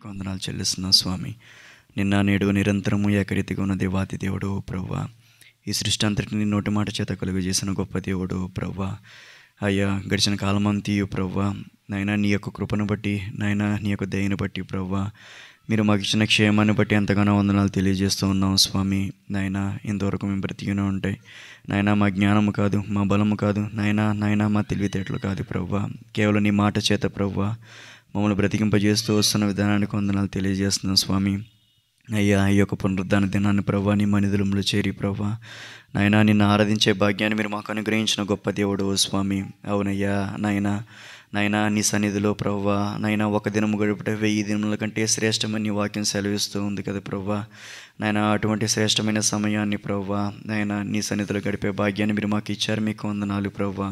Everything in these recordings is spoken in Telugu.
వందనాలు చెల్లిస్తున్నాం స్వామి. నిన్న నేడు నిరంతరము ఏకరీతిగా ఉన్న దేవాది దేవుడు ప్రభువా, ఈ సృష్టి అంతటిని నోటి మాట చేత కలుగు చేసిన గొప్ప దేవుడు ప్రభువా. అయ్యా, గడిచిన కాలమంతయు ప్రభువా నాయనా నీ యొక్క కృపను బట్టి, నాయనా నీ యొక్క దయను బట్టి ప్రభువా, మీరు మాకు ఇచ్చిన క్షేమాన్ని బట్టి ఎంతగానో వందనాలు తెలియజేస్తూ ఉన్నాం స్వామి. నాయనా ఇంతవరకు మేము బ్రతికినే ఉంటాయి నాయనా, మా జ్ఞానము కాదు, మా బలము కాదు నాయనా మా తెలివితేటలు కాదు ప్రభువా, కేవలం నీ మాట చేత ప్రభువా మమ్మల్ని బ్రతికింపజేస్తూ వస్తున్న విధానానికి వందనాలు తెలియజేస్తున్నాం స్వామి. అయ్యా, ఈ యొక్క పునరుద్ధాన దినాన్ని ప్రభా నీ మనిధులంలో చేరి ప్రభా నాయనా నిన్ను ఆరాధించే భాగ్యాన్ని మీరు మాకు అనుగ్రహించిన గొప్ప దేవుడు స్వామి. అవునయ్యా నాయనా నీ సన్నిధిలో ప్రభువా నాయనా ఒక దినము గడుపుట 1000 దినముల కంటే శ్రేష్టమని నీ వాక్యం సెలవిస్తూ ఉంది కదా ప్రభువా. నాయనా అటువంటి శ్రేష్టమైన సమయాన్ని ప్రభువా నాయనా నీ సన్నిధిలో గడిపే భాగ్యాన్ని మీరు మాకు ఇచ్చారు, మీకు వందనాలు ప్రభువా.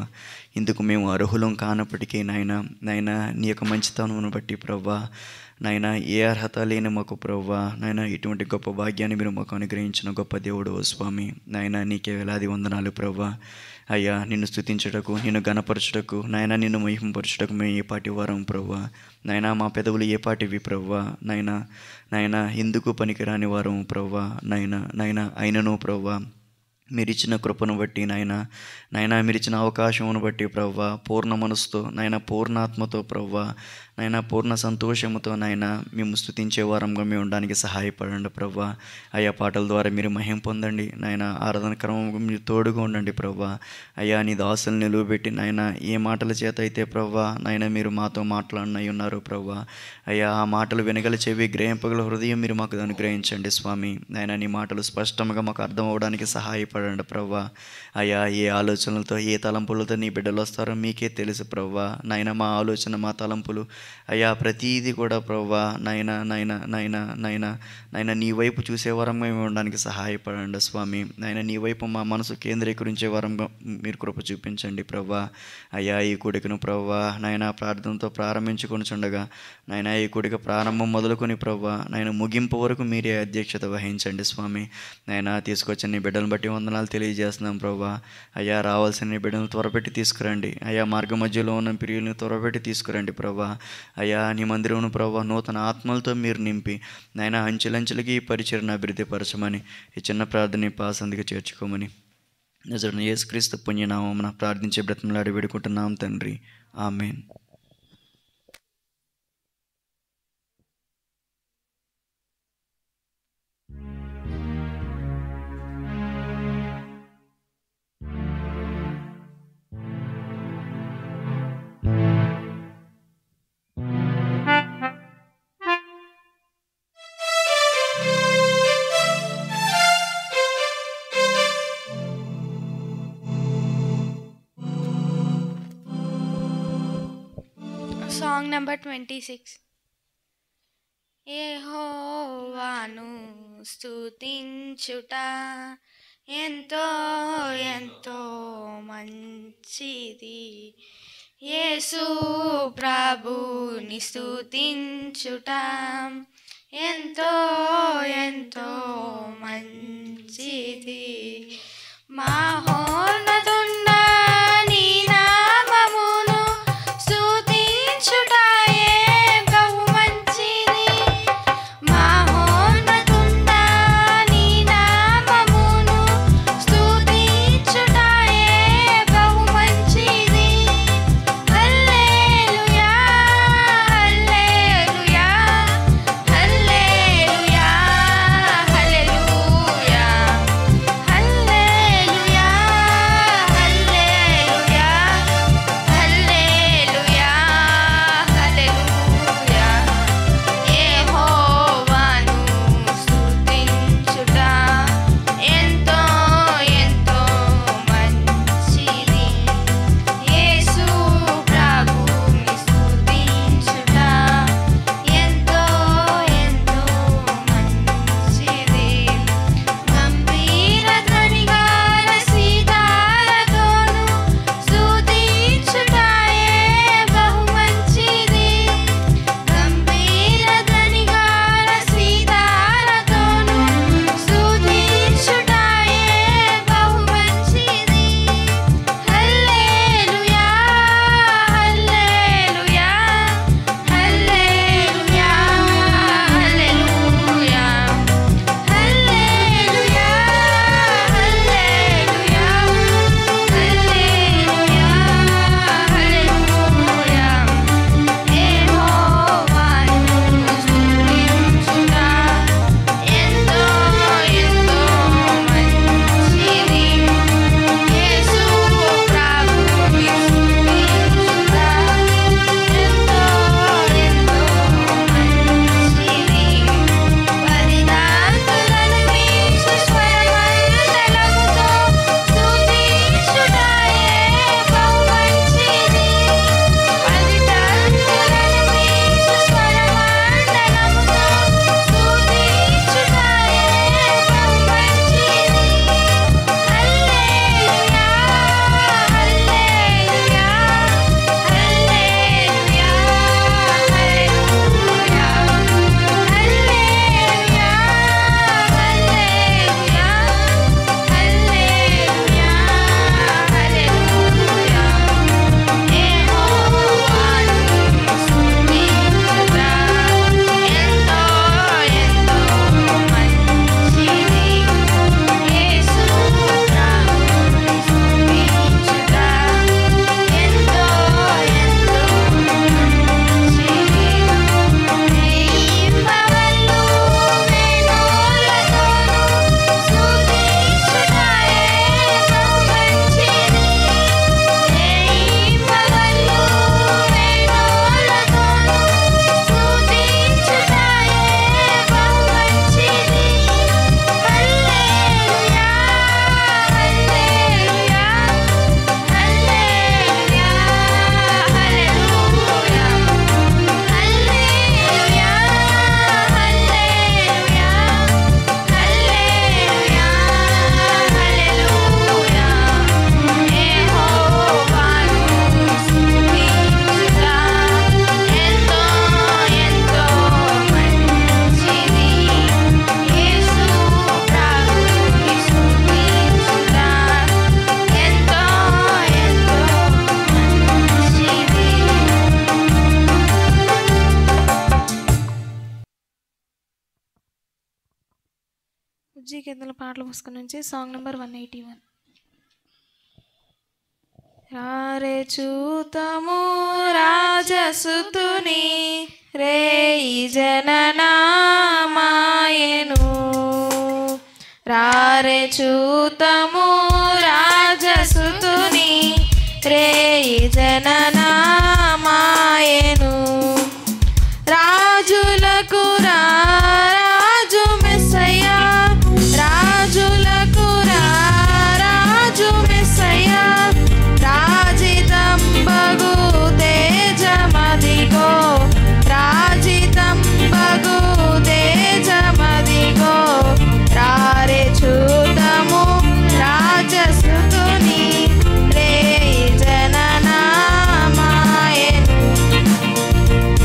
ఇందుకు మేము అర్హులం కానప్పటికీ నాయనా నీ యొక్క మంచితనమును బట్టి ప్రభువా నాయనా ఏ అర్హత లేని మాకు ప్రభువా నాయనా ఇటువంటి గొప్ప భాగ్యాన్ని మీరు మాకు అనుగ్రహించిన గొప్ప దేవుడు స్వామి. నాయనా నీకే వేలాది వందనాలు ప్రభువా. అయ్యా, నిన్ను స్తుతించుటకు, నిన్ను గణపరచుటకు నాయనా నిన్ను మహింపరచుటకు మేము ఏ పాటి వారం ప్రభువా నాయనా, మా పెదవులు ఏ పాటివి ప్రభువా నాయనా ఎందుకు పనికిరాని వారం ప్రభువా నాయనా అయినను ప్రభువా మీరిచ్చిన కృపను బట్టి నాయనా మీరిచ్చిన అవకాశమును బట్టి ప్రభువా పూర్ణ మనసుతో నాయనా పూర్ణాత్మతో ప్రభువా నాయనా పూర్ణ సంతోషముతో నాయనా మేము స్తుతించే వారంగా మేము ఉండడానికి సహాయపడండి ప్రభువా. అయ్యా, పాటల ద్వారా మీరు మహిమ పొందండి నాయనా, ఆరాధన క్రమంగా మీరు తోడుగా ఉండండి ప్రభువా. అయ్యా, నీ దాసులు నిలువబెట్టి నాయనా ఏ మాటల చేత అయితే ప్రభువా నాయనా మీరు మాతో మాట్లాడినై ఉన్నారు ప్రభువా. అయ్యా, ఆ మాటలు వినగల చెవి, గ్రహింపగల హృదయం మీరు మాకు అనుగ్రహించండి స్వామి. నాయనా నీ మాటలు స్పష్టంగా మాకు అర్థం అవ్వడానికి సహాయపడండి ప్రభువా. అయ్యా, ఏ ఆలోచనలతో ఏ తలంపులతో నీ బిడ్డలు వస్తారో మీకే తెలుసు ప్రభువా. నాయనా మా ఆలోచన, మా తలంపులు అయ్యా ప్రతీది కూడా ప్రభువా నాయనా నీ వైపు చూసే వరంగా మేము ఉండడానికి సహాయపడండి స్వామి. నాయనా నీ వైపు మా మనసు కేంద్రీకరించే వరంగా మీరు కృప చూపించండి ప్రభువా. అయ్యా, ఈ కూడికను ప్రభువా నాయనా ప్రార్థనతో ప్రారంభించుకొనిచుండగా నాయనా ఈ కూడిక ప్రారంభం మొదలుకొని ప్రభువా నాయన ముగింపు వరకు మీరే అధ్యక్షత వహించండి స్వామి. నాయనా తీసుకొచ్చిన నీ బిడ్డలను బట్టి వందనాలు తెలియజేస్తున్నాం ప్రభువా. అయ్యా, రావాల్సిన నీ బిడ్డలను త్వరపెట్టి తీసుకురండి. అయ్యా, మార్గ మధ్యలో ఉన్న ప్రియులను త్వరపెట్టి తీసుకురండి ప్రభువా. అయ్యా, నీ మందిరమును ప్రభువా నూతన ఆత్మలతో మీరు నింపి నాయనా అంచెలంచెలకి ఈ పరిచయను అభివృద్ధిపరచమని ఈ చిన్న ప్రార్థన పాసందిగా చేర్చుకోమని నిజమైన యేసుక్రీస్తు పుణ్యనామమున ప్రార్థించే బ్రతిమలాడి వేడుకుంటున్నాం తండ్రి, ఆమేన్. Song number 26. యెహోవాను స్తుతించుట ఎంతో ఎంతో మంచిది, యేసు ప్రభుని స్తుతించుట ఎంతో ఎంతో మంచిది. మహోన్నతున్న నీ నామమును స్తుతించుటయే బహు మంచిది. మహోన్నతున్న నీ నామమును స్తుతించుటయే బహు మంచిది. హల్లెలూయా హల్లెలూయా హల్లెలూయా హల్లెలూయా హల్లెలూయా జీ కీర్తనల పాటల పుస్తకం నుంచి సాంగ్ నెంబర్ 181. రారే చూతము రాజసుతుని రేయి జననామాయను. రారే చూతము రాజసుతుని రేయి జననామాయను. రాజులకు రాజు మెస్సయ్యా, రాజులకు రాజు మెస్సయ్యా, రాజితంబగు తేజమదిగో, రాజితంబగు తేజమదిగో. రారే చూతము రాజసుతుని రేయి జననామాయను.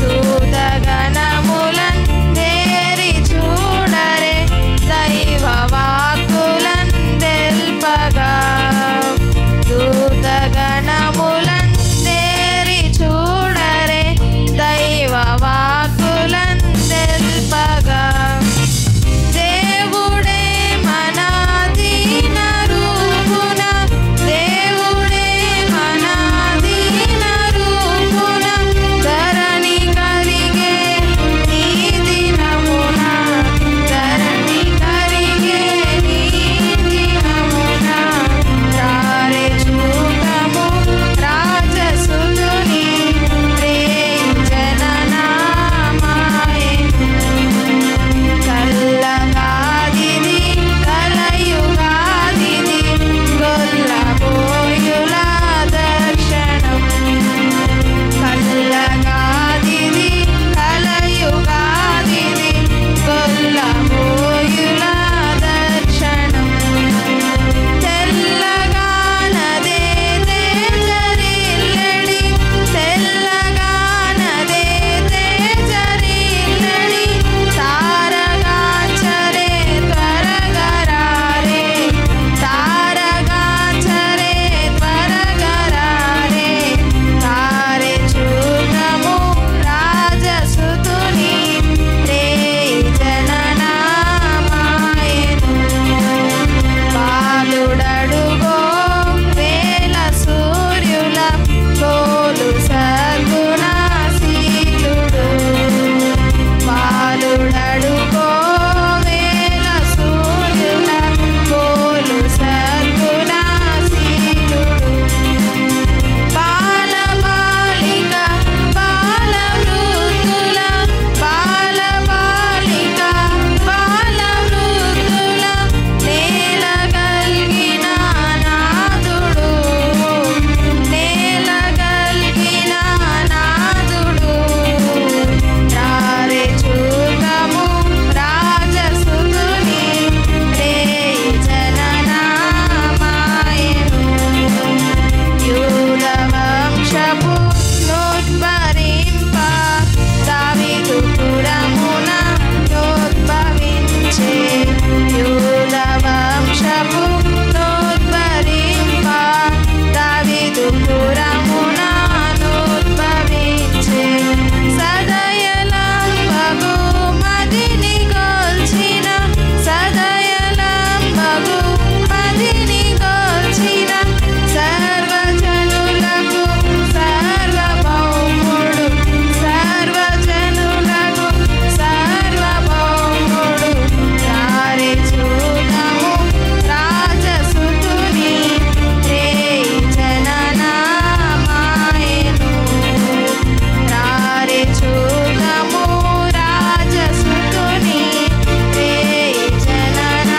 దూతగణములన్ తేరి చూడరే దైవ వాక్కులన్ తెల్పగా. దూతగణములన్ తేరి చూడరే దైవ వాక్కులన్ తెల్పగా. దేవుడే మన దీన రూపున, దేవుడే మన దీన రూపున, ధరణి కరిగే నీ దినమున, ధరణి కరిగే నీ దినమున. రారే చూతము రాజసుతుని రేయి జననామాయను. కల్లగాదిది కలయుగాదిది గొల్లబోయుల దర్శనం. కల్లగాదిది కలయుగాదిది గొల్లబోయుల దర్శనం. తెల్లగానదే తేజరిల్లడి, తెల్లగానదే తేజరిల్లడి, తారగాంచరే త్వరగా రారే, తారగాంచరే త్వరగా రారే. రారే చూతము రాజసుతుని రేయి జననామాయను. బాలుడడుగో వేల సూర్యుల తోలు సద్గుణశీలుడు. బాలుడడుగో వేల సూర్యుల తోలు సద్గుణశీలుడు. బాల బాలిక బాల వృద్ధుల, బాల బాలిక బాల వృద్ధుల నేల గల్గిన నాదుడు, నేల గల్గిన నాదుడు. రారే చూతము రాజసుతుని రేయి జననామాయను. యూద వంశపు నోద్భరింప దావీదు పురమున నోద్భవించే. యూద వంశపు నోద్భరింప దావీదు పురమున నోద్భవించే. సదయలంబగు మదిని గొల్చిన, సదయలంబగు మదిని గొల్చిన, సర్వజనులకు సర్వభౌముడు, సర్వజనులకు సర్వభౌముడు. రారే చూతము రాజసుతుని రేయి జననామాయను. రారే చూతము రాజసుతుని రేయి జననామాయను.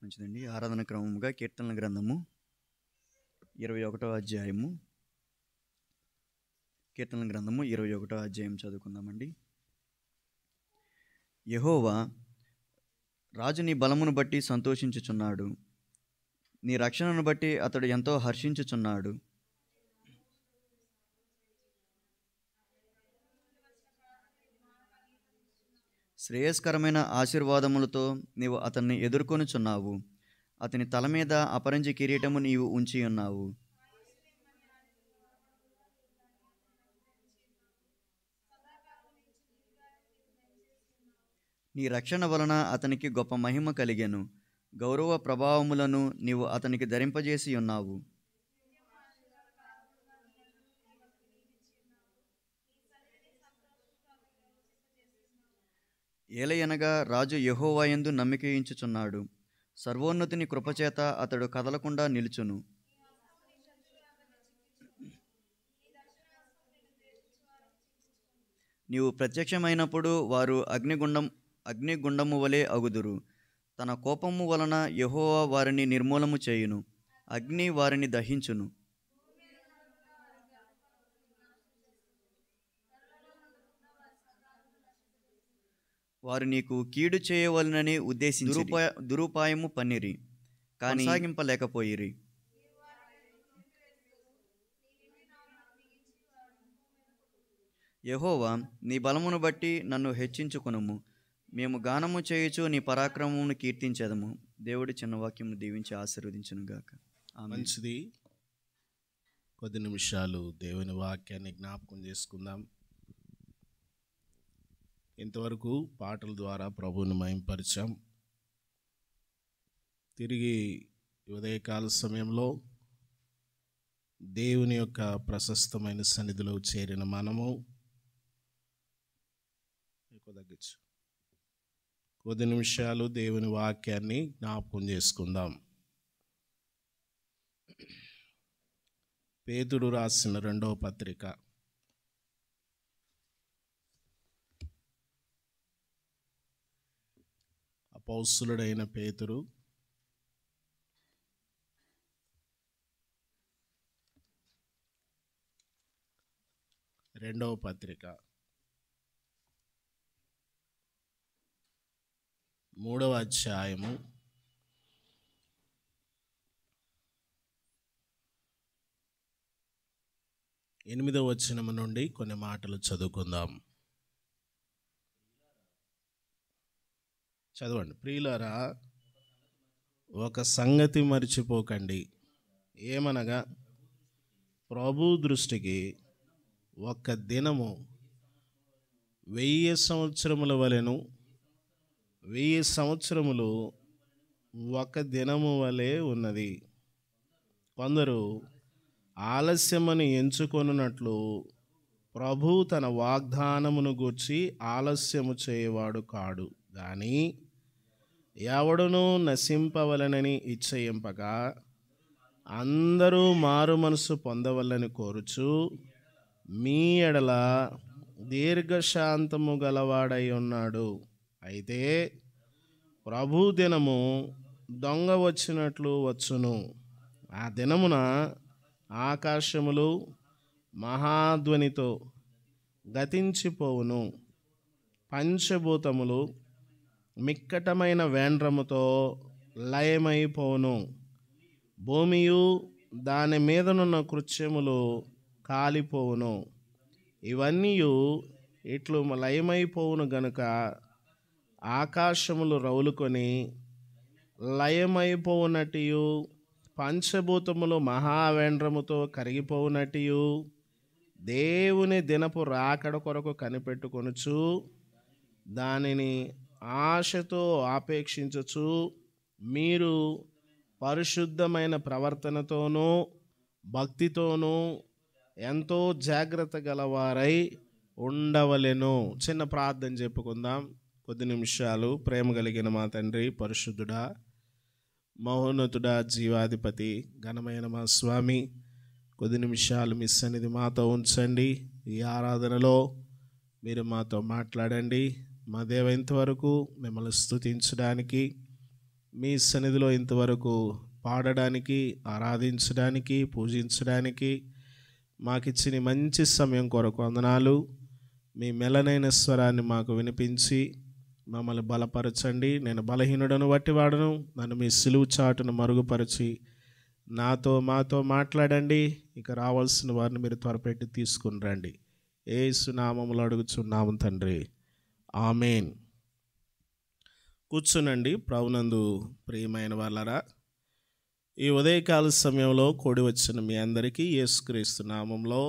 మంచిదండి. ఆరాధన క్రమముగా కీర్తనల గ్రంథము 21వ అధ్యాయము, కీర్తనల గ్రంథము 21వ అధ్యాయం చదువుకుందామండి. యెహోవా రాజు నీ బలమును బట్టి సంతోషించుచున్నాడు, నీ రక్షణను బట్టి అతడు ఎంతో హర్షించుచున్నాడు. శ్రేయస్కరమైన ఆశీర్వాదములతో నీవు అతన్ని ఎదుర్కొనుచున్నావు. అతని తల మీద అపరంజి కిరీటము నీవు ఉంచి ఉన్నావు. నీ రక్షణ వలన అతనికి గొప్ప మహిమ కలిగెను. గౌరవ ప్రభావములను నీవు అతనికి ధరింపజేసి ఉన్నావు. ఏలయనగా రాజు యెహోవాయందు నమ్మికయించుచున్నాడు. సర్వోన్నతుని కృపచేత అతడు కదలకుండా నిలుచును. నీవు ప్రత్యక్షమైనప్పుడు వారు అగ్నిగుండము వలె అగుదురు. తన కోపము వలన యెహోవా వారిని నిర్మూలము చేయును. అగ్ని వారిని దహించును. వారు నీకు కీడు చేయవలనని ఉద్దేశించి దురుపాయము పన్నిరి, కానీ సాగింపలేకపోయిరి. యెహోవా, నీ బలమును బట్టి నన్ను హెచ్చించుకొనుము. మేము గానము చేయుచు నీ పరాక్రమమును కీర్తించెదము. దేవుడి చిన్న వాక్యమును దీవించి ఆశీర్వదించునుగాక. ఆమేన్. మంచిది. కొద్ది నిమిషాలు దేవుని వాక్యాన్ని జ్ఞాపకం చేసుకుందాం. ఇంతవరకు పాటల ద్వారా ప్రభువుని మహింపరిచాం. తిరిగి ఉదయకాల సమయంలో దేవుని యొక్క ప్రశస్తమైన సన్నిధిలో చేరిన మనము కొద్ది నిమిషాలు దేవుని వాక్యాన్ని జ్ఞాపకం చేసుకుందాం. పేతురు రాసిన 2వ పత్రిక అపొస్తలుడైన పేతురు రెండవ పత్రిక 3వ అధ్యాయము 8వ వచనము నుండి కొన్ని మాటలు చదువుకుందాం. చదవండి. ప్రియులారా, ఒక సంగతి మర్చిపోకండి. ఏమనగా ప్రభు దృష్టికి ఒక్క దినము 1000 సంవత్సరముల వలెను, 1000 సంవత్సరములు ఒక దినము వలె ఉన్నది. కొందరు ఆలస్యమని ఎంచుకొనున్నట్లు ప్రభు తన వాగ్దానమును గూర్చి ఆలస్యము చేయవాడు కాడు, కానీ ఎవడునూ నశింపవలనని ఇచ్చయింపక అందరూ మారు మనసు పొందవలని కోరుచు మీ ఎడల దీర్ఘశాంతము గలవాడై ఉన్నాడు. అయితే ప్రభు దినము దొంగ వచ్చినట్లు వచ్చును. ఆ దినమున ఆకాశములు మహాధ్వనితో గతించిపోవును, పంచభూతములు మిక్కటమైన వేండ్రముతో లయమైపోవును, భూమియు దాని మీదనున్న కృత్యములు కాలిపోవును. ఇవన్నీ ఇట్లు లయమైపోవును గనుక ఆకాశములు రౌలుకొని లయమైపోవునట్టియు, పంచభూతములు మహావేంద్రముతో కరిగిపోవునట్టియు దేవుని దినపు రాకడ కొరకు కనిపెట్టుకొనుచు దానిని ఆశతో ఆపేక్షించుచు మీరు పరిశుద్ధమైన ప్రవర్తనతోనూ భక్తితోనూ ఎంతో జాగ్రత్త గలవారై ఉండవలెను. చిన్న ప్రార్థన చెప్పుకుందాం కొద్ది నిమిషాలు. ప్రేమ కలిగిన మా తండ్రి, పరిశుద్ధుడా, మహోన్నతుడా, జీవాధిపతి, ఘనమైన మా స్వామి, కొద్ది నిమిషాలు మీ సన్నిధి మాతో ఉంచండి. ఈ ఆరాధనలో మీరు మాతో మాట్లాడండి. మా దేవ, ఇంతవరకు మిమ్మల్ని స్తుతించడానికి, మీ సన్నిధిలో ఇంతవరకు పాడడానికి, ఆరాధించడానికి, పూజించడానికి మాకిచ్చిన మంచి సమయం కొరకు వందనాలు. మీ మెల్లనైన స్వరాన్ని మాకు వినిపించి మమ్మల్ని బలపరచండి. నేను బలహీనుడను వట్టివాడను, నన్ను మీ సిలువు చాటును మరుగుపరిచి మాతో మాట్లాడండి. ఇక రావాల్సిన వారిని మీరు త్వరపెట్టి తీసుకుని రండి. యేసు నామములో అడుగుచున్నాము తండ్రి, ఆమేన్. కూర్చునండి. ప్రభునందు ప్రియమైన వాళ్ళరా, ఈ ఉదయకాల సమయంలో కూడి వచ్చిన మీ అందరికీ యేసుక్రీస్తు నామంలో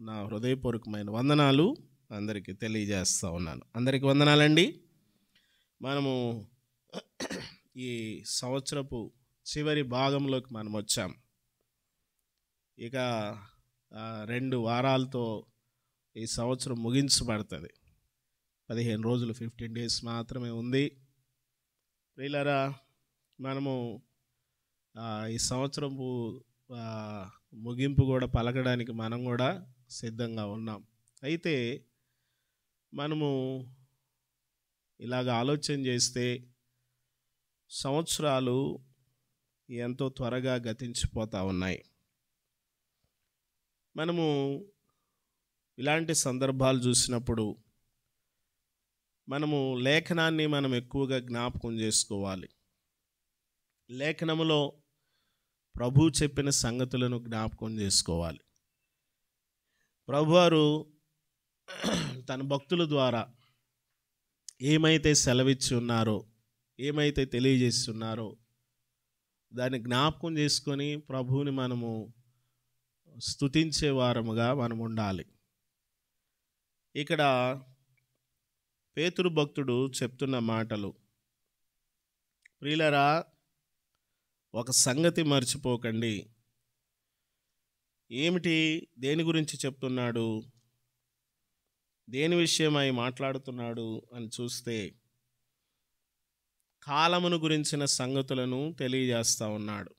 నా హృదయపూర్వకమైన వందనాలు అందరికీ తెలియజేస్తూ ఉన్నాను. అందరికీ వందనాలండి. మనము ఈ సంవత్సరపు చివరి భాగంలోకి మనం వచ్చాం. ఇక 2 వారాలతో ఈ సంవత్సరం ముగించబడుతుంది. 15 రోజులు 15 డేస్ మాత్రమే ఉంది. ప్రియులారా, మనము ఈ సంవత్సరపు ముగింపు కూడా పలకడానికి మనం కూడా సిద్ధంగా ఉన్నాం. అయితే మనము ఇలాగ ఆలోచన చేస్తే సంవత్సరాలు ఎంతో త్వరగా గతించిపోతూ ఉన్నాయి. మనము ఇలాంటి సందర్భాలు చూసినప్పుడు మనము లేఖనాన్ని మనం ఎక్కువగా జ్ఞాపకం చేసుకోవాలి. లేఖనములో ప్రభు చెప్పిన సంగతులను జ్ఞాపకం చేసుకోవాలి. ప్రభువారు తన భక్తుల ద్వారా ఏమైతే సెలవిచ్చి ఉన్నారో, ఏమైతే తెలియజేస్తున్నారో దాన్ని జ్ఞాపకం చేసుకొని ప్రభువుని మనము స్తుతించే వారముగా మనం ఉండాలి. ఇక్కడ పేతురు భక్తుడు చెప్తున్న మాటలు, ప్రియులారా, ఒక సంగతి మర్చిపోకండి. ఏమిటి, దేని గురించి చెప్తున్నాడు, దేని విషయమై మాట్లాడుతున్నాడు అని చూస్తే కాలమును గురించిన సంగతులను తెలియజేస్తూ ఉన్నాడు.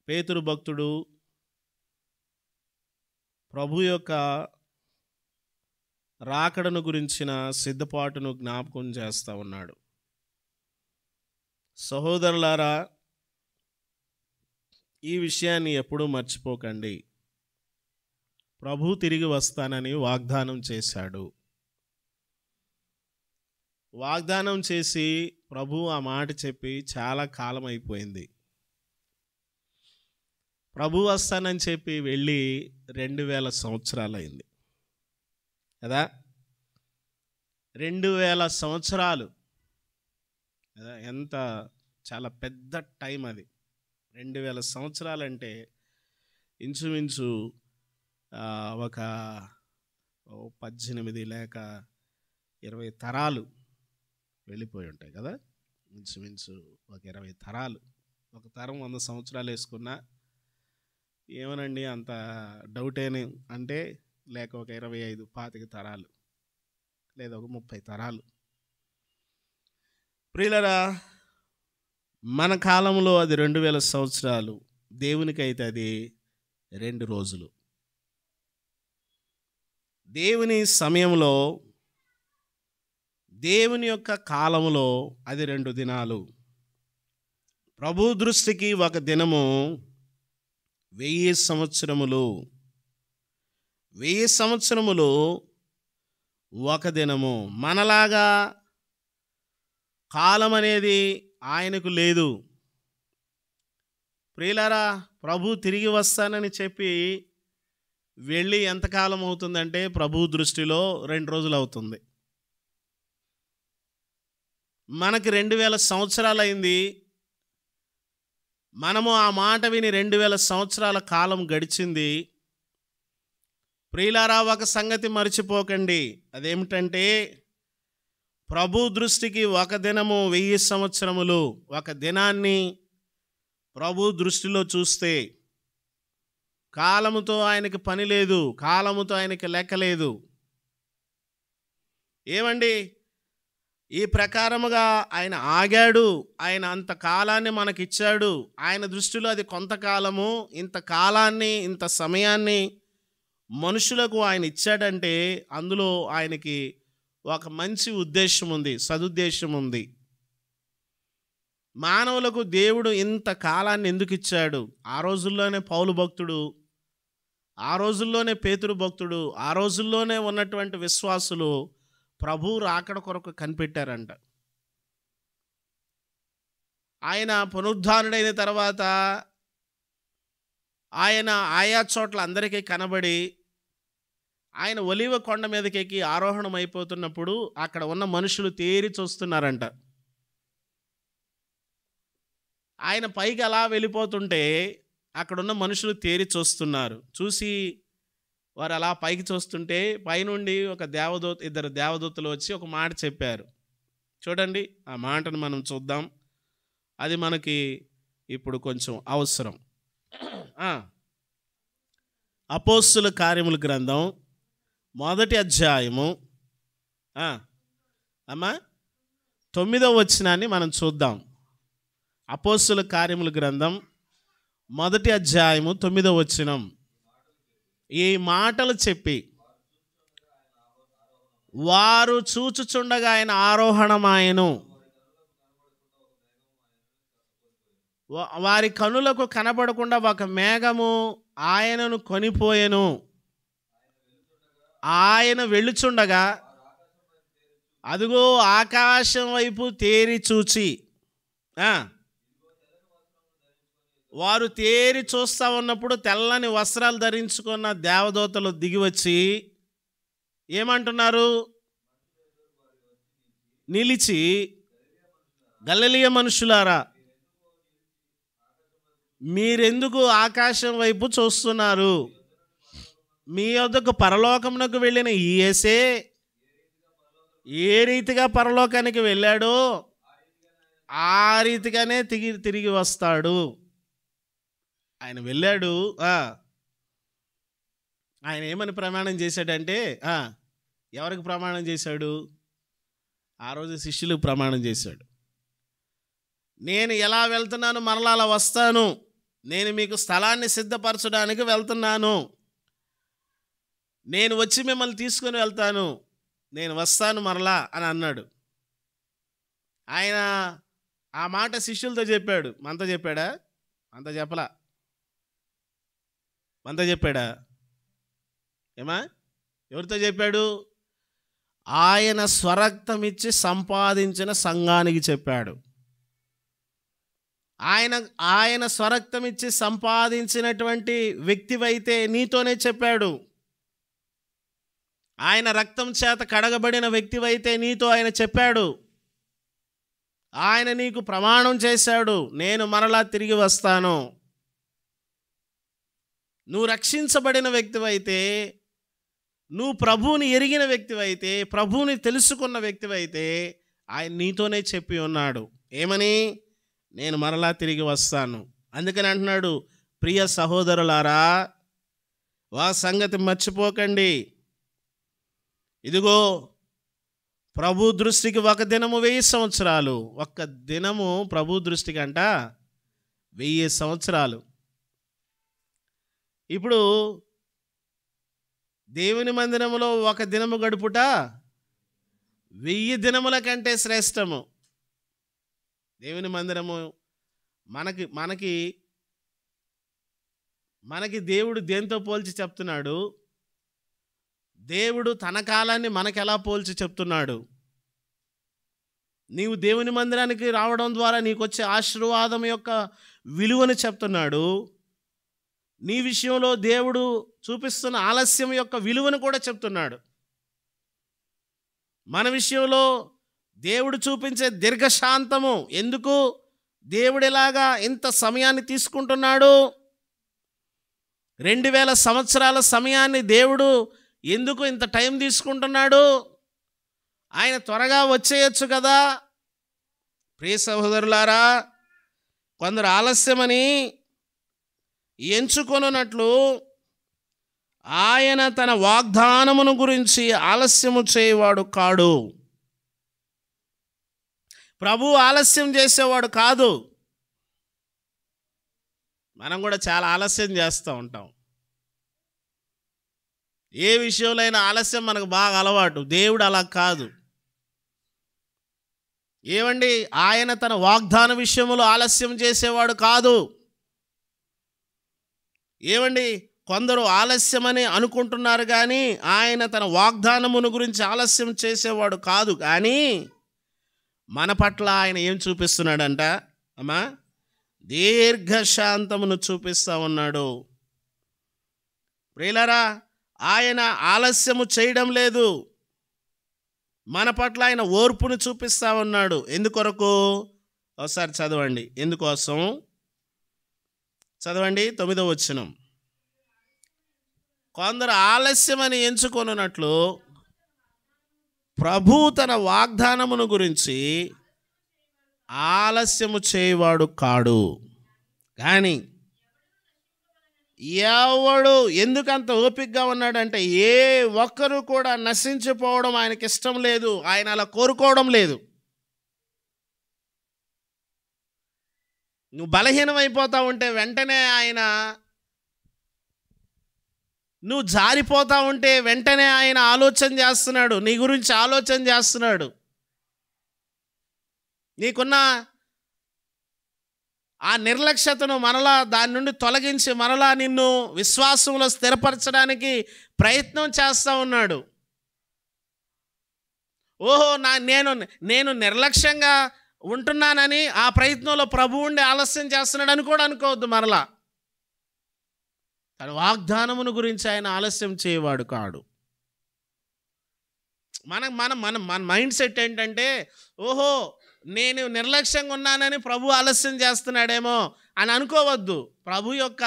పేతురు భక్తుడు ప్రభు యొక్క రాకడను గురించిన సిద్ధపాటును జ్ఞాపకం చేస్తూ ఉన్నాడు. సహోదరులారా, ఈ విషయాన్ని ఎప్పుడూ మర్చిపోకండి. ప్రభు తిరిగి వస్తానని వాగ్దానం చేశాడు. వాగ్దానం చేసి ప్రభు ఆ మాట చెప్పి చాలా కాలం అయిపోయింది. ప్రభు వస్తానని చెప్పి వెళ్ళి 2000 సంవత్సరాలైంది కదా. 2000 సంవత్సరాలు కదా, ఎంత చాలా పెద్ద టైం అది. 2000 సంవత్సరాలంటే ఇంచుమించు ఒక 18 లేక 20 తరాలు వెళ్ళిపోయి ఉంటాయి కదా. ఇంచుమించు ఒక 20 తరాలు. ఒక తరం 100 సంవత్సరాలు వేసుకున్నా ఏమనండి అంత డౌటేనే అంటే, లేక ఒక 25 25 తరాలు లేదా ఒక 30 తరాలు. ప్రియులరా, మన కాలంలో అది 2000 సంవత్సరాలు, దేవునికైతే అది 2 రోజులు. దేవుని సమయంలో, దేవుని యొక్క కాలంలో అది 2 దినాలు. ప్రభు దృష్టికి ఒక దినము 1000 సంవత్సరములు. 1000 సంవత్సరములు ఒక దినము. మనలాగా కాలం అనేది ఆయనకు లేదు. ప్రియులారా, ప్రభు తిరిగి వస్తానని చెప్పి వెళ్ళి ఎంతకాలం అవుతుందంటే ప్రభు దృష్టిలో 2 రోజులు అవుతుంది. మనకి 2000 సంవత్సరాలు అయింది. మనము ఆ మాట విని 2000 సంవత్సరాల కాలం గడిచింది. ప్రియులారా, ఒక సంగతి మర్చిపోకండి. అదేమిటంటే, ప్రభు దృష్టికి ఒక దినము 1000 సంవత్సరములు. ఒక దినాన్ని ప్రభు దృష్టిలో చూస్తే కాలముతో ఆయనకి పని లేదు, కాలముతో ఆయనకి లెక్క లేదు. ఏమండి, ఈ ప్రకారముగా ఆయన ఆగాడు. ఆయన అంత కాలాన్ని మనకిచ్చాడు. ఆయన దృష్టిలో అది కొంతకాలము. ఇంత కాలాన్ని, ఇంత సమయాన్ని మనుషులకు ఆయన ఇచ్చాడంటే అందులో ఆయనకి ఒక మంచి ఉద్దేశం ఉంది, సదుద్దేశం ఉంది. మానవులకు దేవుడు ఇంత కాలాన్ని ఎందుకు ఇచ్చాడు? ఆ రోజుల్లోనే పౌలు భక్తుడు, ఆ రోజుల్లోనే పేతురు భక్తుడు, ఆ రోజుల్లోనే ఉన్నటువంటి విశ్వాసులు ప్రభు రాకడ కొరకు కనిపెట్టారంట. ఆయన పునరుద్ధానుడైన తర్వాత ఆయన ఆయా చోట్ల అందరికీ కనబడి ఆయన ఒలీవ కొండ మీదకి ఆరోహణం అయిపోతున్నప్పుడు అక్కడ ఉన్న మనుషులు తేరి చూస్తున్నారంట. ఆయన పైకి అలా వెళ్ళిపోతుంటే అక్కడున్న మనుషులు తేరి చూస్తున్నారు. చూసి వారు అలా పైకి చూస్తుంటే పైనుండి ఇద్దరు దేవదూతలు వచ్చి ఒక మాట చెప్పారు. చూడండి, ఆ మాటను మనం చూద్దాం. అది మనకి ఇప్పుడు కొంచెం అవసరం. అపోస్తుల కార్యముల గ్రంథం 1వ అధ్యాయము 9వ వచనాన్ని మనం చూద్దాం. అపోస్తుల కార్యముల గ్రంథం 1వ అధ్యాయము 9వ వచనం. ఈ మాటలు చెప్పి వారు చూచుచుండగా ఆయన ఆరోహణమాయెను. వారి కనులకు కనబడకుండా ఒక మేఘము ఆయనను కొనిపోయెను. ఆయన వెళ్ళుచుండగా అదుగో ఆకాశం వైపు తేరి చూచి, వారు తేరి చూస్తూ ఉన్నప్పుడు తెల్లని వస్త్రాలు ధరించుకున్న దేవదూతలు దిగివచ్చి ఏమంటున్నారు? నిలిచి, గలిలయ మనుషులారా, మీరెందుకు ఆకాశం వైపు చూస్తున్నారు? మీ వద్దకు పరలోకమునకు వెళ్ళిన ఈ యేసే ఏ రీతిగా పరలోకానికి వెళ్ళాడో ఆ రీతిగానే తిరిగి వస్తాడు. ఆయన వెళ్ళాడు. ఆయన ఏమని ప్రమాణం చేశాడంటే, ఎవరికి ప్రమాణం చేశాడు? ఆ రోజు శిష్యులకు ప్రమాణం చేశాడు. నేను ఎలా వెళ్తున్నాను మరలా అలా వస్తాను. నేను మీకు స్థలాన్ని సిద్ధపరచడానికి వెళ్తున్నాను. నేను వచ్చి మిమ్మల్ని తీసుకొని వెళ్తాను. నేను వస్తాను మరలా అని అన్నాడు. ఆయన ఆ మాట శిష్యులతో చెప్పాడు. మనతో చెప్పాడా? అంత చెప్పలా. మనతో చెప్పాడా? ఏమా? ఎవరితో చెప్పాడు? ఆయన స్వరక్తం ఇచ్చి సంపాదించిన సంఘానికి చెప్పాడు. ఆయన స్వరక్తం ఇచ్చి సంపాదించినటువంటి వ్యక్తివైతే నీతోనే చెప్పాడు. ఆయన రక్తం చేత కడగబడిన వ్యక్తివైతే నీతో ఆయన చెప్పాడు. ఆయన నీకు ప్రమాణం చేశాడు, నేను మరలా తిరిగి వస్తాను. నువ్వు రక్షించబడిన వ్యక్తివైతే, నువ్వు ప్రభువుని ఎరిగిన వ్యక్తివైతే, ప్రభువుని తెలుసుకున్న వ్యక్తివైతే ఆయన నీతోనే చెప్పి ఉన్నాడు. ఏమని? నేను మరలా తిరిగి వస్తాను. అందుకని అంటున్నాడు, ప్రియ సహోదరులారా, సంగతి మర్చిపోకండి. ఇదిగో ప్రభు దృష్టికి ఒక దినము 1000 సంవత్సరాలు. ఒక్క దినము ప్రభు దృష్టికి అంట 1000 సంవత్సరాలు. ఇప్పుడు దేవుని మందిరములో ఒక దినము గడుపుట 1000 దినముల కంటే శ్రేష్టము. దేవుని మందిరము మనకి దేవుడు దేంతో పోల్చి చెప్తున్నాడు? దేవుడు తన కాలాన్ని మనకు ఎలా పోల్చి చెప్తున్నాడు? నీవు దేవుని మందిరానికి రావడం ద్వారా నీకు వచ్చే ఆశీర్వాదం యొక్క విలువను చెప్తున్నాడు. నీ విషయంలో దేవుడు చూపిస్తున్న ఆలస్యం యొక్క విలువను కూడా చెప్తున్నాడు. మన విషయంలో దేవుడు చూపించే దీర్ఘశాంతము ఎందుకు? దేవుడు ఎలాగా ఇంత సమయాన్ని తీసుకుంటున్నాడు? 2000 సంవత్సరాల సమయాన్ని దేవుడు ఎందుకు ఇంత టైం తీసుకుంటున్నాడు? ఆయన త్వరగా వచ్చేయచ్చు కదా. ప్రియ సహోదరులారా, కొందరు ఆలస్యమని ఎంచుకొనున్నట్లు ఆయన తన వాగ్దానమును గురించి ఆలస్యము చేయవాడు కాడు. ప్రభు ఆలస్యం చేసేవాడు కాదు. మనం కూడా చాలా ఆలస్యం చేస్తూ ఉంటాం. ఏ విషయంలో అయినా ఆలస్యం మనకు బాగా అలవాటు. దేవుడు అలా కాదు. ఏమండి, ఆయన తన వాగ్దాన విషయంలో ఆలస్యం చేసేవాడు కాదు. ఏమండి, కొందరు ఆలస్యమని అనుకుంటున్నారు కానీ ఆయన తన వాగ్దానమును గురించి ఆలస్యం చేసేవాడు కాదు. కానీ మన పట్ల ఆయన ఏం చూపిస్తున్నాడంట? అమ్మా, దీర్ఘశాంతమును చూపిస్తూ ఉన్నాడు. ప్రియులారా, ఆయన ఆలస్యము చేయడం లేదు. మన పట్ల ఆయన ఓర్పును చూపిస్తూ ఉన్నాడు. ఎందుకొరకు? ఒకసారి చదవండి. ఎందుకోసం చదవండి. 9వ వచనం. కొందరు ఆలస్యమని ఎంచుకొనున్నట్లు ప్రభు తన వాగ్దానమును గురించి ఆలస్యము చేయవాడు కాడు. కానీ ఎవడు ఎందుకంత ఓపికగా ఉన్నాడంటే ఏ ఒక్కరు కూడా నశించిపోవడం ఆయనకి ఇష్టం లేదు. ఆయన అలా కోరుకోవడం లేదు. నువ్వు బలహీనమైపోతా ఉంటే వెంటనే ఆయన, నువ్వు జారిపోతా ఉంటే వెంటనే ఆయన ఆలోచన చేస్తున్నాడు, నీ గురించి ఆలోచన చేస్తున్నాడు. నీకున్న ఆ నిర్లక్ష్యతను మరలా దాని నుండి తొలగించి మరలా నిన్ను విశ్వాసంలో స్థిరపరచడానికి ప్రయత్నం చేస్తూ ఉన్నాడు. ఓహో నేను నిర్లక్ష్యంగా ఉంటున్నానని ఆ ప్రయత్నంలో ప్రభు ఉండి ఆలస్యం చేస్తున్నాడని కూడా అనుకోవద్దు. మరలా తన వాగ్దానమును గురించి ఆయన ఆలస్యం చేయవాడు కాడు. మన మైండ్ సెట్ ఏంటంటే, ఓహో నేను నిర్లక్ష్యంగా ఉన్నానని ప్రభు ఆలస్యం చేస్తున్నాడేమో అని అనుకోవద్దు. ప్రభు యొక్క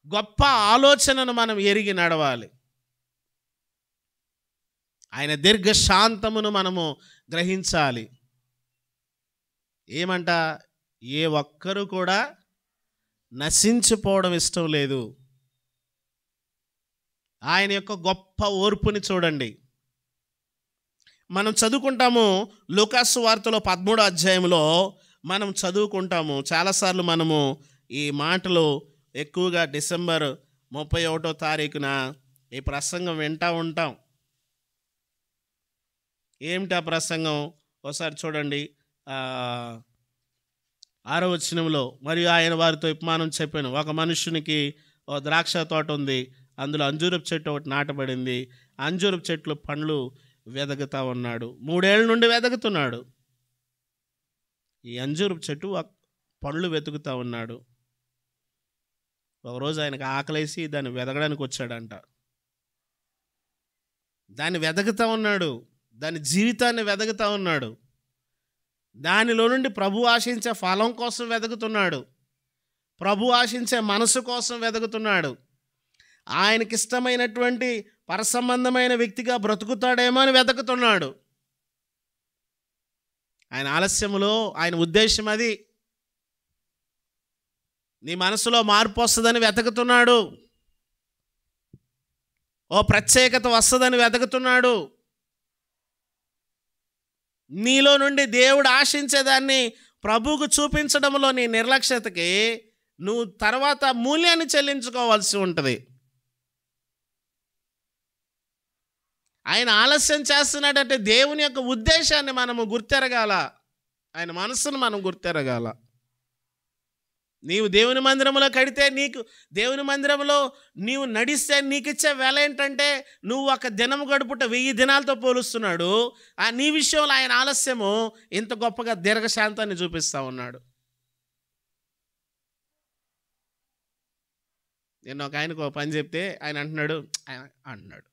గొప్ప ఆలోచనను మనం ఎరిగి నడవాలి. ఆయన దీర్ఘశాంతమును మనము గ్రహించాలి. ఏమంట, ఏ ఒక్కరు కూడా నశించిపోవడం ఇష్టం లేదు. ఆయన యొక్క గొప్ప ఓర్పుని చూడండి. మనం చదువుకుంటాము లూకాసు వార్తలో 13వ అధ్యాయంలో మనం చదువుకుంటాము. చాలాసార్లు మనము ఈ మాటలు ఎక్కువగా డిసెంబర్ 31వ తారీఖున ఈ ప్రసంగం వింటూ ఉంటాం. ఏమిటి ఆ ప్రసంగం? ఒకసారి చూడండి. 6వ వచనంలో, మరియు ఆయన వారితో ఉపమానం చెప్పాను. ఒక మనుషునికి ఓ ద్రాక్ష తోట ఉంది. అందులో అంజూరపు చెట్టు ఒకటి నాటబడింది. అంజూరపు చెట్లు పండ్లు వెదగుతూ ఉన్నాడు. 3 ఏళ్ళ నుండి వెదగుతున్నాడు. ఈ అంజూరపు చెట్టు పండ్లు వెతుకుతూ ఉన్నాడు. ఒకరోజు ఆయనకు ఆకలేసి దాన్ని వెదగడానికి వచ్చాడంట. దాన్ని వెదగుతూ ఉన్నాడు. దాని జీవితాన్ని వెదగుతూ ఉన్నాడు. దానిలో నుండి ప్రభు ఆశించే ఫలం కోసం వెతుకుతున్నాడు. ప్రభు ఆశించే మనసు కోసం వెతుకుతున్నాడు. ఆయనకిష్టమైనటువంటి పరసంబంధమైన వ్యక్తిగా బ్రతుకుతాడేమో అని వెతుకుతున్నాడు. ఆయన ఆలస్యములో ఆయన ఉద్దేశం అది. నీ మనసులో మార్పు వస్తుందని వెతుకుతున్నాడు. ఓ ప్రత్యేకత వస్తుందని వెతుకుతున్నాడు. నీలో నుండి దేవుడు ఆశించేదాన్ని ప్రభువుకు చూపించడంలో నీ నిర్లక్ష్యతకి నువ్వు తర్వాత మూల్యాన్ని చెల్లించుకోవాల్సి ఉంటుంది. ఆయన ఆలస్యం చేస్తున్నాడంటే దేవుని యొక్క ఉద్దేశాన్ని మనము గుర్తెరగాల. ఆయన మనస్సును మనం గుర్తెరగాల. నీవు దేవుని మందిరంలో కడితే, నీకు దేవుని మందిరంలో నీవు నడిస్తే నీకు ఇచ్చే వేల ఏంటంటే, నువ్వు ఒక దినము గడుపుట 1000 దినాలతో పోలుస్తున్నాడు. నీ విషయంలో ఆయన ఆలస్యము ఇంత గొప్పగా దీర్ఘశాంతాన్ని చూపిస్తూ ఉన్నాడు. నేను ఒక ఆయనకు ఒక పని చెప్తే ఆయన అంటున్నాడు.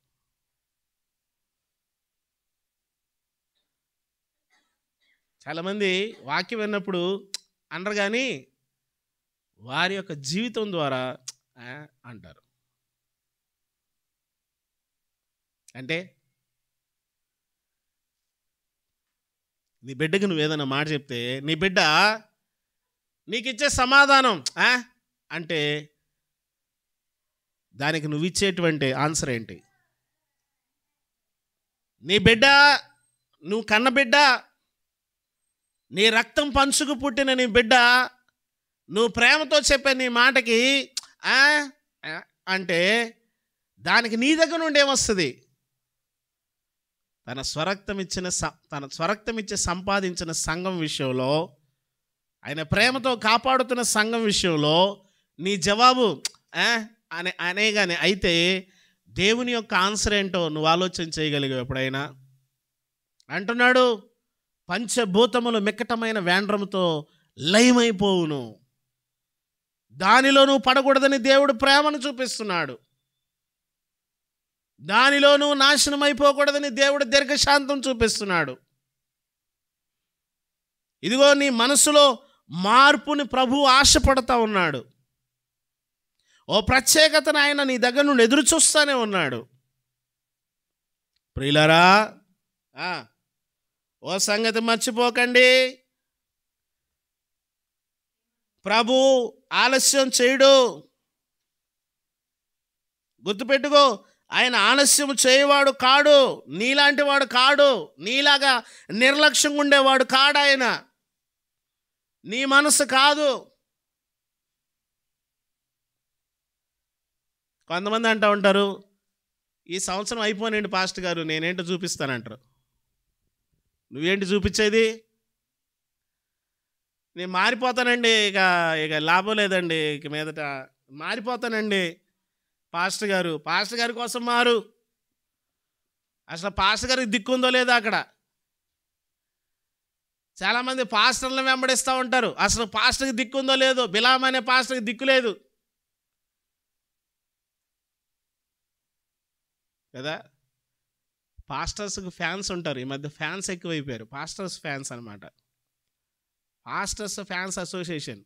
చాలామంది వాక్యం విన్నప్పుడు అనరు, కానీ వారి యొక్క జీవితం ద్వారా అంటారు. అంటే నీ బిడ్డకి నువ్వు ఏదైనా మాట చెప్తే నీ బిడ్డ నీకు ఇచ్చే సమాధానం అంటే దానికి నువ్వు ఇచ్చేటువంటి ఆన్సర్ ఏంటి? నీ బిడ్డ, నువ్వు కన్న బిడ్డ, నీ రక్తం పంచుకు పుట్టిన నీ బిడ్డ, నువ్వు ప్రేమతో చెప్పే నీ మాటకి అంటే దానికి నీ దగ్గర నుండి ఏమొస్తుంది? తన స్వరక్తం ఇచ్చి సంపాదించిన సంఘం విషయంలో, ఆయన ప్రేమతో కాపాడుతున్న సంఘం విషయంలో నీ జవాబు అనేగానే అయితే దేవుని యొక్క ఆన్సర్ ఏంటో నువ్వు ఆలోచన చేయగలిగావు ఎప్పుడైనా? అంటున్నాడు, పంచభూతములు మిక్కటమైన వేండ్రముతో లయమైపోవును. దానిలో నువ్వు పడకూడదని దేవుడు ప్రేమను చూపిస్తున్నాడు. దానిలో నువ్వు నాశనం అయిపోకూడదని దేవుడు దీర్ఘశాంతం చూపిస్తున్నాడు. ఇదిగో నీ మనసులో మార్పుని ప్రభువు ఆశపడతా ఉన్నాడు. ఓ ప్రత్యేకతను ఆయన నీ దగ్గర నుండి ఎదురు చూస్తూనే ఉన్నాడు. ప్రియులారా, ఓ సంగతి మర్చిపోకండి, ప్రభు ఆలస్యం చేయడు. గుర్తుపెట్టుకో, ఆయన ఆలస్యం చేయవాడు కాడు, నీలాంటి వాడు కాడు, నీలాగా నిర్లక్ష్యంగా ఉండేవాడు కాడు. ఆయన నీ మనసు కాదు. కొంతమంది అంటూ ఉంటారు, ఈ సంవత్సరం అయిపోయినండి పాస్టర్ గారు, నేనేంటో చూపిస్తానంటారు. నువ్వేంటి చూపించేది? నేను మారిపోతానండి, ఇక లాభం లేదండి, ఇక మీదట మారిపోతానండి. పాస్టర్ గారి కోసం మారు. అసలు పాస్టర్ గారికి దిక్కుందో లేదో అక్కడ. చాలామంది పాస్టర్లను వెంబడిస్తూ ఉంటారు. అసలు పాస్టర్కి దిక్కుందో లేదో. బిలాం అనే పాస్టర్కి దిక్కు లేదు కదా. పాస్టర్స్కి ఫ్యాన్స్ ఉంటారు. ఈ మధ్య ఫ్యాన్స్ ఎక్కువైపోయారు. పాస్టర్స్ ఫ్యాన్స్ అనమాట. Pastors fans association.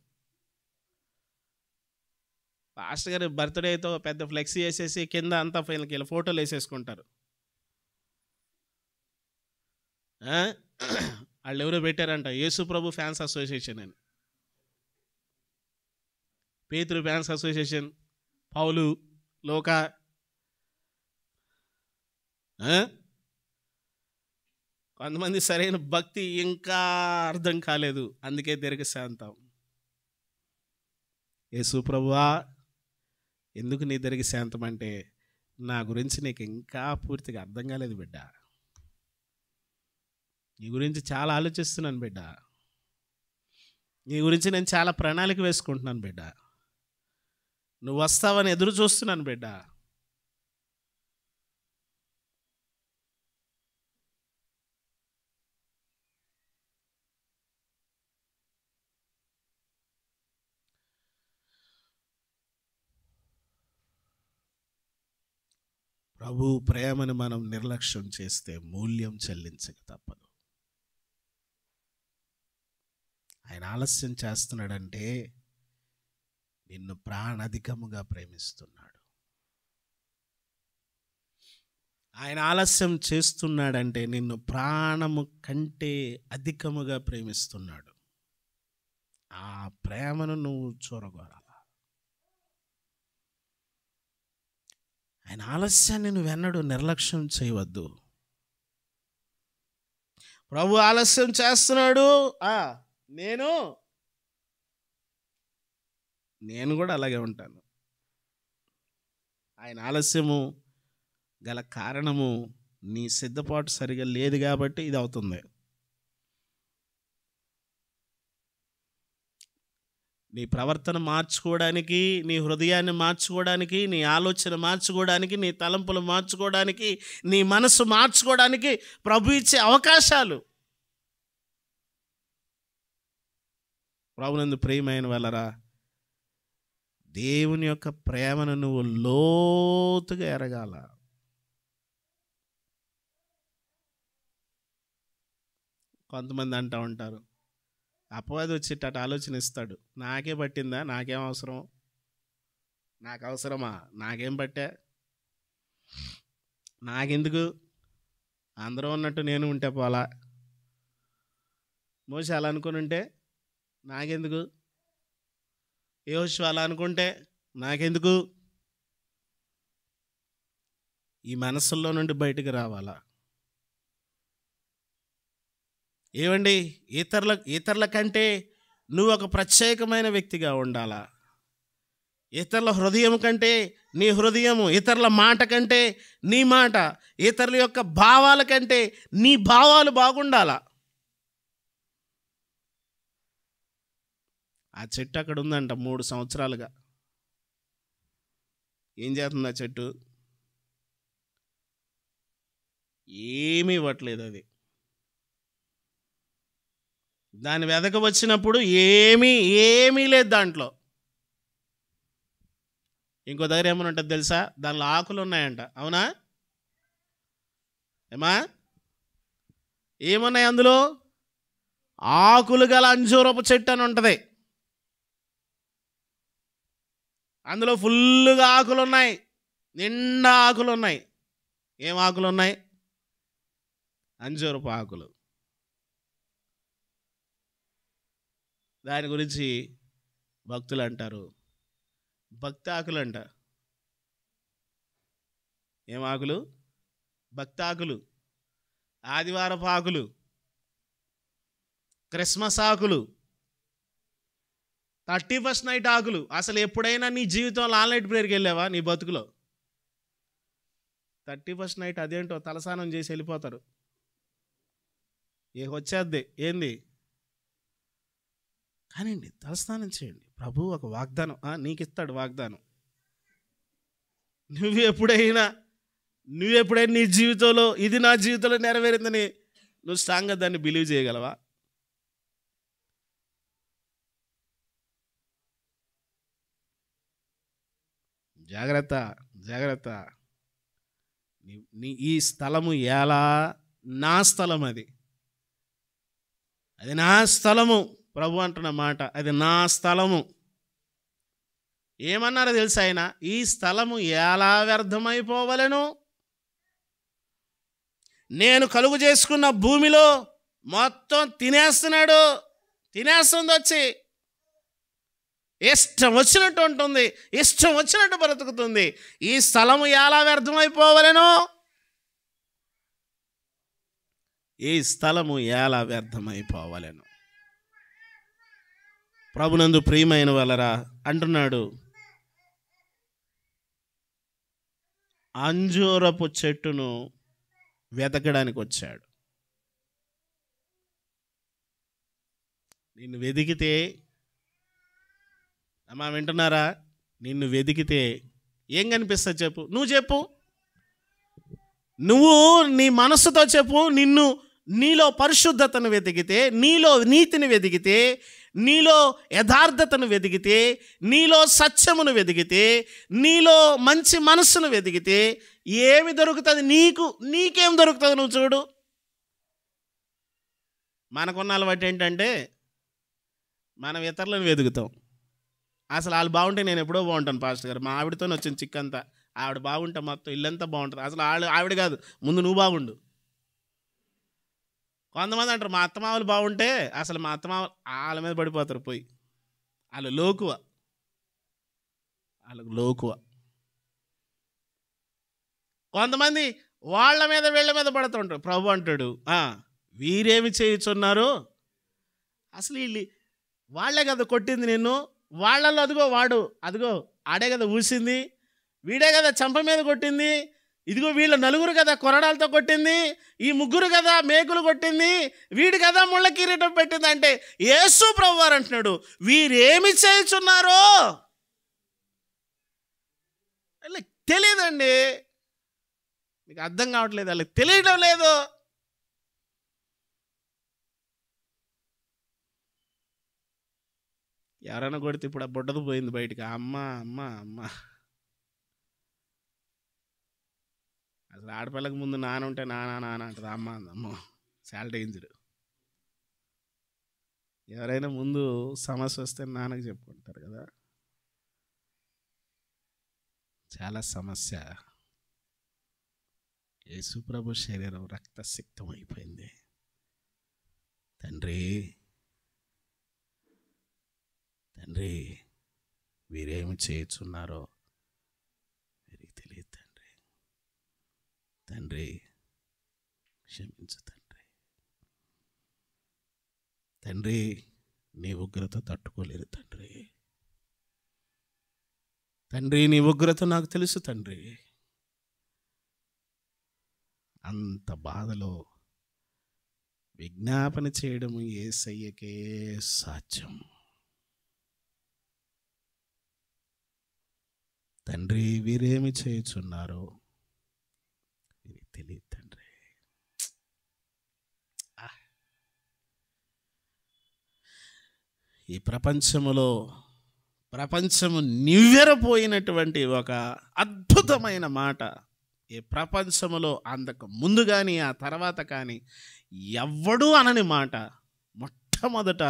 పాస్టర్ గారి బర్త్డేతో పెద్ద ఫ్లెక్సీ వేసేసి కింద అంతా వీళ్ళకి ఫోటోలు వేసేసుకుంటారు. వాళ్ళు ఎవరో పెట్టారంట, యేసు ప్రభు ఫ్యాన్స్ అసోసియేషన్ అని. పేతురు ఫ్యాన్స్ అసోసియేషన్, పౌలు, లోకా. కొంతమంది సరైన భక్తి ఇంకా అర్థం కాలేదు, అందుకే దీర్ఘశాంతం. యేసు ప్రభువా, ఎందుకు నీ దీర్ఘశాంతం అంటే, నా గురించి నీకు ఇంకా పూర్తిగా అర్థం కాలేదు బిడ్డ. నీ గురించి చాలా ఆలోచిస్తున్నాను బిడ్డ. నీ గురించి నేను చాలా ప్రణాళిక వేసుకుంటున్నాను బిడ్డ. నువ్వు వస్తావని ఎదురు చూస్తున్నాను బిడ్డ. ప్రభు ప్రేమను మనం నిర్లక్ష్యం చేస్తే మూల్యం చెల్లించక తప్పదు. ఆయన ఆలస్యం చేస్తున్నాడంటే నిన్ను ప్రాణాధికముగా ప్రేమిస్తున్నాడు. ఆయన ఆలస్యం చేస్తున్నాడంటే నిన్ను ప్రాణము కంటే అధికముగా ప్రేమిస్తున్నాడు. ఆ ప్రేమను నువ్వు చూరగొరాల. ఆయన ఆలస్యాన్ని నువ్వెన్నడూ నిర్లక్ష్యం చేయవద్దు. ప్రభు ఆలస్యం చేస్తున్నాడు, నేను కూడా అలాగే ఉంటాను. ఆయన ఆలస్యము గల కారణము నీ సిద్ధపాటు సరిగా లేదు కాబట్టి ఇది అవుతుంది. నీ ప్రవర్తన మార్చుకోవడానికి, నీ హృదయాన్ని మార్చుకోవడానికి, నీ ఆలోచన మార్చుకోవడానికి, నీ తలంపులు మార్చుకోవడానికి, నీ మనసు మార్చుకోవడానికి ప్రభు ఇచ్చే అవకాశాలు. ప్రభునందు ప్రియమైన వాళ్ళరా, దేవుని యొక్క ప్రేమను నువ్వు లోతుగా ఎరగాల. కొంతమంది అంటూ ఉంటారు, అపవాది వచ్చేటట్టు ఆలోచన ఇస్తాడు. నాకే పట్టిందా, నాకేం అవసరం, నాకు అవసరమా, నాకేం పట్టా, నాకెందుకు, అందరూ ఉన్నట్టు నేను ఉంటే పోలా, మోషే అలా అనుకుని ఉంటే నాకెందుకు, యెహోషువ అలా అనుకుంటే నాకెందుకు. ఈ మనసుల్లో నుండి బయటికి రావాలా. ఏమండి, ఇతరుల కంటే నువ్వు ఒక ప్రత్యేకమైన వ్యక్తిగా ఉండాలా. ఇతరుల హృదయం కంటే నీ హృదయము, ఇతరుల మాట కంటే నీ మాట, ఇతరుల యొక్క భావాల కంటే నీ భావాలు బాగుండాలా. ఆ చెట్టు అక్కడ ఉందంట 3 సంవత్సరాలుగా. ఏం చేస్తుంది ఆ చెట్టు? ఏమీ ఇవ్వట్లేదు. అది దాని వెదక వచ్చినప్పుడు ఏమీ లేదు దాంట్లో. ఇంకో దగ్గర ఏమని ఉంటుంది తెలుసా? దానిలో ఆకులు ఉన్నాయంట. అవునా? ఏమా ఏమున్నాయి అందులో? ఆకులు గల అంజూరపు చెట్టు అని ఉంటుంది. అందులో ఫుల్లుగా ఆకులు ఉన్నాయి, నిండా ఆకులు ఉన్నాయి. ఏం ఆకులు ఉన్నాయి? అంజూరపు ఆకులు. దాని గురించి భక్తులు అంటారు భక్తి ఆకులు అంట. ఏం ఆకులు? భక్తి ఆకులు, ఆదివారపు ఆకులు, క్రిస్మస్ ఆకులు, 31st నైట్ ఆకులు. అసలు ఎప్పుడైనా నీ జీవితంలో ఆల్ నైట్ ప్రేయర్కి వెళ్ళావా? నీ బతుకులో 31st నైట్ అదేంటో తలస్నానం చేసి వెళ్ళిపోతారు. వచ్చేద్ది ఏంది కానివ్వండి, తలస్నానం చేయండి. ప్రభు ఒక వాగ్దానం నీకు ఇస్తాడు. వాగ్దానం నువ్వు ఎప్పుడైనా నీ జీవితంలో ఇది నా జీవితంలో నెరవేరిందని నువ్వు స్ట్రాంగ్గా దాన్ని బిలీవ్ చేయగలవా? జాగ్రత్త, జాగ్రత్త. ఈ స్థలము ఎలా? నా స్థలం, అది నా స్థలము. ప్రభు అంటున్న మాట, అది నా స్థలము. ఏమన్నారో తెలుసా ఆయన? ఈ స్థలము ఎలా వ్యర్థమైపోవలెను? నేను కలుగు చేసుకున్న భూమిలో మొత్తం తినేస్తున్నాడు. తినేస్తుంది వచ్చి. ఇష్టం వచ్చినట్టు ఉంటుంది, ఇష్టం వచ్చినట్టు బ్రతుకుతుంది. ఈ స్థలము ఎలా వ్యర్థమైపోవలెను? ఈ స్థలము ఎలా వ్యర్థమైపోవలెను? ప్రభునందు ప్రియమైన వాళ్ళరా అంటున్నాడు, అంజూరపు చెట్టును వెతకడానికి వచ్చాడు. నిన్ను వెతికితే, అమ్మా వింటున్నారా? నిన్ను వెతికితే ఏం కనిపిస్తుంది చెప్పు? నువ్వు చెప్పు. నువ్వు నీ మనస్సుతో చెప్పు. నీలో పరిశుద్ధతను వెతికితే, నీలో నీతిని వెతికితే, నీలో యథార్థతను వెతికితే, నీలో సత్యమును వెతికితే, నీలో మంచి మనస్సును వెతికితే ఏమి దొరుకుతుంది? నీకేం దొరుకుతుంది? నువ్వు చూడు. మనకున్న అలవాటు ఏంటంటే మనం ఇతరులను వెతుకుతాం. అసలు వాళ్ళు బాగుంటే నేను ఎప్పుడో బాగుంటాను పాస్టర్ గారు. మా ఆవిడతో వచ్చిన చిక్కంతా. ఆవిడ బాగుంటే మొత్తం ఇల్లంతా బాగుంటుంది. అసలు ఆవిడ కాదు, ముందు నువ్వు బాగుండు. కొంతమంది అంటారు మా అత్తమామలు బాగుంటే, అసలు మా అత్తమామలు వాళ్ళ మీద పడిపోతారు పోయి. వాళ్ళు లోకువ. కొంతమంది వాళ్ళ మీద వీళ్ళ మీద పడుతుంటారు. ప్రభు అంటాడు, వీరేమి చేయుచున్నారు? అసలు వీళ్ళు వాళ్ళే కదా కొట్టింది నిన్ను. వాళ్ళల్లో అదిగో ఆడే కదా ఊసింది, వీడే కదా చంప మీద కొట్టింది, ఇదిగో వీళ్ళ నలుగురు కదా కొరడాలతో కొట్టింది, ఈ ముగ్గురు కదా మేకులు కొట్టింది, వీడు కదా ముళ్ళ కిరీటం పెట్టింది. అంటే యేసు ప్రభు వారు అంటున్నాడు, వీరేమి చేయుచున్నారో వాళ్ళకి తెలియదండి. మీకు అర్థం కావట్లేదు, వాళ్ళకి తెలియడం లేదు. ఎవరైనా కొడితే ఇప్పుడు ఆ బుడ్డది పోయింది బయటికి, అమ్మ అమ్మ అమ్మ. అసలు ఆడపిల్లకి ముందు నాన్న ఉంటే నాన్న అంటది, అమ్మ అమ్మో చాలా డేంజర్. ఎవరైనా ముందు సమస్య వస్తే నాన్నకి చెప్పుకుంటారు కదా, చాలా సమస్య. యేసుప్రభు శరీరం రక్తసిక్తం అయిపోయింది. తండ్రి వీరేమి చేయుచున్నారో వీరికి తెలియదు. తండ్రి క్షమించు తండ్రి, నీ ఉగ్రత తట్టుకోలేరు తండ్రి, నీ ఉగ్రత నాకు తెలుసు తండ్రి. అంత బాధలో విజ్ఞాపన చేయడము యేసయ్యకే సాధ్యం. తండ్రి వీరేమి చేయుచున్నారో వీరికి తెలియదు తండ్రి. ఈ ప్రపంచము నివ్వెరపోయినటువంటి ఒక అద్భుతమైన మాట. ఈ ప్రపంచములో అంతకు ముందు కానీ ఆ తర్వాత కానీ ఎవ్వడూ అనని మాట. మొట్టమొదట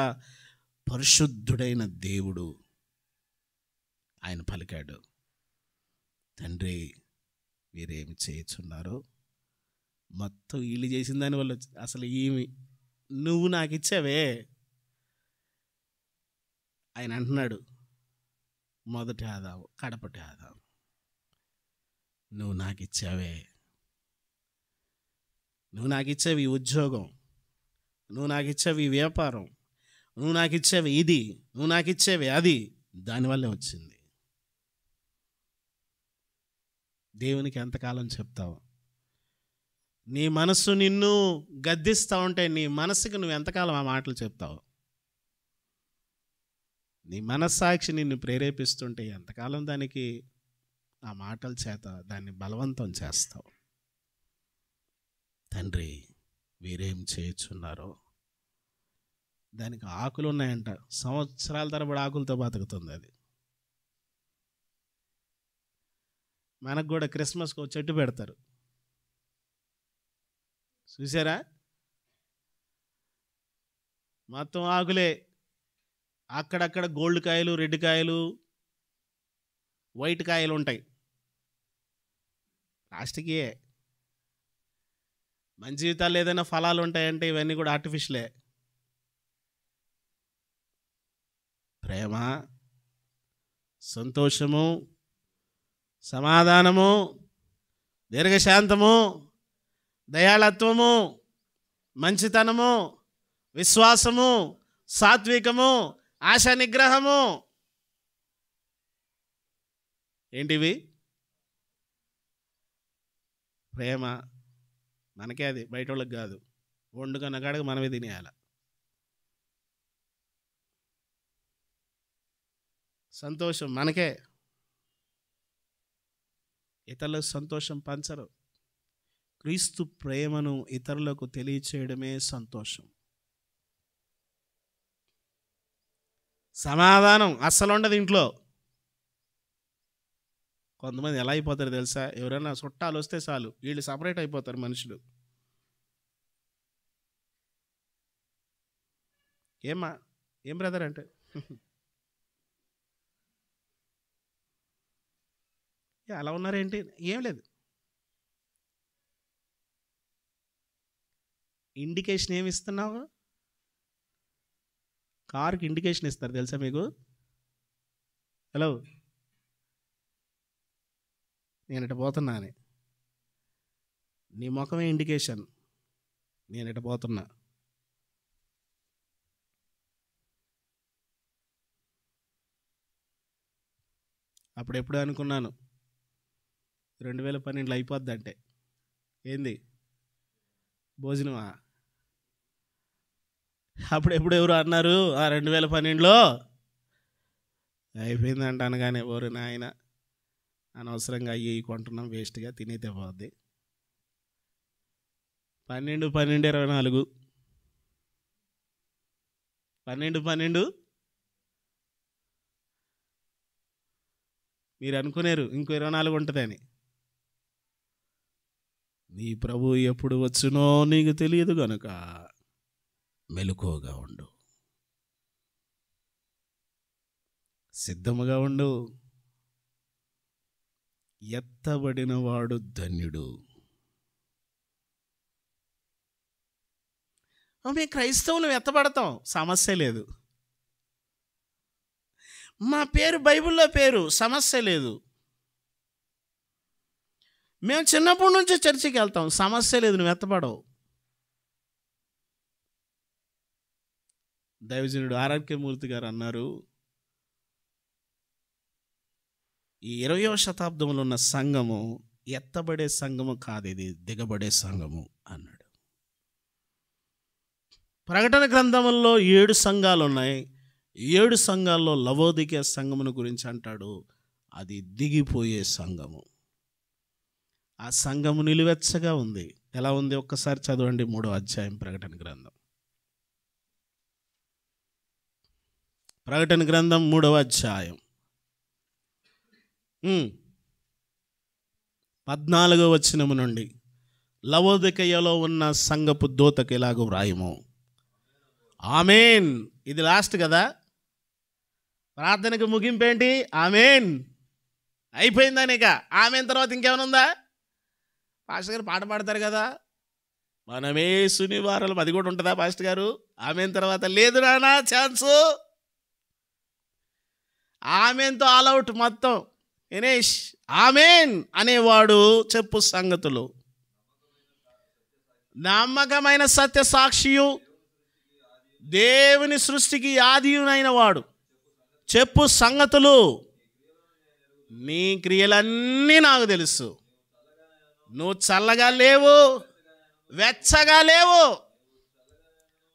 పరిశుద్ధుడైన దేవుడు ఆయన పలికాడు, తండ్రి మీరేమి చేయుచున్నారో. మొత్తం వీళ్ళు చేసిన దానివల్ల అసలు నువ్వు నాకు ఇచ్చావే. ఆయన అంటున్నాడు, మొదటి ఆదాము కడపటి ఆదాము, నువ్వు నాకు ఇచ్చావే. నువ్వు నాకు ఇచ్చావు ఈ ఉద్యోగం, నువ్వు నాకు ఇచ్చావు ఈ వ్యాపారం, నువ్వు నాకు ఇచ్చావు ఇది, నువ్వు నాకు ఇచ్చేవి అది, దానివల్లే వచ్చింది. దేవునికి ఎంతకాలం చెప్తావు? నీ మనస్సు నిన్ను గద్దిస్తూ ఉంటే నీ మనస్సుకి నువ్వు ఎంతకాలం ఆ మాటలు చెప్తావు? నీ మనస్సాక్షి నిన్ను ప్రేరేపిస్తుంటే ఎంతకాలం దానికి ఆ మాటల చేత దాన్ని బలవంతం చేస్తావు? తండ్రి వీరేం చేయుచున్నారో. దానికి ఆకులు ఉన్నాయంట, సంవత్సరాల తరబడి ఆకులతో బతుకుతుంది అది. మనకు కూడా క్రిస్మస్కి ఒక చెట్టు పెడతారు, చూసారా? మొత్తం ఆకులే, అక్కడక్కడ గోల్డ్ కాయలు, రెడ్ కాయలు, వైట్ కాయలు ఉంటాయి. ప్లాస్టికే. మన జీవితాల్లో ఏదైనా ఫలాలు ఉంటాయంటే ఇవన్నీ కూడా ఆర్టిఫిషియలే. ప్రేమ, సంతోషము, సమాధానము, దీర్ఘశాంతము, దయాళత్వము, మంచితనము, విశ్వాసము, సాత్వికము, ఆశా నిగ్రహము. ఏంటివి? ప్రేమ. మనకే అది, బయట వాళ్ళకి కాదు. వండుకున్న కాడకు మనమే తినేయాలి. సంతోషం మనకే, ఇతరులకు సంతోషం పంచరు. క్రీస్తు ప్రేమను ఇతరులకు తెలియచేయడమే సంతోషం. సమాధానం అస్సలు ఉండదు ఇంట్లో. కొంతమంది ఎలా అయిపోతారు తెలుసా? ఎవరైనా చుట్టాలు వస్తే చాలు వీళ్ళు సపరేట్ అయిపోతారు మనుషులు. ఏమ్మా, ఏం బ్రదర్ అంటే అలా ఉన్నారేంటి? ఏం లేదు. ఇండికేషన్ ఏమి ఇస్తున్నావు? కారుకి ఇండికేషన్ ఇస్తారు తెలుసా మీకు? హలో, నేను ఇటు పోతున్నా అని. నీ ముఖమే ఇండికేషన్, నేను ఇటు పోతున్నా. అప్పుడు ఎప్పుడు అనుకున్నాను 2012 అయిపోద్ది అంటే. ఏంది భోజనమా? అప్పుడు ఎప్పుడు ఎవరు అన్నారు 2012లో అయిపోయిందంట అనగానే, ఓరు నాయన అనవసరంగా అయ్యి కొంటున్నాం, వేస్ట్గా తినేతే పోద్ది. 12/12/24 12/12 మీరు అనుకునేరు ఇంకో 24 ఉంటుందని. నీ ప్రభు ఎప్పుడు వచ్చునో నీకు తెలియదు గనుక మెలకువగా ఉండు, సిద్ధముగా ఉండు. ఎత్తబడిన వాడు ధన్యుడు. మేము క్రైస్తవులు ఎత్తబడతాం, సమస్య లేదు. మా పేరు బైబిల్లో పేరు, సమస్య లేదు. మేము చిన్నప్పటి నుంచి చర్చికి వెళ్తాం, సమస్య లేదు, నువ్వు ఎత్తబడవు. దైవజనుడు ఆర్కే మూర్తి గారు అన్నారు, ఈ 20వ శతాబ్దంలో ఉన్న సంఘము ఎత్తబడే సంఘము కాదు, ఇది దిగబడే సంఘము అన్నాడు. ప్రకటన గ్రంథంలో 7 సంఘాలు ఉన్నాయి. 7 సంఘాల్లో లవోదికీయ సంఘమును గురించి అంటాడు, అది దిగిపోయే సంఘము. ఆ సంఘము నిలువెచ్చగా ఉంది. ఎలా ఉంది ఒక్కసారి చదవండి 3వ అధ్యాయం ప్రకటన గ్రంథం. ప్రకటన గ్రంథం 3వ అధ్యాయం 14వ వచనము నుండి, లవోదికీయలో ఉన్న సంఘపు దూతకు ఇలాగ వ్రాయము, ఆమేన్. ఇది లాస్ట్ కదా, ప్రార్థనకు ముగింపు ఏంటి? ఆమేన్. అయిపోయిందని ఇక ఆమేన్ తర్వాత ఇంకేమైనా ఉందా? పాస్టర్ గారు పాట పాడతారు కదా, మనమే శనివారాలు, అది కూడా ఉంటుందా పాస్టర్ గారు? ఆమేన్ తర్వాత లేదు నానా ఛాన్సు. ఆమేన్తో ఆల్అవుట్ మొత్తం దినేష్. ఆమేన్ అనేవాడు చెప్పు సంగతులు, నమ్మకమైన సత్య సాక్షియు, దేవుని సృష్టికి ఆదియునైన వాడు చెప్పు సంగతులు. నీ క్రియలన్నీ నాకు తెలుసు. నువ్వు చల్లగా లేవు, వెచ్చగా లేవు.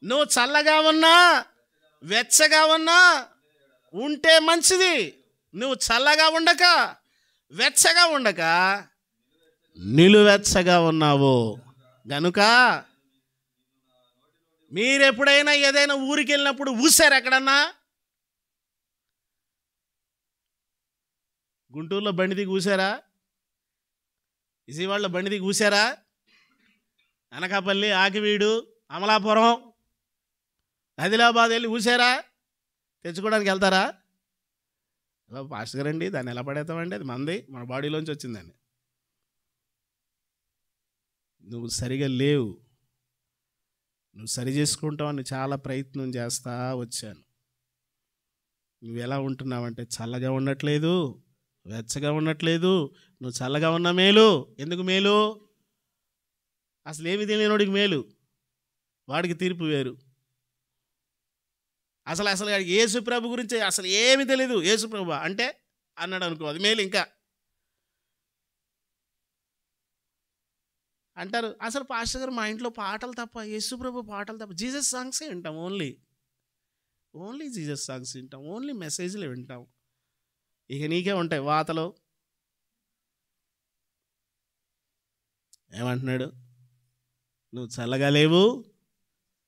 నువ్వు చల్లగా ఉన్నా, వెచ్చగా ఉన్నా ఉంటే మంచిది. నువ్వు చల్లగా ఉండక, వెచ్చగా ఉండక నిలువెచ్చగా ఉన్నావు గనుక మీరెప్పుడైనా ఏదైనా ఊరికి వెళ్ళినప్పుడు ఊసారు ఎక్కడన్నా? గుంటూరులో బండి దిగి ఊసారా? విజయవాడలో బండి దిగి ఊసారా? అనకాపల్లి, ఆకివీడు, అమలాపురం, ఆదిలాబాద్ వెళ్ళి ఊసారా? తెచ్చుకోవడానికి వెళ్తారా? పాస్టర్ గారండి దాన్ని ఎలా పడేస్తామండి, అది మంది, మన బాడీలోంచి వచ్చిందండి. నువ్వు సరిగా లేవు, నువ్వు సరి చేసుకుంటావని చాలా ప్రయత్నం చేస్తా వచ్చాను. నువ్వు ఎలా ఉంటున్నావంటే చల్లగా ఉండట్లేదు, వెచ్చగా ఉండట్లేదు. నువ్వు చల్లగా ఉన్న మేలు. ఎందుకు మేలు? అసలు ఏమి తెలియనోడికి మేలు, వాడికి తీర్పు వేరు. అసలు యేసు ప్రభు గురించి అసలు ఏమి తెలియదు. యేసు ప్రభు అంటే అన్నాడు అనుకో, అది మేలు. ఇంకా అంటారు అసలు పాస్టర్ గారు మా ఇంట్లో పాటలు తప్ప, యేసు ప్రభు పాటలు తప్ప, జీసస్ సాంగ్సే వింటాం, ఓన్లీ జీసస్ సాంగ్స్ వింటాం, ఓన్లీ మెసేజ్లు వింటాం. ఇక నీకే ఉంటాయి వాతలు. ఏమంటున్నాడు? నువ్వు చల్లగా లేవు,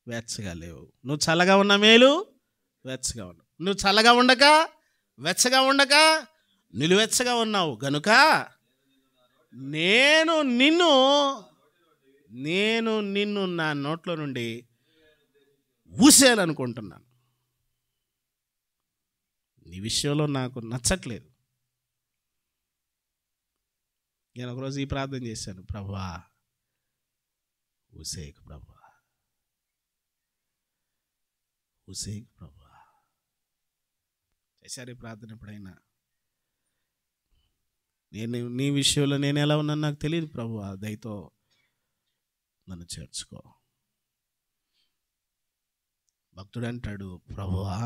వెచ్చగా లేవు. నువ్వు చల్లగా ఉన్న మేలు, వెచ్చగా ఉన్నావు. నువ్వు చల్లగా ఉండక, వెచ్చగా ఉండక నిలువెచ్చగా ఉన్నావు గనుక నేను నిన్ను నా నోట్లో నుండి ఊసేయాలనుకుంటున్నాను. నీ విషయంలో నాకు నచ్చట్లేదు. నేను ఒకరోజు ఈ ప్రార్థన చేశాను, ప్రభువా ఊసేయకు, ప్రభువా ఊసేయకు ప్రభువా. చేశారు ఈ ప్రార్థన ఎప్పుడైనా? నీ విషయంలో నేను ఎలా ఉన్నాను నాకు తెలియదు ప్రభువా, దయతో నన్ను చేర్చుకో. భక్తుడు అంటాడు, ప్రభువా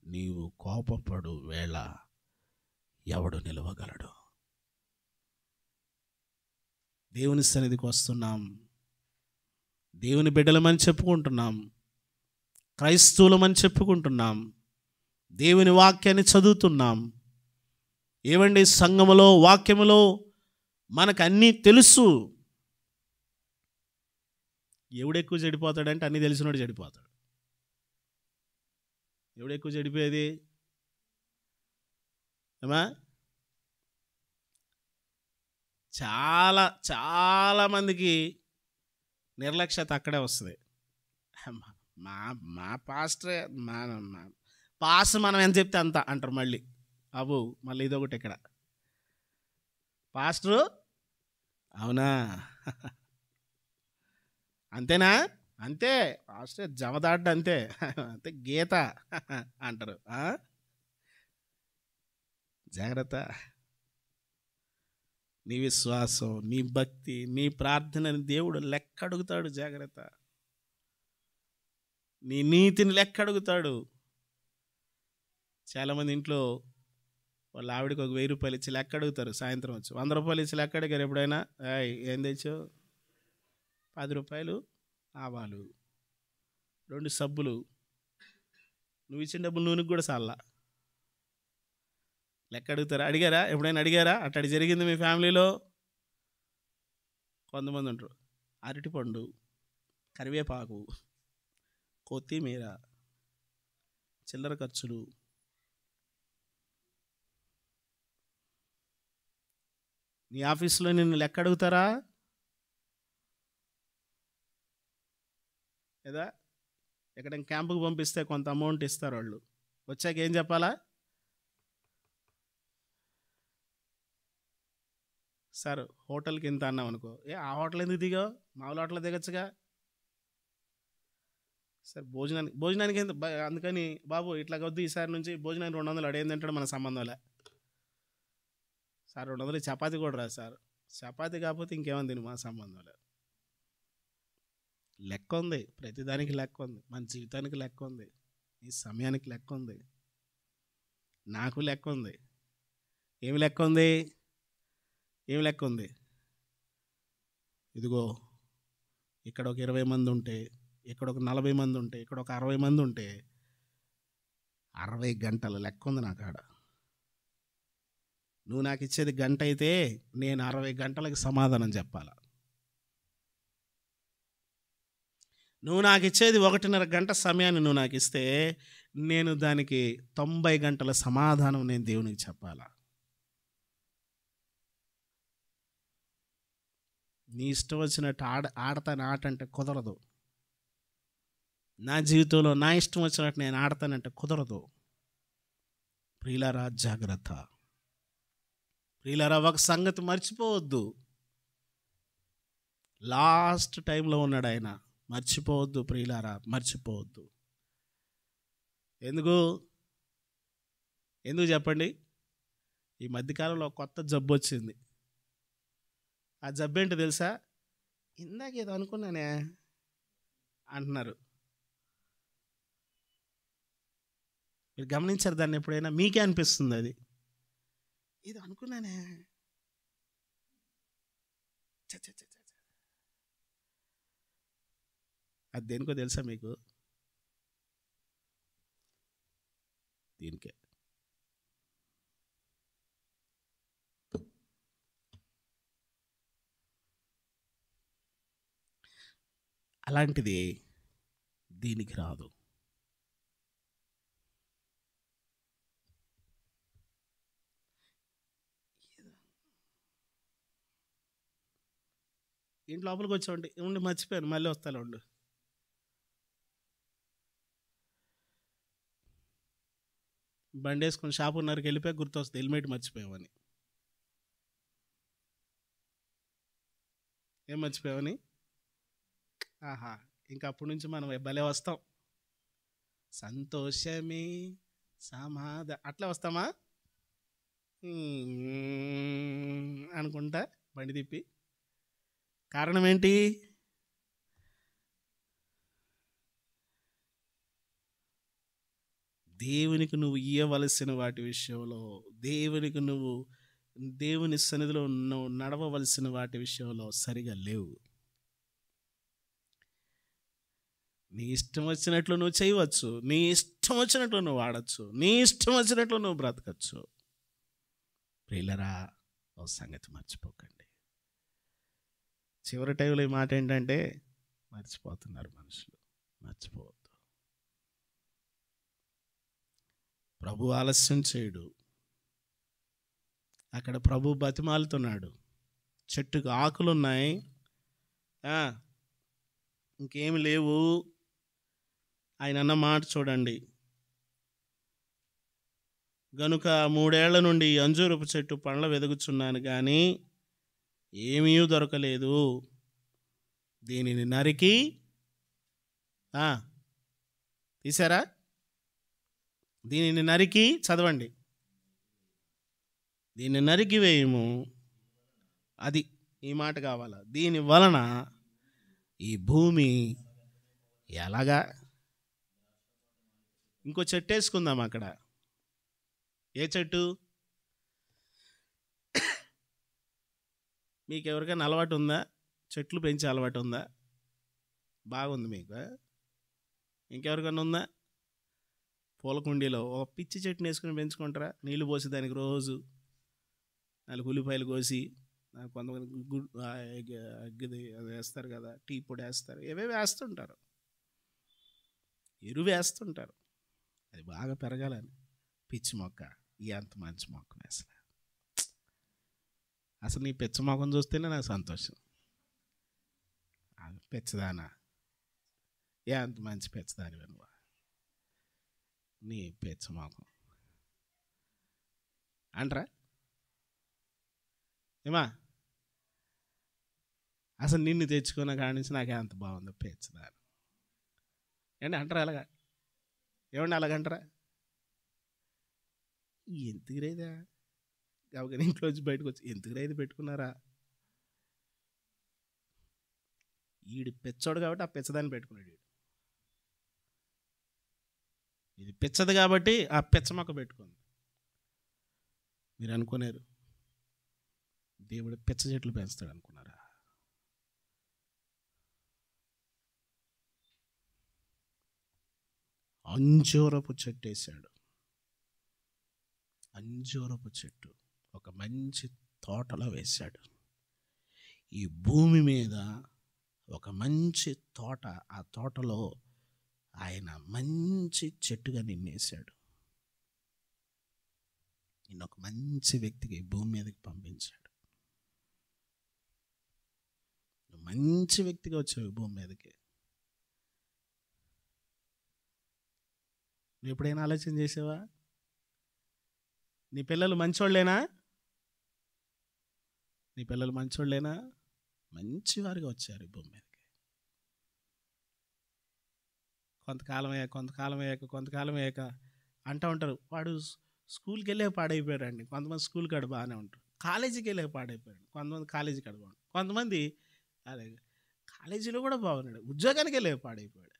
నీవు కోపపడు వేళ ఎవడు నిలవగలడు? దేవుని సన్నిధికి వస్తున్నాం, దేవుని బిడ్డలమని చెప్పుకుంటున్నాం, క్రైస్తవులమని చెప్పుకుంటున్నాం, దేవుని వాక్యాన్ని చదువుతున్నాం. ఏమండి, సంఘములో వాక్యములో మనకు అన్నీ తెలుసు. ఎవడెక్కువ చెడిపోతాడంటే అన్నీ తెలిసినోడు చెడిపోతాడు. ఎవడెక్కువ చెడిపోయేది? ఏమా, చాలా చాలా మందికి నిర్లక్ష్యత అక్కడే వస్తుంది. మా పాస్టరే పాస్ మనం ఎంత చెప్తే అంత అంటారు. మళ్ళీ ఇదొకటి ఇక్కడ, పాస్టరు అవునా అంతేనా? అంతే, పాస్టర్ జమదాడ్డు అంతే, అంతే గీత అంటారు. జాగ్రత్త. నీ విశ్వాసం, నీ భక్తి, నీ ప్రార్థనని దేవుడు లెక్క అడుగుతాడు. జాగ్రత్త. నీ నీతిని లెక్క అడుగుతాడు. చాలామంది ఇంట్లో వాళ్ళ ఆవిడకి ఒక 1000 రూపాయలు ఇచ్చి లెక్క అడుగుతారు. సాయంత్రం వచ్చి 100 రూపాయలు ఇచ్చి లెక్క అడిగారు ఎప్పుడైనా? ఏం తెచ్చావు? 10 రూపాయలు ఆవాలు, 2 సబ్బులు, నువ్వు ఇచ్చిన డబ్బులు నూనెకి కూడా చాలా. లెక్క అడుగుతారా? అడిగారా? ఎప్పుడైనా అడిగారా? అట్టడి జరిగింది మీ ఫ్యామిలీలో? కొంతమంది ఉంటారు, అరటిపండు, కరివేపాకు, కొత్తిమీర, చిల్లర ఖర్చులు. నీ ఆఫీస్లో నిన్ను లెక్క అడుగుతారా? లేదా ఎక్కడ క్యాంపుకి పంపిస్తే కొంత అమౌంట్ ఇస్తారు వాళ్ళు. వచ్చాక ఏం చెప్పాలా? సార్ హోటల్కి ఇంత అన్నాం అనుకో, ఆ హోటల్ ఎందుకు దిగావు, మామూలు హోటల్ దిగచ్చుగా. సార్ భోజనానికి ఎంత అందుకని బాబు ఇట్లా వద్దు, ఈసారి నుంచి భోజనానికి 200 అడేందంటాడు, మన సంబంధంలే. సార్ 200 చపాతీ కూడా రా సార్, చపాతీ కాకపోతే ఇంకేమని తిని, మా సంబంధంలే. లెక్క ఉంది, ప్రతిదానికి లెక్క ఉంది, మన జీవితానికి లెక్క ఉంది, ఈ సమయానికి లెక్క ఉంది, నాకు లెక్క ఉంది. ఏమి లెక్క ఉంది? ఏమి లెక్క ఉంది? ఇదిగో ఇక్కడ ఒక 20 మంది ఉంటే, ఇక్కడ ఒక 40 మంది ఉంటే, ఇక్కడ ఒక 60 మంది ఉంటే 60 గంటల లెక్క ఉంది నా కాడ. నువ్వు నాకు ఇచ్చేది గంట అయితే నేను 60 గంటలకు సమాధానం చెప్పాలా. నువ్వు నాకు ఇచ్చేది 1.5 గంట సమయాన్ని నువ్వు నాకు ఇస్తే నేను దానికి 90 గంటల సమాధానం నేను దేవునికి చెప్పాలా. నీ ఇష్టం వచ్చినట్టు ఆడతాను ఆట అంటే కుదరదు. నా జీవితంలో నా ఇష్టం వచ్చినట్టు నేను ఆడతానంటే కుదరదు. ప్రియులారా జాగ్రత్త. ప్రియులారా ఒక సంగతి మర్చిపోవద్దు, లాస్ట్ టైంలో ఉన్నాడు ఆయన. మర్చిపోవద్దు ప్రియులారా, మర్చిపోవద్దు. ఎందుకు చెప్పండి? ఈ మధ్యకాలంలో కొత్త జబ్బు వచ్చింది. ఆ జబ్బు ఏంటో తెలుసా? ఇందాక ఏదో అనుకున్నానే అంటున్నారు. మీరు గమనించారు దాన్ని ఎప్పుడైనా? మీకే అనిపిస్తుంది అది, ఏదో అనుకున్నానే. అది దేనికో తెలుసా మీకు? దీనికే. అలాంటిది దీనికి రాదు. ఇంటి లోపలికి వచ్చామండి, ఉండి మర్చిపోయాను, మళ్ళీ వస్తాను ఉండు. బండి వేసుకుని షాపున్నరకి వెళ్ళిపోయి గుర్తొస్తుంది హెల్మెట్ మర్చిపోయామని. ఏం మర్చిపోయామని? ఆహా, ఇంకా అప్పటి నుంచి మనం భలే వస్తాం. సంతోషమే అట్లా వస్తామా అనుకుంటా బండి తిప్పి. కారణం ఏంటి? దేవునికి నువ్వు ఇవ్వవలసిన వాటి విషయంలో, దేవునికి నువ్వు దేవుని సన్నిధిలో నువ్వు నడవవలసిన వాటి విషయంలో సరిగా లేవు. నీ ఇష్టం వచ్చినట్లు నువ్వు చేయవచ్చు, నీ ఇష్టం వచ్చినట్లు నువ్వు ఆడచ్చు, నీ ఇష్టం వచ్చినట్లు నువ్వు బ్రతకచ్చు. ప్రియులరా, ఓ సంగతి మర్చిపోకండి. చివరి టైంలో ఈ మాట ఏంటంటే మర్చిపోతున్నారు మనుషులు. మర్చిపోవద్దు. ప్రభు ఆలస్యం చేయడు. అక్కడ ప్రభు బతిమాలుతున్నాడు. చెట్టుకు ఆకులున్నాయి, ఇంకేమి లేవు. ఆయన అన్న మాట చూడండి. గనుక 3 ఏళ్ల నుండి అంజూరపు చెట్టు పండ్ల వెదుగుచున్నాను కానీ ఏమీ దొరకలేదు. దీనిని నరికి తీసారా? దీనిని నరికి చదవండి. దీన్ని నరికి వేయము. అది ఈ మాట కావాలా? దీని వలన ఈ భూమి ఎలాగా? ఇంకో చెట్టు వేసుకుందాం అక్కడ. ఏ చెట్టు? మీకు ఎవరికైనా అలవాటు ఉందా? చెట్లు పెంచే అలవాటు ఉందా? బాగుంది మీకు. ఇంకెవరికైనా ఉందా? పూల కుండీలో ఒక పిచ్చి చెట్టుని వేసుకుని పెంచుకుంటారా? నీళ్ళు పోసి దానికి రోజు 4 ఉల్లిపాయలు కోసి, కొంతమంది అగ్గిది అది వేస్తారు కదా, టీ పొడి వేస్తారు, ఏవేవి వేస్తుంటారు, ఎరువు వేస్తుంటారు. అది బాగా పెరగాలని. పిచ్చి మొక్క, ఎంత మంచి మొక్క వేసలే. అసలు నీ పిచ్చి మొక్కను చూస్తేనే నాకు సంతోషం. పెచ్చదానా, ఎంత మంచి పెచ్చదాని నువ్వు, నీ పెచ్చ మాకు అంటరా ఏమా? అసలు నిన్ను తెచ్చుకున్న కాడి నుంచి నాకే అంత బాగుందో పెచ్చదాని ఏంటి అంటారా? అలాగా ఏమండి అలాగంటారా? ఎందుకు రేదా కాబట్టి ఇంట్లో వచ్చి బయటకు వచ్చి ఎందుకు రైతు పెట్టుకున్నారా? ఈడు పెచ్చోడు కాబట్టి ఆ పెచ్చదాన్ని పెట్టుకున్నాడు. ఇది పెచ్చది కాబట్టి ఆ పెచ్చ మొక్క పెట్టుకుంది. మీరు అనుకున్నారు దేవుడు పెచ్చ చెట్లు పెంచుతాడు అనుకున్నారా? అంజూరపు చెట్టు వేసాడు. అంజూరపు చెట్టు ఒక మంచి తోటలో వేశాడు. ఈ భూమి మీద ఒక మంచి తోట, ఆ తోటలో ఆయన మంచి చెట్టుగా నిన్నేశాడు. నిన్ను ఒక మంచి వ్యక్తికి భూమి మీదకి పంపించాడు. నువ్వు మంచి వ్యక్తిగా వచ్చావు భూమి మీదకి. నువ్వు ఎప్పుడైనా ఆలోచన చేసావా? నీ పిల్లలు మంచోళ్ళేనా? నీ పిల్లలు మంచోళ్ళేనా? మంచివారుగా వచ్చారు భూమి మీదకి. కొంతకాలం అయ్యాక అంటూ ఉంటారు, వాడు స్కూల్కి వెళ్ళే పాడైపోయారండి. కొంతమంది స్కూల్ కాడ బాగానే ఉంటారు. కాలేజీకి వెళ్ళే పాడైపోయాడు. కొంతమంది కాలేజీ కాడ బాగుంటారు. కొంతమంది అదే కాలేజీలో కూడా బాగున్నాడు, ఉద్యోగానికి వెళ్ళే పాడైపోయాడు.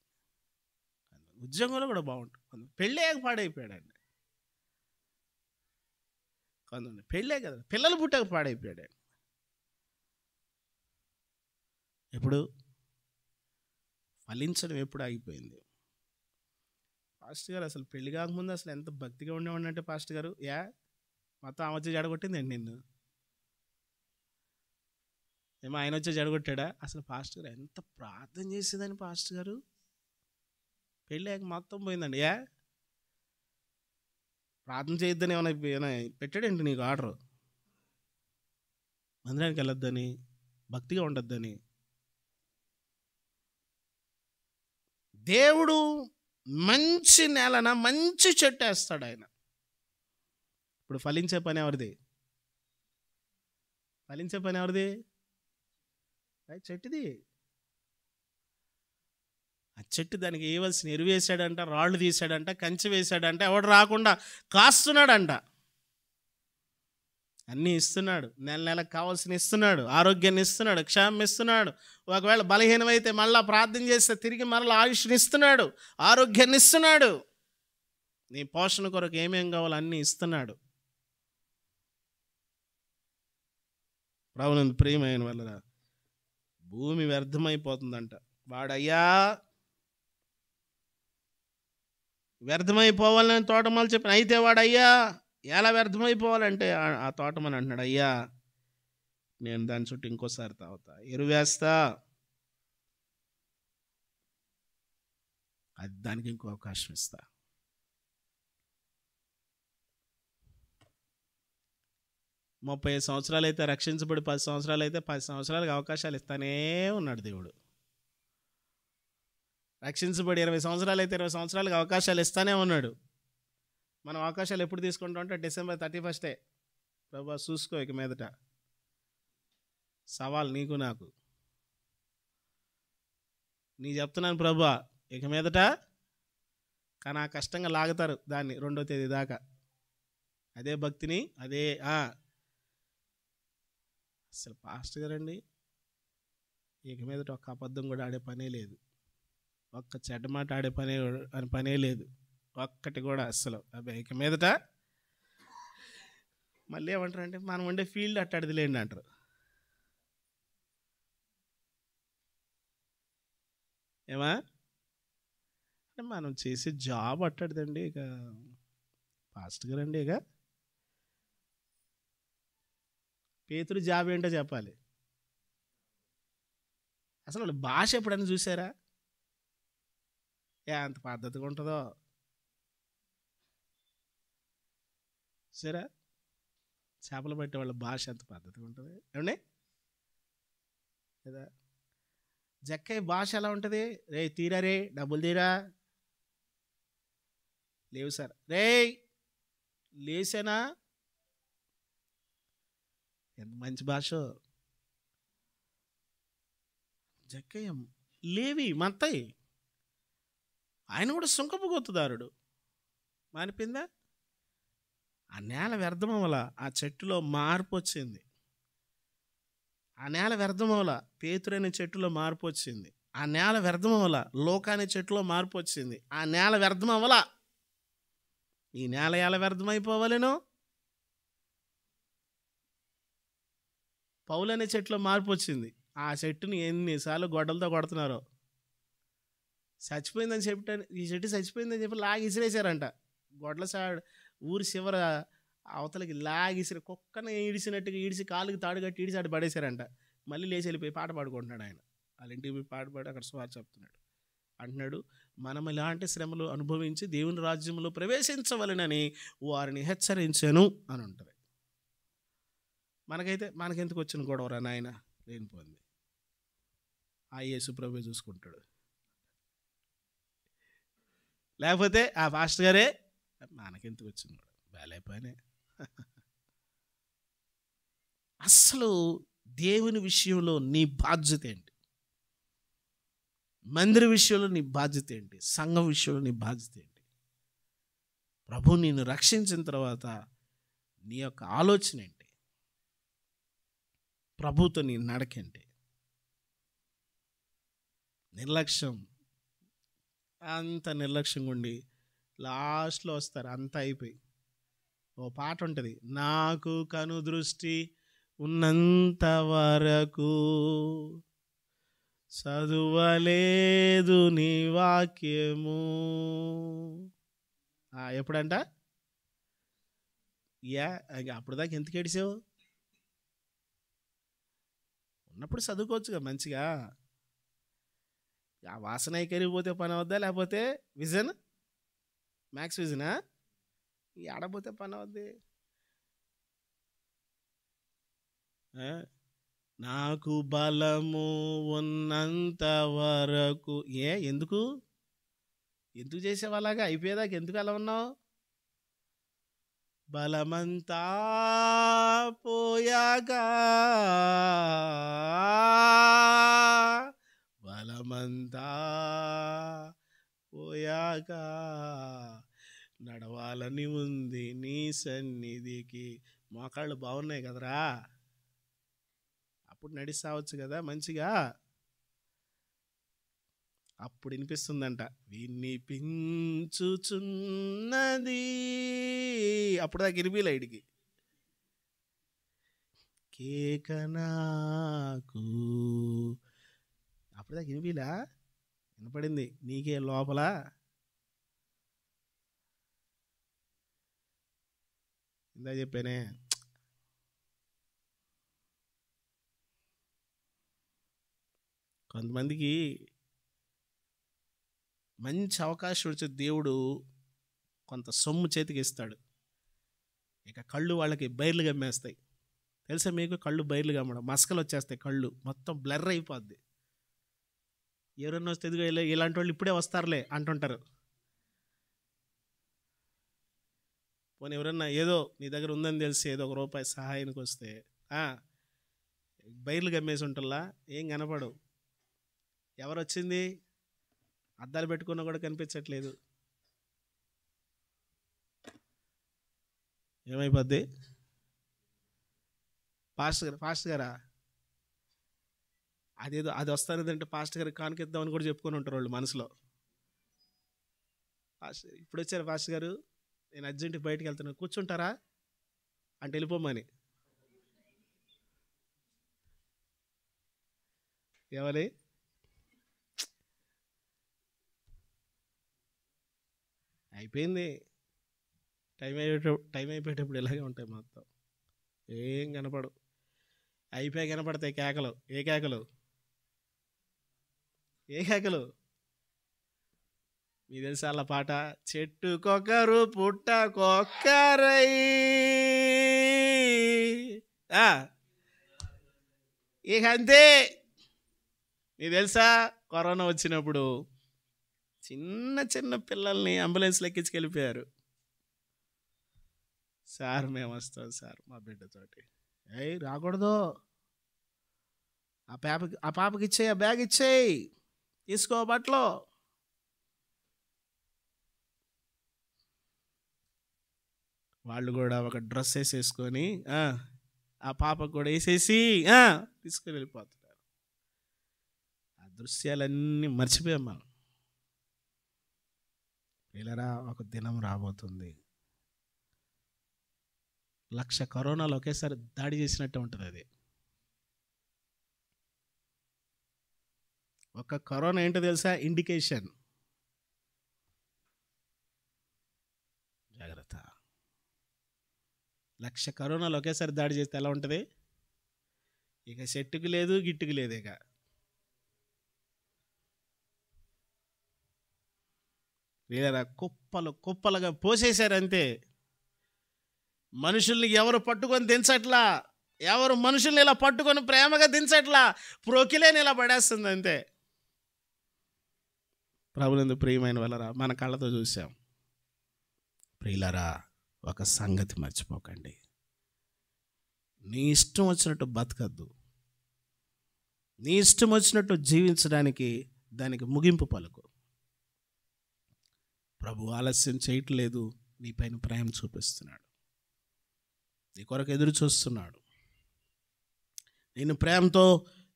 ఉద్యోగంలో కూడా బాగుంటాడు. కొంతమంది పెళ్ళయ్యాక పాడైపోయాడండి. కొంతమంది పెళ్ళే కదా, పిల్లలు పుట్టాక పాడైపోయాడు. ఎప్పుడు ఫలించడం ఎప్పుడు ఆగిపోయింది? పాస్టర్ గారు అసలు పెళ్లి కాకముందు అసలు ఎంత భక్తిగా ఉండేవాడిని అంటే, పాస్టర్ గారు మొత్తం ఆమె వచ్చి జడగొట్టిందండి నిన్ను. ఏమో ఆయన వచ్చి జడగొట్టాడా? అసలు పాస్టర్ గారు ఎంత ప్రార్థన చేసేదని పాస్టర్ గారు. పెళ్ళి అయ్యాక మొత్తం పోయిందండి. ప్రార్థన చేయొద్దని ఏమైనా పెట్టాడేంటి నీకు ఆర్డర్? మందిరానికి వెళ్ళొద్దని, భక్తిగా ఉండొద్దని. దేవుడు మంచి నేలన మంచి చెట్టు వేస్తాడు ఆయన. ఇప్పుడు ఫలించే పని ఎవరిది? ఫలించే పని ఎవరిది? చెట్టుది. ఆ చెట్టు దానికి వేయవలసిన ఎరువు వేసాడంట, రాళ్ళు తీసాడంట, కంచె వేసాడంట, ఎవడు రాకుండా కాస్తున్నాడంట. అన్నీ ఇస్తున్నాడు, నెల నెలకు కావాల్సిన ఇస్తున్నాడు, ఆరోగ్యాన్ని ఇస్తున్నాడు, క్షేమం ఇస్తున్నాడు. ఒకవేళ బలహీనమైతే మళ్ళా ప్రార్థన చేస్తే తిరిగి మరలా ఆయుష్ని ఇస్తున్నాడు, ఆరోగ్యాన్ని ఇస్తున్నాడు. నీ పోషణ కొరకు ఏమేం కావాలో అన్నీ ఇస్తున్నాడు. ప్రభువునందు ప్రియమైన వాళ్ళరా, భూమి వ్యర్థమైపోతుందంట. వాడయ్యా వ్యర్థమైపోవాలని తోటమాలు చెప్పిన, అయితే వాడయ్యా ఎలా వ్యర్థమైపోవాలంటే ఆ తోటమని అంటున్నాడు, అయ్యా నేను దాని చుట్టూ ఇంకోసారి తాగుతా, ఎరువేస్తా, అది దానికి ఇంకో అవకాశం ఇస్తా. ముప్పై సంవత్సరాలు అయితే రక్షించబడి 10 సంవత్సరాలు అయితే 10 సంవత్సరాలకు అవకాశాలు ఇస్తానే ఉన్నాడు దేవుడు. రక్షించబడి 20 సంవత్సరాలు అయితే 20 సంవత్సరాలకు అవకాశాలు ఇస్తానే ఉన్నాడు. మనం అవకాశాలు ఎప్పుడు తీసుకుంటాం అంటే December 31 ప్రభా చూసుకో, ఇక మీదట సవాల్ నీకు నాకు. నీ చెప్తున్నాను ప్రభా, ఇక మీదట. కానీ ఆ కష్టంగా లాగుతారు దాన్ని 2వ తేదీ దాకా. అదే భక్తిని, అదే అసలు పాస్టర్ గారండి ఇక మీదట ఒక్క అబద్ధం కూడా ఆడే పనే లేదు, ఒక్క చెడ్డ మాట ఆడే పనే లేదు, ఒక్కటి కూడా అస్సలు. అబ్బాయి ఇక మీదట మళ్ళీ ఏమంటారంటే మనం ఉండే ఫీల్డ్ అట్టాడిది లేండి అంటారు. ఏమా అంటే మనం చేసే జాబ్ అట్టాడిదండి. ఇక పాస్టర్ గారండి, ఇక పేతురు జాబ్ ఏంటో చెప్పాలి. అసలు వాళ్ళ భాష ఎప్పుడైనా చూసారా? అంత పద్ధతిగా ఉంటుందో సరే. చేపలు పట్టే వాళ్ళ భాష ఎంత పద్ధతిగా ఉంటుంది ఏమండి కదా. జక్కయ్య భాష ఎలా ఉంటుంది? రే తీరా, రే డబ్బులు తీరా. లేవు సార్. రే లేసేనా. ఎంత మంచి భాష. జక్కయ్య లేవి మత్తయి, ఆయన కూడా సుంకపు గొత్తుదారుడు. మానిపోయిందా? ఆ నేల వ్యర్థమవల, ఆ చెట్టులో మార్పు వచ్చింది. ఆ నేల వ్యర్థమవల, పేతురు అనే చెట్టులో మార్పు వచ్చింది. ఆ నేల వ్యర్థమవల, లోక అనే చెట్టులో మార్పు వచ్చింది. ఆ నేల వ్యర్థమవల. ఈ నేల ఎలా వ్యర్థమైపోవాలేనో? పౌలు అనే చెట్టులో మార్పు వచ్చింది. ఆ చెట్టుని ఎన్నిసార్లు గొడ్డలతో కొడుతున్నారో. చచ్చిపోయిందని చెప్పి, ఈ చెట్టు చచ్చిపోయిందని చెప్పి లాగి ఇసిరేసారంట. గొడ్ల ఊరి చివర అవతలకి లాగిసిరి, కుక్కను ఈడిసినట్టుగా ఈడిసి కాలుకి తాడు కట్టి ఈడిసి ఆడు పడేశారంట. మళ్ళీ లేచి వెళ్ళిపోయి పాట పాడుకుంటున్నాడు ఆయన. వాళ్ళ ఇంటికి పోయి పాట పాడి అక్కడ స్వార్ చెప్తున్నాడు. అంటున్నాడు, మనం ఇలాంటి శ్రమలు అనుభవించి దేవుని రాజ్యంలో ప్రవేశించవలనని వారిని హెచ్చరించాను అని ఉంటుంది. మనకెందుకు వచ్చిన గొడవరా నాయన? లేనిపోయింది. ఆ యేసు ప్రభువే చూసుకుంటాడు. లేకపోతే ఆ పాస్టర్ గారే మనకెందుకు వచ్చింది గొడవ, వేలైపోయినే. అసలు దేవుని విషయంలో నీ బాధ్యత ఏంటి? మందిర విషయంలో నీ బాధ్యత ఏంటి? సంఘం విషయంలో నీ బాధ్యత ఏంటి? ప్రభు నిన్ను రక్షించిన తర్వాత నీ యొక్క ఆలోచన ఏంటి? ప్రభుతో నీ నడకేంటి? నిర్లక్ష్యం, అంత నిర్లక్ష్యంగా ఉండి లాస్ట్లో వస్తారు అంతా అయిపోయి. ఓ పాట ఉంటుంది, నాకు కను దృష్టి ఉన్నంత వరకు చదువలేదు నీ వాక్యము. ఎప్పుడంట? అప్పుడు దాకా ఎందుకు ఏడిసావు? ఉన్నప్పుడు చదువుకోవచ్చుగా మంచిగా. ఆ వాసన ఎక్కడిపోతే పని అవుద్దా? లేకపోతే విజన్, మ్యాథ్స్ విజనా ఆడపోతే పని అవుద్ది. నాకు బలము ఉన్నంత వరకు. ఎందుకు చేసావు అలాగా? అయిపోయేదాకా ఎందుకు అలా ఉన్నావు? బలమంతా పోయాగా, బలమంతా పోయాగా నడవాలని ఉంది నీ సన్నిధికి. మోకాళ్ళు బాగున్నాయి కదరా, అప్పుడు నడిస్తావచ్చు కదా మంచిగా. అప్పుడు వినిపిస్తుందంట, వినిపించుచున్నది. అప్పుడు దాకా వినిపిలే ఇడికి. కేకనాకు అప్పుడు దాకా వినిపిలా, వినపడింది నీకే లోపల. ఇందా చెప్పానే, కొంతమందికి మంచి అవకాశం వచ్చే దేవుడు కొంత సొమ్ము చేతికి ఇస్తాడు. ఇక కళ్ళు వాళ్ళకి బైర్లు గమ్మేస్తాయి. తెలుసా మీకు? కళ్ళు బైర్లు గమ్మడం, మసకలు వచ్చేస్తాయి, కళ్ళు మొత్తం బ్లర్ అయిపోద్ది. ఎవరన్నా వస్తే ఎదుగు ఇలాంటి వాళ్ళు ఇప్పుడే వస్తారులే అంటుంటారు. పోనీ ఎవరన్నా ఏదో నీ దగ్గర ఉందని తెలిసి ఏదో ₹1 సహాయానికి వస్తే బైర్లు గమ్మేసి ఉంటుందా? ఏం కనపడవు. ఎవరు వచ్చింది? అద్దాలు పెట్టుకున్నా కూడా కనిపించట్లేదు. ఏమైపోద్ది? పాస్టర్ గారా అదేదో అది వస్తానంటే పాస్టర్ గారికి కానుకిద్దామని కూడా చెప్పుకొని ఉంటారు వాళ్ళు మనసులో. పాస్టర్ ఇప్పుడు వచ్చారు పాస్టర్ గారు, నేను అర్జెంట్ బయటికి వెళ్తున్నాను, కూర్చుంటారా అంటే వెళ్ళిపోమని. ఎవరి అయిపోయింది. టైం అయిపోయేటప్పుడు ఇలాగే ఉంటాయి మొత్తం, ఏం కనపడు. అయిపోయి కనపడతాయి కేకలు. ఏ కేకలు? మీకు తెలుసా అలా పాట? చెట్టుకొకరు పుట్టకొక్కరై. ఇక అంతే, నీకు తెలుసా కరోనా వచ్చినప్పుడు చిన్న చిన్న పిల్లల్ని అంబులెన్స్లో ఎక్కించుకెళ్ళిపోయారు. సార్ మేము వస్తాం సార్ మా బిడ్డతోటి. రాకూడదు, ఆ పాపకి ఇచ్చేయి, ఆ బ్యాగ్ ఇచ్చేయి, తీసుకో బట్టలు. వాళ్ళు కూడా ఒక డ్రెస్ వేసేసుకొని ఆ పాపకు కూడా వేసేసి తీసుకొని వెళ్ళిపోతున్నారు. ఆ దృశ్యాలన్నీ మర్చిపోయాం మనం. వీళ్ళరా ఒక దినం రాబోతుంది, 1,00,000 కరోనాలు ఒకేసారి దాడి చేసినట్టు ఉంటుంది. అది ఒక కరోనా ఏంటో తెలుసా? ఇండికేషన్. జాగ్రత్త. 1,00,000 కరోనాలు ఒకేసారి దాడి చేస్తే ఎలా ఉంటుంది? ఇక చెట్టుకు లేదు, గిట్టుకు లేదు. ఇక వీళ్ళ కుప్పలు కుప్పలుగా పోసేశారు అంతే. మనుషుల్ని ఎవరు పట్టుకొని దించట్లా, ఎవరు మనుషుల్ని ఇలా పట్టుకొని ప్రేమగా దించట్లా, ప్రొకిలేని ఇలా పడేస్తుంది అంతే. ప్రభునందు ప్రియమైన వాళ్ళరా, మన కళ్ళతో చూసాం. ప్రియులరా, ఒక సంగతి మర్చిపోకండి. నీ ఇష్టం వచ్చినట్టు బతకద్దు. నీ ఇష్టం వచ్చినట్టు జీవించడానికి దానికి ముగింపు పలుకు. ప్రభు ఆలస్యం చేయట్లేదు, నీ పైన ప్రేమ చూపిస్తున్నాడు, నీ కొరకు ఎదురు చూస్తున్నాడు, నేను ప్రేమతో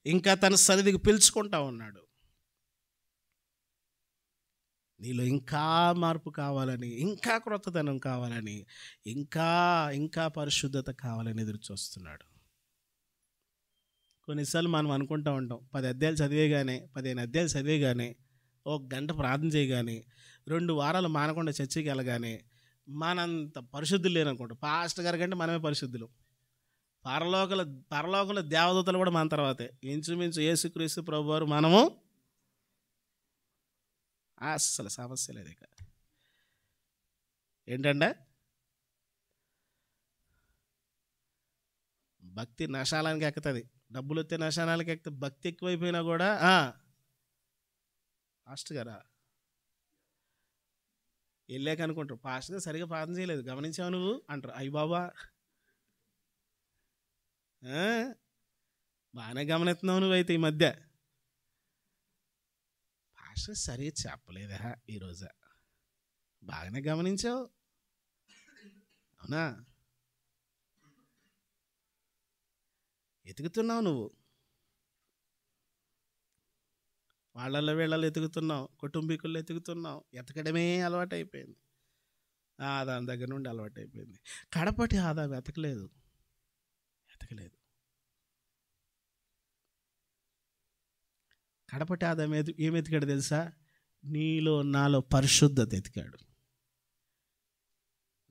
ఇంకా తన సన్నిధికి పిలుచుకుంటా ఉన్నాడు. నీలో ఇంకా మార్పు కావాలని, ఇంకా క్రొత్తదనం కావాలని, ఇంకా ఇంకా పరిశుద్ధత కావాలని ఎదురు చూస్తున్నాడు. కొన్నిసార్లు మనం అనుకుంటూ ఉంటాం, 10 అధ్యాయాలు చదివేగానే, 15 అధ్యాయాలు చదివేగానే, 1 గంట ప్రార్థన చేయగానే, 2 వారాలు మానకుండా చర్చికి వెళ్ళగానే మనంత పరిశుద్ధులు లేననుకుంటాం. పాస్టర్ గారి కంటే మనమే పరిశుద్ధులు. పరలోకంలో దేవదూతలు కూడా మన తర్వాతే. ఇంచుమించు యేసుక్రీస్తు ప్రభువారు మనము అస్సలు సమస్య లేదు. ఇక ఏంటంటే భక్తి నశాలానికి ఎక్కుతుంది. డబ్బులు వస్తే నశాలానికి ఎక్కుతుంది. భక్తి ఎక్కువైపోయినా కూడా పాస్టర్ గారా వెళ్ళాక అనుకుంటారు, పాస్టర్ గారు సరిగా ప్రార్థన చేయలేదు, గమనించావు నువ్వు అంటారు. అయ్యి బాబా, బాగానే గమనిస్తున్నావు నువ్వైతే ఈ మధ్య. పాస్టర్ సరిగా చెప్పలేదా ఈరోజు? బాగానే గమనించావు, అవునా? ఎతుకుతున్నావు నువ్వు, వాళ్ళల్లో వీళ్ళల్లో ఎతుకుతున్నావు, కుటుంబీకుల్లో ఎతుకుతున్నావు. ఎతకడమే అలవాటు అయిపోయింది. ఆదాం దగ్గర నుండి అలవాటు అయిపోయింది. కడపటి ఆదాం ఎతకలేదు. కడపటి ఆదాం ఏం ఎతికాడు తెలుసా? నీలో నాలో పరిశుద్ధత ఎతికాడు,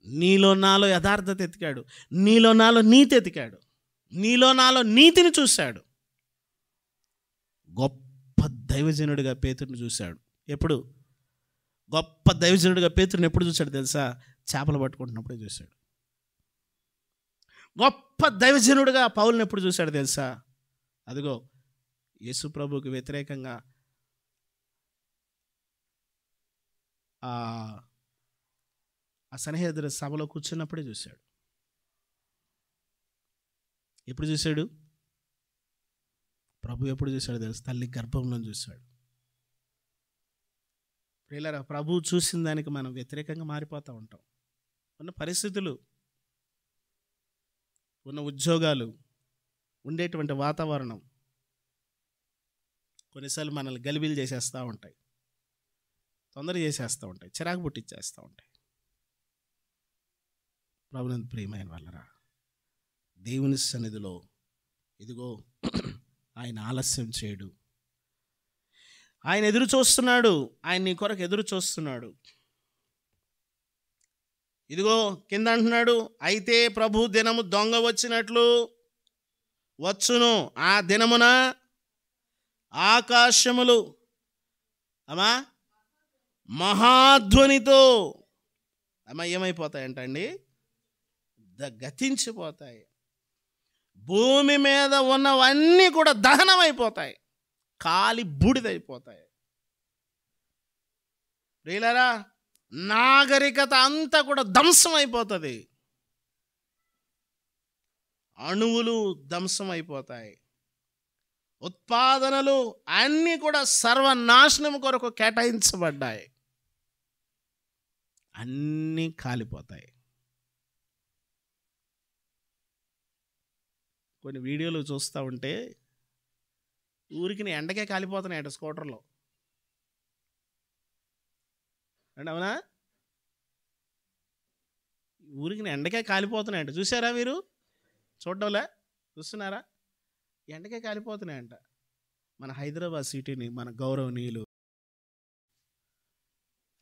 నీలో నాలో యథార్థత ఎతికాడు, నీలో నాలో నీతి ఎతికాడు, నీలో నాలో నీతిని చూశాడు. గొప్ప దైవజనుడిగా పేతురుని చూశాడు. ఎప్పుడు? గొప్ప దైవజనుడిగా పేతురుని ఎప్పుడు చూశాడు తెలుసా? చేపలు పట్టుకుంటున్నప్పుడే చూశాడు. గొప్ప దైవజనుడిగా పౌలుని ఎప్పుడు చూశాడు తెలుసా? అదిగో యేసు ప్రభువుకి వ్యతిరేకంగా ఆ సన్హెద్రిన సభలో కూర్చున్నప్పుడే చూశాడు. ఎప్పుడు చూశాడు? ప్రభు ఎప్పుడు చూశాడు తెలుసు? తల్లి గర్భంలో చూశాడు. ప్రియులారా, ప్రభు చూసిన దానికి మనం వ్యతిరేకంగా మారిపోతూ ఉంటాం. ఉన్న పరిస్థితులు, ఉన్న ఉద్యోగాలు, ఉండేటువంటి వాతావరణం కొన్నిసార్లు మనల్ని గలిబిలు చేసేస్తూ ఉంటాయి, తొందర చేసేస్తూ ఉంటాయి, చిరాకు పుట్టించేస్తూ ఉంటాయి. ప్రభునందు ప్రియమైన వాళ్ళరా, దేవుని సన్నిధిలో ఇదిగో ఆయన ఆలస్యం చేయడు. ఆయన ఎదురు చూస్తున్నాడు. ఆయన నీ కొరకు ఎదురు చూస్తున్నాడు. ఇదిగో కింద అంటున్నాడు, అయితే ప్రభు దినము దొంగ వచ్చినట్లు వచ్చును. ఆ దినమున ఆకాశములు మహాధ్వనితో ఏమైపోతాయంటండి? గతించిపోతాయి. భూమి మీద ఉన్నవన్నీ కూడా దహనమైపోతాయి. కాలి బూడిదైపోతాయి. ప్రియులారా, నాగరికత అంతా కూడా ధ్వంసం అయిపోతుంది. అణువులు ధ్వంసం అయిపోతాయి. ఉత్పాదనలు అన్నీ కూడా సర్వనాశనం కొరకు కేటాయించబడ్డాయి. అన్నీ కాలిపోతాయి. కొన్ని వీడియోలు చూస్తూ ఉంటే ఊరికి ఎండకే కాలిపోతున్నాయట స్కూటర్లో. అంటే అవునా? ఊరికి ఎండకే కాలిపోతున్నాయంట. చూసారా మీరు? చూడడంలే, చూస్తున్నారా? ఎండకే కాలిపోతున్నాయంట. మన హైదరాబాద్ సిటీని మన గౌరవనీయులు,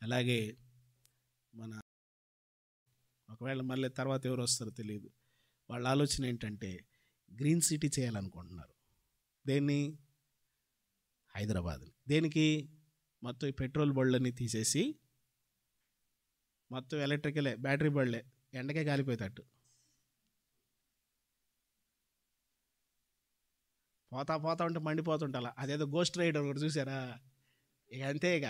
అలాగే మన ఒకవేళ మళ్ళీ తర్వాత ఎవరు వస్తారో తెలియదు, వాళ్ళ ఆలోచన ఏంటంటే గ్రీన్ సిటీ చేయాలనుకుంటున్నారు. దేన్ని? హైదరాబాద్ని. దేనికి? మొత్తం ఈ పెట్రోల్ బళ్ళని తీసేసి మొత్తం ఎలక్ట్రికలే, బ్యాటరీ బళ్ళే, ఎండకే కాలిపోయేటట్టు. పోతా పోతా ఉంటే మండిపోతుంటా. అదేదో గోస్ట్ రైడర్ ఒకటి చూసారా? ఇక అంతే, ఇక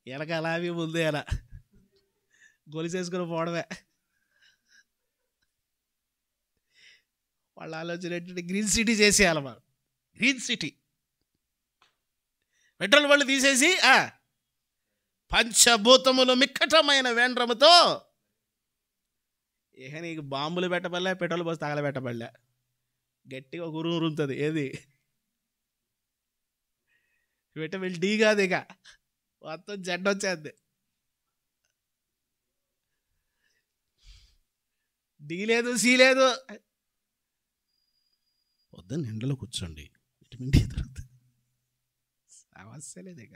వెనకాల అవి ముందే అలా గొలిసేసుకుని పోవడమే. వాళ్ళ ఆలోచన ఏంటంటే గ్రీన్ సిటీ చేసేయాలి మనం. గ్రీన్ సిటీ పెట్రోల్ బళ్ళు తీసేసి పంచభూతములు మిక్కటమైన వేండ్రముతో, ఇక నీకు బాంబులు పెట్టబడలే, పెట్రోల్ బస్సు తగలబెట్టబడలే, గట్టిగా ఒక ఉరుముతుంది. ఏది? విటమిన్ డి కాదు, ఇక మొత్తం జెడ్ వచ్చేది. డి లేదు, సి లేదు. పొద్దున్న ఎండలో కూర్చోండి, విటమిన్ డి దొరుకుతుంది. సమస్య లేదు ఇక.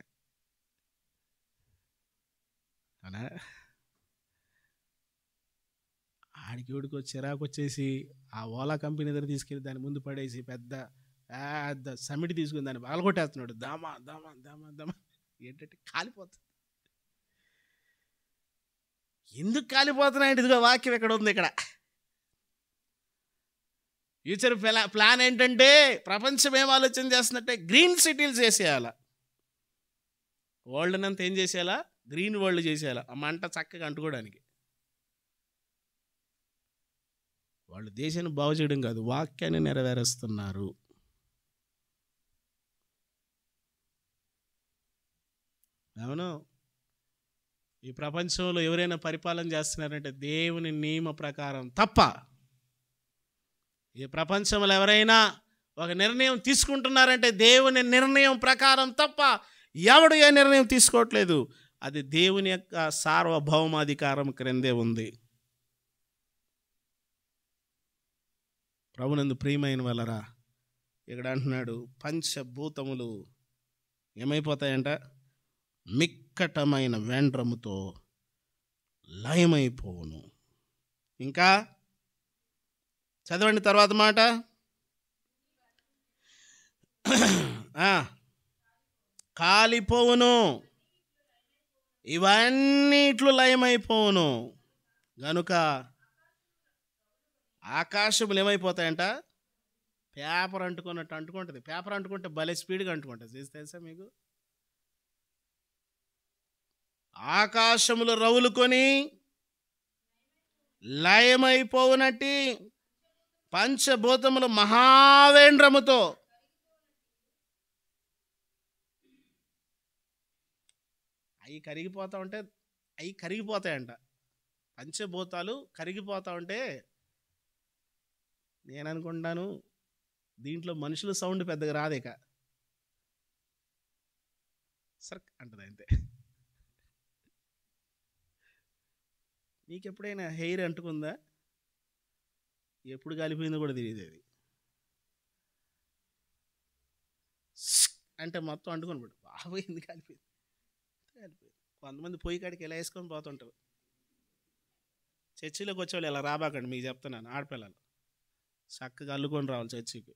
అవునా? ఆడికి ఊడికి చిరాకు వచ్చేసి ఆ ఓలా కంపెనీ దగ్గర తీసుకెళ్ళి దాని ముందు పడేసి పెద్ద సమిటి తీసుకుని దాన్ని పగలగొట్టేస్తున్నాడు. దామా దామా దామా దామా. ఏంటంటే కాలిపోతుంది. ఎందుకు కాలిపోతున్నాయంటే ఇదిగో వాక్యం ఇక్కడ ఉంది. ఇక్కడ ఫ్యూచర్ ప్లాన్ ఏంటంటే ప్రపంచం ఏం ఆలోచన చేస్తున్నట్టే గ్రీన్ సిటీలు చేసేయాల. వరల్డ్ అంతా ఏం చేసేయాలా? Green world చేసేయాల. ఆ మంట చక్కగా అంటుకోవడానికి. వాళ్ళు దేశాన్ని బాగు చేయడం కాదు, వాక్యాన్ని నెరవేరుస్తున్నారు. అవును, ఈ ప్రపంచంలో ఎవరైనా పరిపాలన చేస్తున్నారంటే దేవుని నియమ ప్రకారం తప్ప. ఈ ప్రపంచంలో ఎవరైనా ఒక నిర్ణయం తీసుకుంటున్నారంటే దేవుని నిర్ణయం ప్రకారం తప్ప ఎవడు ఏ నిర్ణయం తీసుకోవట్లేదు. అది దేవుని యొక్క సార్వభౌమాధికారం క్రిందే ఉంది. ప్రభునందు ప్రియమైన వాళ్ళరా, ఇక్కడ అంటున్నాడు పంచభూతములు ఏమైపోతాయంట? మిక్కటమైన వేండ్రముతో లయమైపోవును. ఇంకా చదవండి తర్వాత మాట. కాలిపోవును, ఇవన్నీ ఇట్లు లయమైపోవును. గనుక ఆకాశములు ఏమైపోతాయంట? పేపర్ అంటుకున్నట్టు అంటుకుంటుంది. పేపర్ అంటుకుంటే భలే స్పీడ్గా అంటుకుంటుంది. తెలుసా మీకు? ఆకాశములు రవులుకొని లయమైపోవునట్టి పంచభూతములు మహావేంద్రముతో అవి కరిగిపోతాయంట. పంచభూతాలు కరిగిపోతా ఉంటే నేను అనుకుంటాను దీంట్లో మనుషుల సౌండ్ పెద్దగా రాదు. ఇక సర్క్ అంటది అంతే. నీకు ఎప్పుడైనా హెయిర్ అంటుకుందా? ఎప్పుడు కాలిపోయిందో కూడా తెలియదు. అది అంటే మొత్తం అంటుకొని పడు బాబోయింది, కాలిపోయింది. కొంతమంది పొయ్యి కాడికి ఎలా వేసుకొని పోతుంటారు. చర్చిలోకి వచ్చేవాళ్ళు ఇలా రాబాకండి, మీకు చెప్తున్నాను. ఆడపిల్లలు చక్కగా అల్లుకొని రావాలి చర్చికి.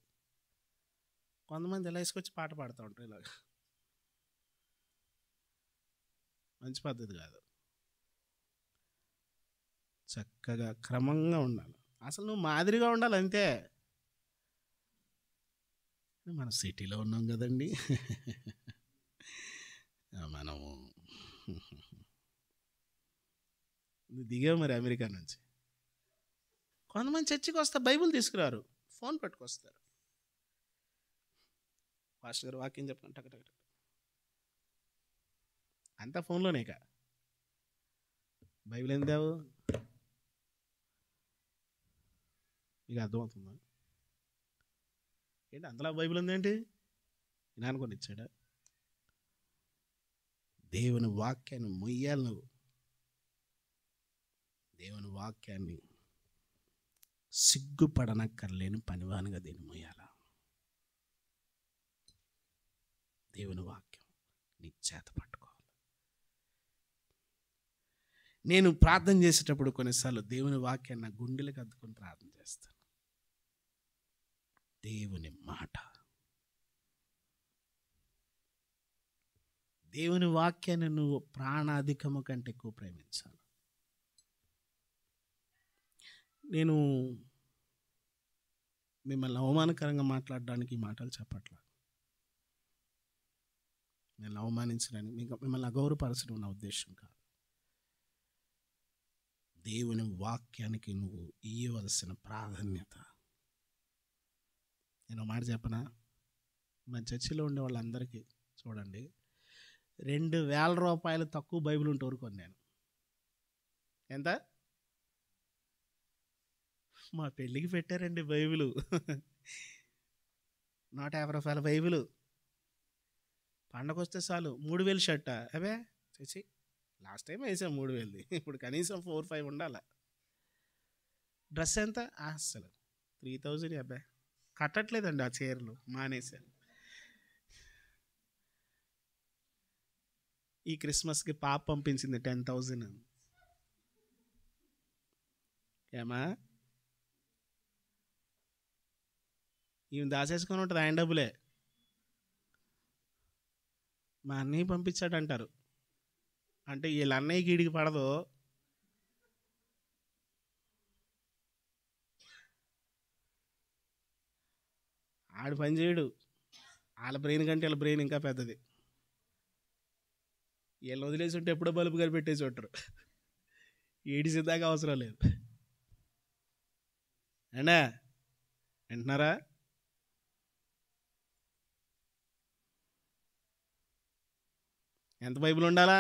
కొంతమంది ఇలా వేసుకొచ్చి పాట పాడుతూ ఉంటారు. ఇలాగ మంచి పద్ధతి కాదు. చక్కగా క్రమంగా ఉండాలి. అసలు నువ్వు మాదిరిగా ఉండాలి అంతే. మనం సిటీలో ఉన్నాం కదండి. మనము దిగాం మరి అమెరికా నుంచి. కొంతమంది చర్చికి వస్తే బైబిల్ తీసుకురారు, ఫోన్ పట్టుకొస్తారు. పాస్టర్ గారు వాక్యం చెప్పండి, టక్ టక్ టక్. అంతా ఫోన్లోనే. ఇక బైబిల్ ఏం దేవు ఇక అర్థమవుతుందా ఏంటి? అందులో బైబిల్ ఉందేంటి? నానుకొని ఇచ్చాడా? దేవుని వాక్యాన్ని మొయ్యాలి నువ్వు. దేవుని వాక్యాన్ని సిగ్గుపడనక్కర్లేని పనివానిగా దీన్ని మొయ్యాల. దేవుని వాక్యం నీ చేత పట్టుకోవాలి. నేను ప్రార్థన చేసేటప్పుడు కొన్నిసార్లు దేవుని వాక్యాన్ని నా గుండెలకు అద్దుకొని ప్రార్థన చేస్తాను. దేవుని మాట, దేవుని వాక్యాన్ని నువ్వు ప్రాణాధికము కంటే ఎక్కువ ప్రేమించాలి. నేను మిమ్మల్ని అవమానకరంగా మాట్లాడడానికి ఈ మాటలు చెప్పట్లా. నేను అవమానించడానికి, మిమ్మల్ని అగౌరవపరచడం నా ఉద్దేశం కాదు. దేవుని వాక్యానికి నువ్వు ఇవ్వవలసిన ప్రాధాన్యత. నేను మాట చెప్పనా? మన చర్చిలో ఉండే వాళ్ళందరికీ చూడండి, 2,000 రూపాయలు తక్కువ బైబిల్ ఉంటే ఊరుకోను నేను. ఎంత? మా పెళ్ళికి పెట్టారండి బైబిలు, 150 రూపాయల బైబిలు. పండగ వస్తే చాలు 3,000 షర్టా? అవే చచ్చి లాస్ట్ టైం వేసాం 3,000, ఇప్పుడు కనీసం 4-5 ఉండాలి. డ్రెస్ ఎంత? అసలు 3,000. అబ్బాయి కట్టట్లేదండి ఆ చీరలు, మానేశాను. ఈ క్రిస్మస్కి పాప పంపించింది 10,000. ఏమా ఈమె దాచేసుకొని ఉంటుంది, ఆయన డబ్బులే. మా అన్నయ్య పంపించాడు అంటారు. అంటే వీళ్ళ అన్నయ్యకి ఈడికి పడదు. ఆడు పని చేయడు. వాళ్ళ బ్రెయిన్ కంటే వీళ్ళ బ్రెయిన్ ఇంకా పెద్దది. వీళ్ళు వదిలేసి ఉంటే ఎప్పుడో బల్బు గారు పెట్టేసి ఉంటారు. ఏడిసేదాకా అవసరం లేదు. అండా వింటున్నారా? ఎంత బైబిల్ ఉండాలా?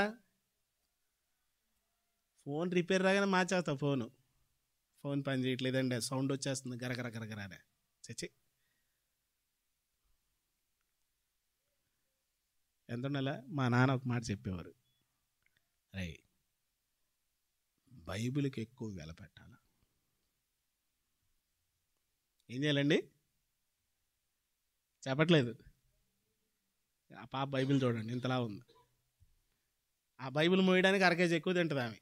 ఫోన్ రిపేర్ రాగానే మార్చేస్తా. ఫోన్ పని చేయట్లేదండి, సౌండ్ వచ్చేస్తుంది గరగర గరగరానే. చచ్చి ఎంత ఉండాలా? మా నాన్న ఒక మాట చెప్పేవారు, రై బైబిల్కి ఎక్కువ వెల పెట్టాలి. ఏం చేయాలండి? చెప్పట్లేదు. ఆ పాప బైబిల్ చూడండి ఇంతలా ఉంది. ఆ బైబిల్ మోయడానికి 1 కేజీ ఎక్కువ తింటుంది ఆమె.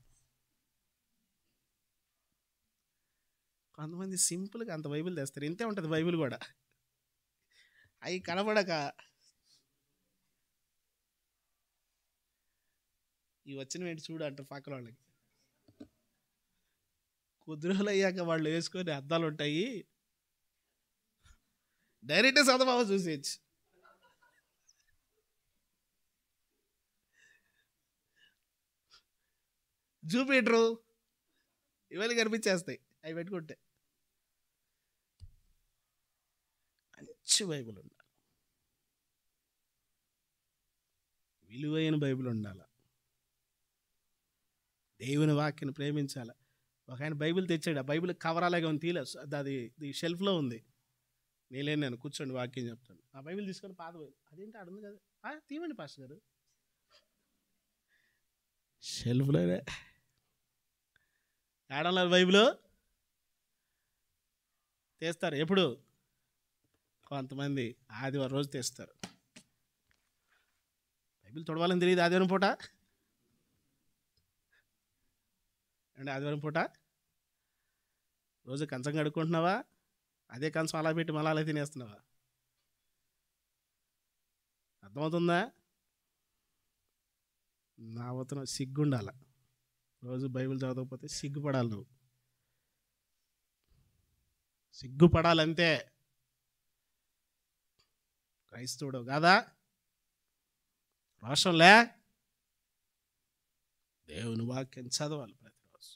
కొంతమంది సింపుల్గా అంత బైబిల్ తెస్తారు, ఇంతే ఉంటుంది బైబిల్ కూడా. అవి కనబడక ఇవి వచ్చినవేంటి చూడు అంటారు పక్కన వాళ్ళకి. కొద్ది రోజులు అయ్యాక వాళ్ళు వేసుకొని అద్దాలు ఉంటాయి, డైరెక్ట్ చదవా చూసేయచ్చు. జూపిటరు ఇవన్నీ కనిపించేస్తాయి అవి పెట్టుకుంటే. మంచి బైబిల్ ఉండాలి, విలువైన బైబిల్ ఉండాలి. దేవుని వాక్యాన్ని ప్రేమించాలి. ఒక ఆయన బైబిల్ తెచ్చాడు, ఆ బైబిల్ కవర్ అలాగే ఉంది, తీలే. అది షెల్ఫ్లో ఉంది. నేను కూర్చోండి వాక్యం చెప్తాను. ఆ బైబిల్ తీసుకొని పాత బైబిల్, అదేంటి అడుంది కదా, తీవండి పాస్టర్ గారు. షెల్ఫ్లోనే ఏడంలో బైబిల్ తీస్తారు. ఎప్పుడు? కొంతమంది ఆదివారం రోజు తీస్తారు. బైబిల్ తొడవాలని తెలియదు ఆదివారం పూట అండి. ఆదివారం పూట రోజు కంచం కడుక్కుంటున్నావా? అదే కంచం అలా పెట్టి మళ్ళీ అలా తినేస్తున్నావా? అర్థమవుతుందా? నా వతన సిగ్గుండాల. రోజు బైబిల్ చదవకపోతే సిగ్గుపడాలి. నువ్వు సిగ్గుపడాలంతే. క్రైస్తవుడు కాదా? రోషంలే దేవుని వాక్యం చదవాలి ప్రతిరోజు.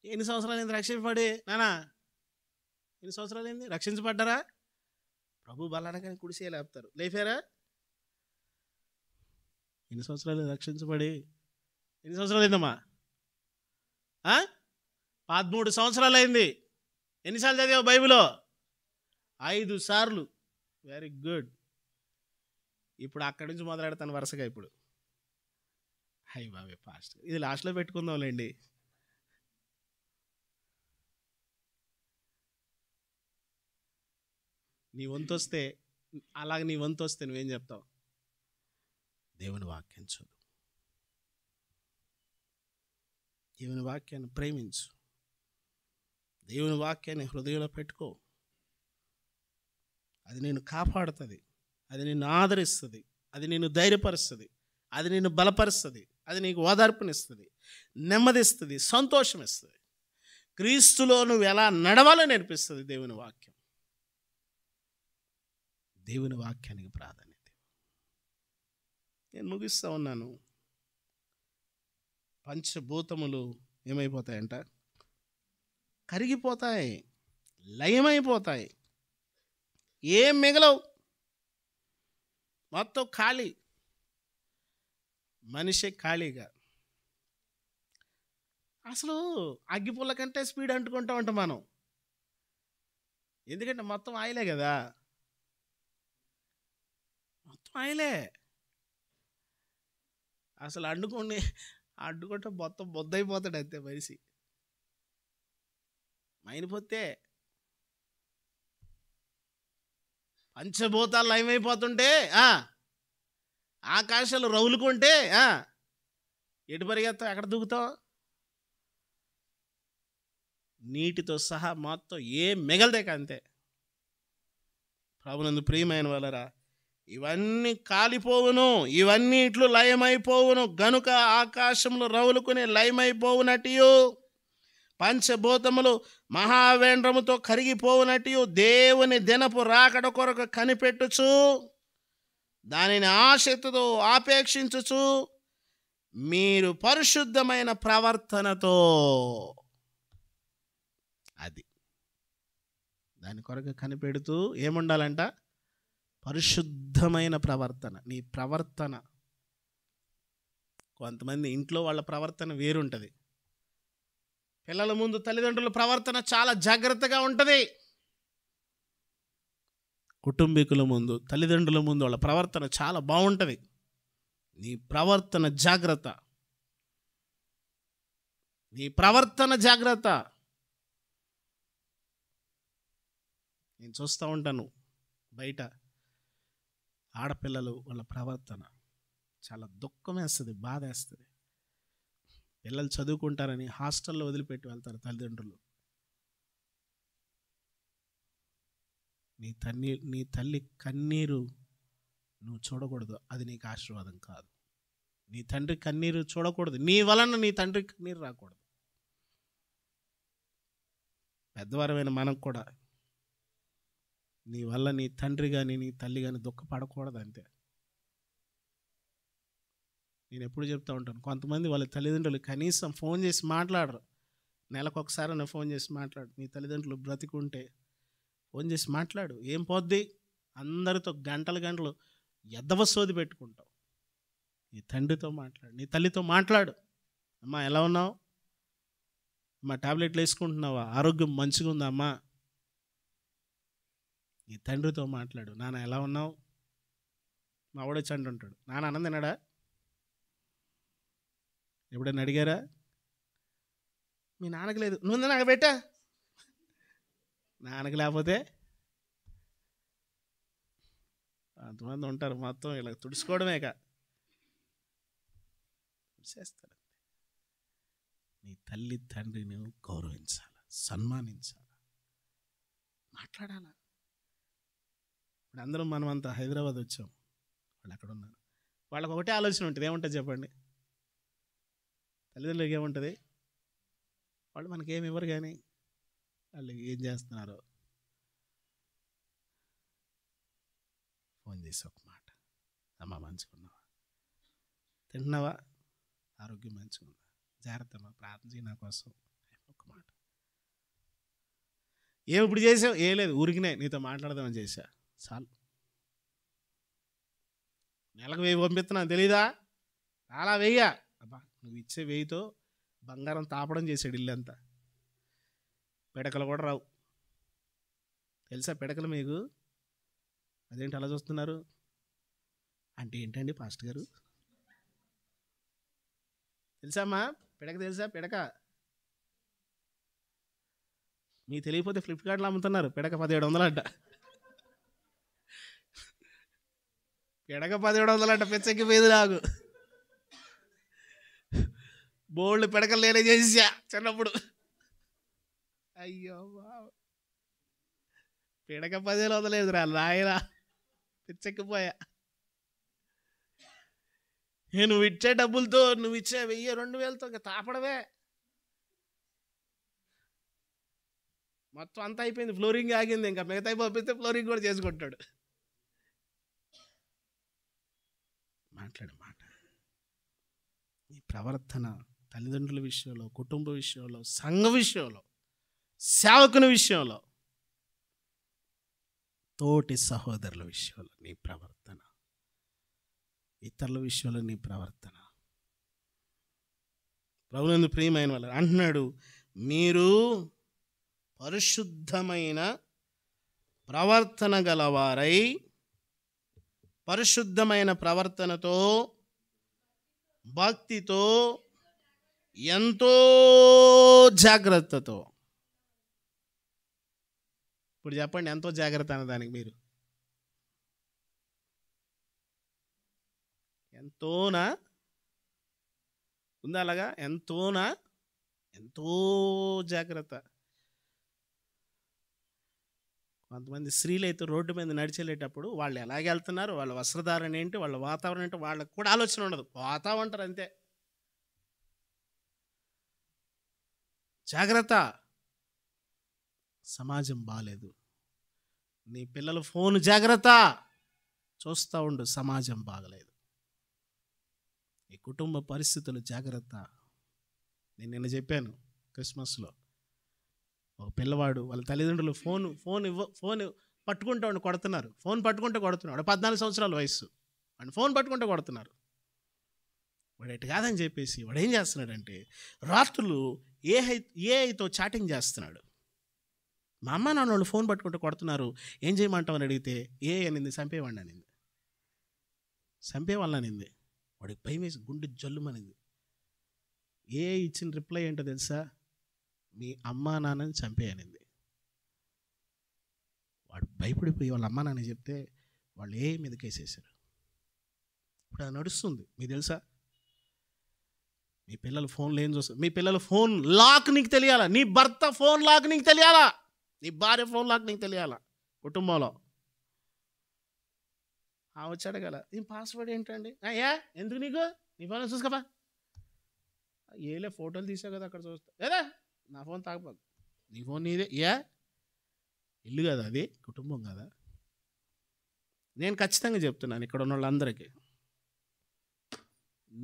ఎన్ని సంవత్సరాలైంది రక్షించబడి? నానా ఎన్ని సంవత్సరాలైంది రక్షించబడ్డారా? ప్రభు బలానగానే కుడిసే లేపుతారు. లేపారా? ఎన్ని సంవత్సరాలు రక్షించబడి? ఎన్ని సంవత్సరాలు అయిందమ్మా? 13 సంవత్సరాలు అయింది. ఎన్నిసార్లు చదివావు బైబిల్లో? 5 సార్లు. Very good. ఇప్పుడు అక్కడి నుంచి మొదలెడతాను వరుసగా. ఇప్పుడు హై బాబే ఫాస్ట్. ఇది లాస్ట్లో పెట్టుకుందాంలేండి. నీ వంతు వస్తే, అలాగే నీ వంతు వస్తే నువ్వేం చెప్తావు? దేవుని వాక్యం చదువు, దేవుని వాక్యాన్ని ప్రేమించు, దేవుని వాక్యాన్ని హృదయంలో పెట్టుకో. అది నేను కాపాడుతుంది, అది నిన్ను ఆదరిస్తుంది, అది నిన్ను ధైర్యపరుస్తుంది, అది నిన్ను బలపరుస్తుంది, అది నీకు ఓదార్పునిస్తుంది, నెమ్మదిస్తుంది, సంతోషం ఇస్తుంది. క్రీస్తులో నువ్వు ఎలా నడవాలో నేర్పిస్తుంది దేవుని వాక్యం. దేవుని వాక్యానికి ప్రాధాన్యత. నేను ముగిస్తూ ఉన్నాను. పంచభూతములు ఏమైపోతాయంట? కరిగిపోతాయి, లయమైపోతాయి, ఏం మిగలవు, మొత్తం ఖాళీ. మనిషి ఖాళీగా. అసలు అగ్గిపుల్ల కంటే స్పీడ్ అంటుకుంటా ఉంటాం మనం. ఎందుకంటే మొత్తం ఆయిలే కదా, మొత్తం ఆయిలే. అసలు అడ్డుకుంటే మొత్తం బొద్దయిపోతాడు అంతే మనిషి. మైనిపోతే పంచభూతాలు లయమైపోతుంటే, ఆకాశాలు రౌలుకుంటే ఎటు పరిగెత్తావు? ఎక్కడ దూకుతావు? నీటితో సహా మొత్తం ఏం మిగలదే అంతే. ప్రభునందు ప్రియమైన వాళ్ళరా, ఇవన్నీ కాలిపోవును, ఇవన్నీ ఇట్లు లయమైపోవును. గనుక ఆకాశంలో రౌలుకుని లయమైపోవునట్టు, పంచభూతములు మహావేంద్రముతో కరిగిపోవునట్టు దేవుని దినపు రాకడ కొరకు కనిపెట్టుచు, దానిని ఆసక్తితో ఆపేక్షించుచు, మీరు పరిశుద్ధమైన ప్రవర్తనతో, అది దాని కొరకు కనిపెడుతూ ఏముండాలంట? పరిశుద్ధమైన ప్రవర్తన. నీ ప్రవర్తన. కొంతమంది ఇంట్లో వాళ్ళ ప్రవర్తన వేరుంటుంది. పిల్లల ముందు తల్లిదండ్రుల ప్రవర్తన చాలా జాగ్రత్తగా ఉంటుంది. కుటుంబీకుల ముందు, తల్లిదండ్రుల ముందు వాళ్ళ ప్రవర్తన చాలా బాగుంటుంది. నీ ప్రవర్తన జాగ్రత్త, నీ ప్రవర్తన జాగ్రత్త. నేను చూస్తూ ఉంటాను బయట ఆడపిల్లలు వాళ్ళ ప్రవర్తన చాలా దుఃఖం వేస్తుంది, బాధ వేస్తుంది. పిల్లలు చదువుకుంటారని హాస్టల్లో వదిలిపెట్టి వెళ్తారు తల్లిదండ్రులు. నీ తల్లి కన్నీరు నువ్వు చూడకూడదు, అది నీకు ఆశీర్వాదం కాదు. నీ తండ్రి కన్నీరు చూడకూడదు, నీ వలన నీ తండ్రి కన్నీరు రాకూడదు. పెద్దవారమైన మనం కూడా నీ వల్ల నీ తండ్రి కానీ నీ తల్లి కానీ దుఃఖపడకూడదు అంతే. నేను ఎప్పుడు చెప్తూ ఉంటాను, కొంతమంది వాళ్ళ తల్లిదండ్రులు కనీసం ఫోన్ చేసి మాట్లాడరు. నెలకొకసారి నేను ఫోన్ చేసి మాట్లాడు. నీ తల్లిదండ్రులు బ్రతికుంటే ఫోన్ చేసి మాట్లాడు. ఏం పోద్ది? అందరితో గంటలు ఎద్దవ సోది పెట్టుకుంటావు. నీ తండ్రితో మాట్లాడు, నీ తల్లితో మాట్లాడు. అమ్మా ఎలా ఉన్నావు? అమ్మా టాబ్లెట్లు వేసుకుంటున్నావా? ఆరోగ్యం మంచిగా ఉందా అమ్మా? నీ తండ్రితో మాట్లాడు. నాన్న ఎలా ఉన్నావు? మా వాడొచ్చి అంటుంటాడు, నాన్న అన్నం తిన్నాడా? ఎప్పుడైనా అడిగారా? మీ నాన్నకి లేదు, నువ్వు నాకు పెట్టా. నాన్నకి లేకపోతే అంతమంది ఉంటారు, మొత్తం ఇలా తుడుచుకోవడమేక చేస్తారు. నీ తల్లి తండ్రిని గౌరవించాలి, సన్మానించాలి, మాట్లాడాలి. ఇప్పుడు అందరం మనమంతా హైదరాబాద్ వచ్చాం, వాళ్ళు అక్కడ ఉన్నారు. వాళ్ళకి ఒకటే ఆలోచన ఉంటుంది. ఏముంటుంది చెప్పండి? తల్లిదండ్రులకి ఏముంటుంది? వాళ్ళు మనకేమి ఇవ్వరు, కానీ వాళ్ళు ఏం చేస్తున్నారో, ఫోన్ చేసి ఒక మాట, అమ్మా మంచిగున్నావా, తింటున్నావా, ఆరోగ్యం మంచిగా ఉందా, జాగ్రత్త అమ్మా, ప్రార్థన చేయి నా కోసం, ఒక మాట. ఏమి ఇప్పుడు చేసావు? ఏం లేదు, ఊరికినే నీతో మాట్లాడదామని చేశా, చాలు. నెలకు 1000 పంపిస్తున్నాను తెలీదా? అలా 1000. అబ్బా నువ్వు ఇచ్చే 1000తో బంగారం తాపడం చేసాడు ఇల్లంతా. పిడకలు కూడా రావు తెలుసా? పిడకలు మీకు అదేంటి అలా చూస్తున్నారు అంటే ఏంటండి పాస్టర్ గారు? తెలుసా అమ్మా పిడక? తెలుసా పిడక? మీకు తెలియకపోతే ఫ్లిప్కార్ట్లో అమ్ముతున్నారు పిడక 1700 అంట. పిడక 1700 అంట. పిచ్చెక్కిపోయేది నాకు. బోల్డ్ పిడకలు నేనే చేసా చిన్నప్పుడు. అయ్యో పిడక 1700 లేదురా నాయనా, పిచ్చెక్కిపోయా. నువ్వు ఇచ్చే డబ్బులతో, నువ్వు ఇచ్చే 1000-2000తో ఇంకా తాపడమే. మొత్తం అంతా అయిపోయింది, ఫ్లోరింగ్ ఆగింది, ఇంకా మిగతా పంపిస్తే ఫ్లోరింగ్ కూడా చేసుకుంటాడు. మాట్లాడే మాట, ఈ ప్రవర్తన తల్లిదండ్రుల విషయంలో, కుటుంబ విషయంలో, సంఘ విషయంలో, సేవకుని విషయంలో, తోటి సహోదరుల విషయంలో నీ ప్రవర్తన, ఇతరుల విషయంలో నీ ప్రవర్తన. ప్రభునందు ప్రియమైన వాళ్ళు అంటున్నాడు, మీరు పరిశుద్ధమైన ప్రవర్తన గలవారై, పరిశుద్ధమైన ప్రవర్తనతో, భక్తితో, ఎంతో జాగ్రత్తతో. ఇప్పుడు చెప్పండి, ఎంతో జాగ్రత్త అన్నదానికి మీరు ఎంతోనా ఉందా? అలాగా ఎంతోనా? ఎంతో జాగ్రత్త. కొంతమంది స్త్రీలు అయితే రోడ్డు మీద నడిచేటప్పుడు వాళ్ళు ఎలాగ వెళ్తున్నారు, వాళ్ళ వస్త్రధారణ ఏంటి, వాళ్ళ వాతావరణం ఏంటి, వాళ్ళకి కూడా ఆలోచన ఉండదు, పోతా ఉంటారు అంతే. జాగ్రత్త. సమాజం బాలేదు. నీ పిల్లల ఫోన్ జాగ్రత్త, చూస్తూ ఉండు, సమాజం బాగలేదు. ఈ కుటుంబ పరిస్థితులు జాగ్రత్త. నేను నిన్న చెప్పాను క్రిస్మస్లో, ఒక పిల్లవాడు వాళ్ళ తల్లిదండ్రులు ఫోన్ పట్టుకుంటూ కొడుతున్నారు. ఫోన్ పట్టుకుంటే కొడుతున్నాడు, 14 సంవత్సరాల వయసు, వాడిని ఫోన్ పట్టుకుంటే కొడుతున్నారు. వాడు ఎటు కాదని చెప్పేసి వాడు ఏం చేస్తున్నాడంటే రాత్రులు ఏఐతో చాటింగ్ చేస్తున్నాడు. మా అమ్మ నాన్న వాళ్ళు ఫోన్ పట్టుకుంటే కొడుతున్నారు, ఏం చేయమంటావు అని అడిగితే ఏ అనింది, చంపేవాడిని అనింది. చంపేవాళ్ళని అనింది. వాడికి భయం వేసి గుండె జల్లుమనింది. ఏ ఇచ్చిన రిప్లై ఏంటో తెలుసా? మీ అమ్మా నాన్నని చంపేయనింది. వాడు భయపడిపోయి వాళ్ళ అమ్మా నాన్న చెప్తే వాళ్ళు ఏ మీద కేసేసారు. ఇప్పుడు అది నడుస్తుంది. మీకు తెలుసా? మీ పిల్లల ఫోన్లో ఏం చూస్తారు? మీ పిల్లల ఫోన్ లాక్ నీకు తెలియాలా? నీ భర్త ఫోన్ లాక్ నీకు తెలియాలా? నీ భార్య ఫోన్ లాక్ నీకు తెలియాలా? కుటుంబంలో వచ్చాడు కదా, నీ పాస్వర్డ్ ఏంటండి? ఎందుకు నీకు? నీ ఫోన్ చూసుకోపా. ఏలే ఫోటోలు తీసావు కదా అక్కడ చూస్తా. ఏదా నా ఫోన్ తాగపోదు, నీ ఫోన్ నీదే. ఇల్లు కదా అది, కుటుంబం కదా. నేను ఖచ్చితంగా చెప్తున్నాను ఇక్కడ ఉన్న వాళ్ళందరికీ,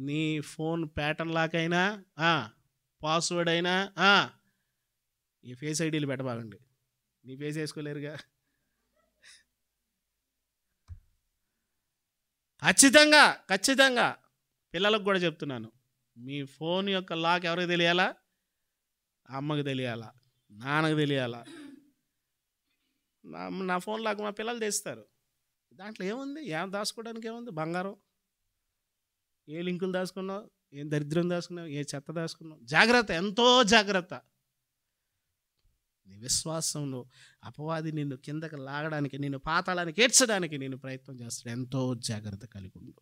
నీ ఫోన్ ప్యాటర్న్ లాక్ అయినా, పాస్వర్డ్ అయినా, ఈ ఫేస్ ఐడీలు పెట్టబాగండి. నీ ఫేస్ వేసుకోలేరుగా. ఖచ్చితంగా పిల్లలకు కూడా చెప్తున్నాను, మీ ఫోన్ యొక్క లాక్ ఎవరికి తెలియాలా? అమ్మకి తెలియాలా, నాన్నకు తెలియాలా. నా ఫోన్ లాక్ మా పిల్లలు తెస్తారు. దాంట్లో ఏముంది? ఏం దాచుకోవడానికి ఏముంది? బంగారం. ఏ లింకులు దాచుకున్నావు, ఏం దరిద్రం దాచుకున్నావు, ఏ చెత్త దాచుకున్నావు. జాగ్రత్త, ఎంతో జాగ్రత్త. నీ విశ్వాసంలో అపవాది నిన్ను కిందకి లాగడానికి, నిన్ను పాతాళానికి ఏడ్చడానికి నేను ప్రయత్నం చేస్తాను. ఎంతో జాగ్రత్త కలిగి ఉండు.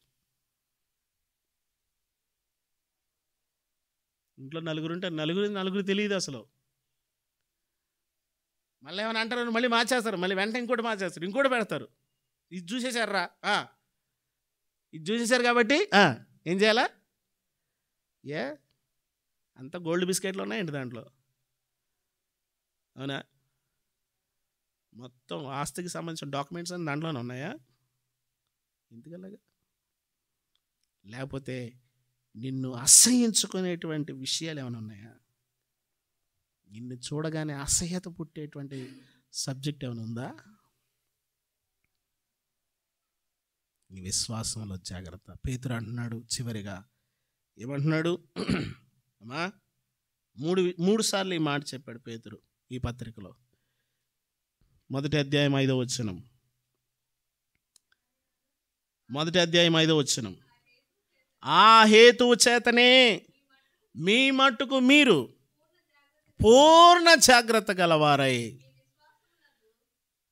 ఇంట్లో నలుగురుంటే నలుగురు తెలియదు అసలు. మళ్ళీ ఏమైనా అంటారు, మళ్ళీ మార్చేస్తారు, మళ్ళీ వెంటనే ఇంకోటి మార్చేస్తారు, ఇంకోటి పెడతారు. ఇది చూసేశారా? ఇది చూసేశారు కాబట్టి ఏం చేయాలా? అంతా గోల్డ్ బిస్కెట్లు ఉన్నాయండి దాంట్లో. అవునా? మొత్తం ఆస్తికి సంబంధించిన డాక్యుమెంట్స్ అన్ని దాంట్లోనే ఉన్నాయా? ఎందుకలాగా? లేకపోతే నిన్ను అసహ్యించుకునేటువంటి విషయాలు ఏమైనా ఉన్నాయా? నిన్ను చూడగానే అసహ్యత పుట్టేటువంటి సబ్జెక్ట్ ఏమైనా ఉందా? నీ విశ్వాసంలో జాగ్రత్త. పేతురు అంటున్నాడు చివరిగా, ఏమంటున్నాడు? అమ్మా, మూడు సార్లు ఈ మాట చెప్పాడు పేతురు ఈ పత్రికలో. 1వ అధ్యాయం 5వ వచనం. 1వ అధ్యాయం 5వ వచనం. ఆ హేతువు చేతనే మీ మట్టుకు మీరు పూర్ణ జాగ్రత్త గలవారై,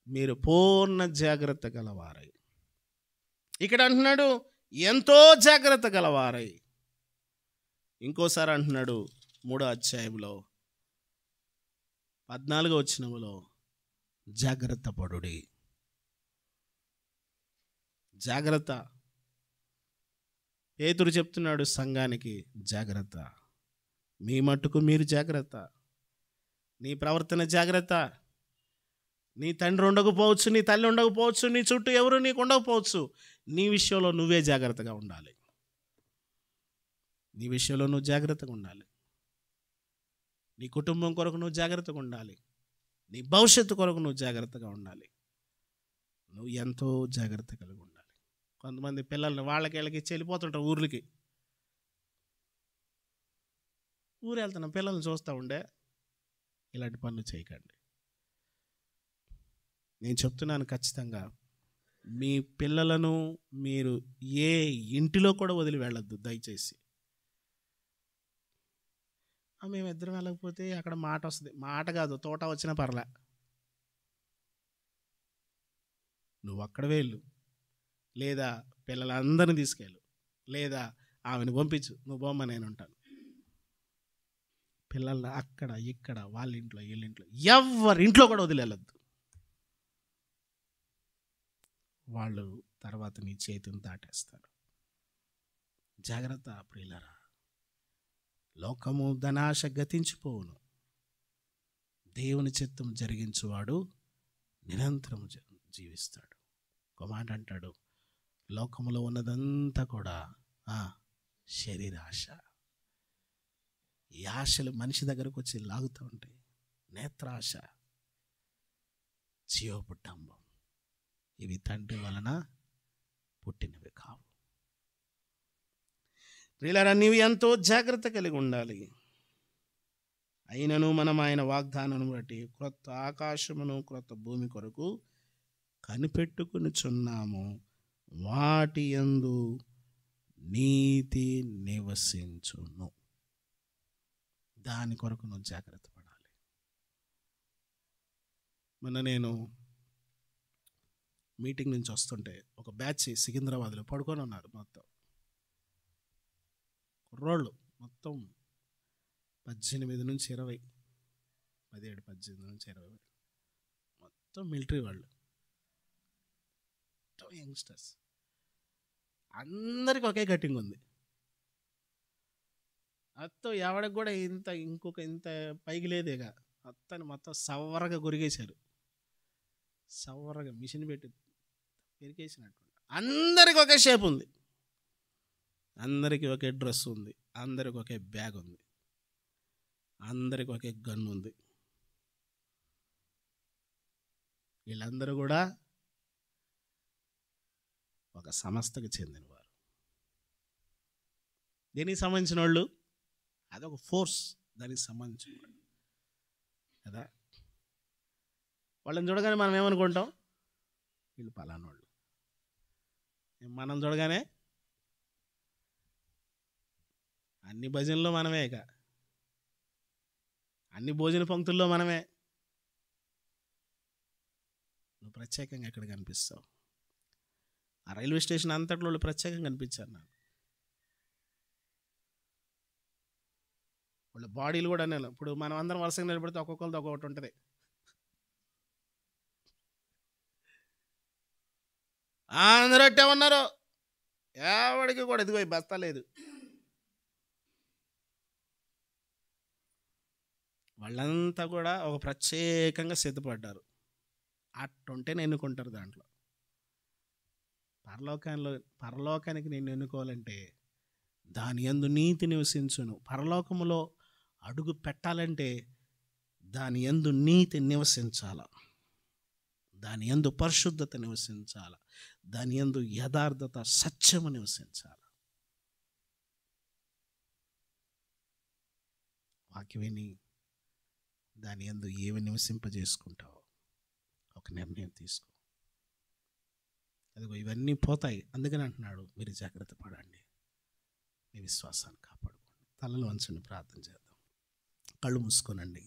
మీరు పూర్ణ జాగ్రత్త గలవారై. ఇక్కడ అంటున్నాడు ఎంతో జాగ్రత్త గలవారై. ఇంకోసారి అంటున్నాడు 3వ అధ్యాయంలో 14వ వచనంలో, జాగ్రత్త పడుడి. జాగ్రత్త. పేతురు చెప్తున్నాడు సంఘానికి, జాగ్రత్త. మీ మట్టుకు మీరు జాగ్రత్త. నీ ప్రవర్తన జాగ్రత్త. నీ తండ్రి ఉండకపోవచ్చు, నీ తల్లి ఉండకపోవచ్చు, నీ చుట్టూ ఎవరు నీకు ఉండకపోవచ్చు. నీ విషయంలో నువ్వే జాగ్రత్తగా ఉండాలి. నీ విషయంలో నువ్వు జాగ్రత్తగా ఉండాలి. నీ కుటుంబం కొరకు నువ్వు జాగ్రత్తగా ఉండాలి. నీ భవిష్యత్తు కొరకు నువ్వు జాగ్రత్తగా ఉండాలి. నువ్వు ఎంతో జాగ్రత్త కలిగి ఉండాలి. కొంతమంది పిల్లల్ని వాళ్ళకి వెళ్ళిపోతుంటారు ఊర్లకి. ఊరు వెళ్తున్న పిల్లల్ని చూస్తూ ఉండే, ఇలాంటి పనులు చేయకండి. నేను చెప్తున్నాను ఖచ్చితంగా, మీ పిల్లలను మీరు ఏ ఇంటిలో కూడా వదిలి వెళ్ళొద్దు దయచేసి. మేమిద్దరం వెళ్ళకపోతే అక్కడ మాట వస్తుంది. మాట కాదు, తోట వచ్చినా పర్లే, నువ్వు అక్కడ వెళ్ళు, లేదా పిల్లలందరినీ తీసుకెళ్ళు, లేదా ఆమెను పంపించు, నువ్వు బొమ్మ నేను ఉంటాను. పిల్లల్ని అక్కడ ఇక్కడ వాళ్ళ ఇంట్లో వీళ్ళింట్లో ఎవరింట్లో కూడా వదిలి వెళ్ళొద్దు. వాళ్ళు తర్వాత నీ చేతిని దాటేస్తారు. జాగ్రత్త ప్రియులారా. లోకము ధనాశ గతించిపోవును, దేవుని చిత్తం జరిగించువాడు నిరంతరం జీవిస్తాడు. ఒక మాట అంటాడు, లోకములో ఉన్నదంతా కూడా శరీరాశ. ఈ ఆశలు మనిషి దగ్గరకు వచ్చి లాగుతూ ఉంటాయి. నేత్రాశ, జీవపుట్టంబం, ఇవి తండ్రి వలన పుట్టినవి కావు. ప్రియులారా, నీవు ఎంతో జాగ్రత్త కలిగి ఉండాలి. అయినను మనం ఆయన వాగ్దానం బట్టి క్రొత్త ఆకాశమును క్రొత్త భూమి కొరకు కనిపెట్టుకునిచున్నాము. వాటి యందు నీతి నివసించును. దాని కొరకు నువ్వు జాగ్రత్త పడాలి. మొన్న నేను మీటింగ్ నుంచి వస్తుంటే ఒక బ్యాచ్ సికింద్రాబాద్లో పడుకొని ఉన్నారు. మొత్తం కుర్రోళ్ళు, మొత్తం 18 నుంచి 20, 17, 18 నుంచి 20, మొత్తం మిలిటరీ వాళ్ళు, మొత్తం యంగ్స్టర్స్. అందరికి ఒకే కటింగ్ ఉంది. మొత్తం ఎవడికి కూడా ఇంత పైకి లేదేగా. మొత్తం సవ్వరగా గురిగేశారు. సవ్వరగా మిషన్ పెట్టి పెరిగేసినట్టు. అందరికి ఒకే షేప్ ఉంది, అందరికీ ఒకే డ్రెస్ ఉంది, అందరికి ఒకే బ్యాగ్ ఉంది, అందరికి ఒకే గన్ ఉంది. వీళ్ళందరూ కూడా ఒక సంస్థకు చెందినవారు. దీనికి సంబంధించిన వాళ్ళు, అదొక ఫోర్స్, దానికి సంబంధించిన వాళ్ళు కదా. వాళ్ళని చూడగానే మనం ఏమనుకుంటాం, వీళ్ళు పలానా వాళ్ళు. మనం చూడగానే అన్ని భజనలో మనమే, ఇక అన్ని భోజన పంక్తుల్లో మనమే. నువ్వు ప్రత్యేకంగా ఎక్కడ కనిపిస్తావు? ఆ రైల్వే స్టేషన్ అంతట్లో వాళ్ళు ప్రత్యేకంగా కనిపించారు నాకు. వాళ్ళ బాడీలు కూడా అనే, ఇప్పుడు మనం అందరం వరుసగా నిలబడితే ఒక్కొక్కరిది ఒక్కొక్కటి ఉంటుంది. అందరూ అట్టే ఉన్నారు, ఎవడికి కూడా ఇదిగో బస్తా లేదు. వాళ్ళంతా కూడా ఒక ప్రత్యేకంగా సిద్ధపడ్డారు. అట్టుంటేనే ఎన్నుకుంటారు దాంట్లో. పరలోకానికి నేను ఎన్నుకోవాలంటే దాని యందు నీతి నివసించును. పరలోకములో అడుగు పెట్టాలంటే దాని యందు నీతి నివసించాల, దాని యందు పరిశుద్ధత నివసించాల, దాని యందు యథార్థత సత్యము నివసించాల. వాక్యం విని దాని యందు ఏమి నివసింపజేసుకుంటావో ఒక నిర్ణయం తీసుకో. అదిగో ఇవన్నీ పోతాయి. అందుకని అంటున్నాడు, మీరు జాగ్రత్త పడండి, మీ విశ్వాసాన్ని కాపాడుకోండి. తలలు వంచండి, ప్రార్థన చేద్దాం. కళ్ళు మూసుకోనండి.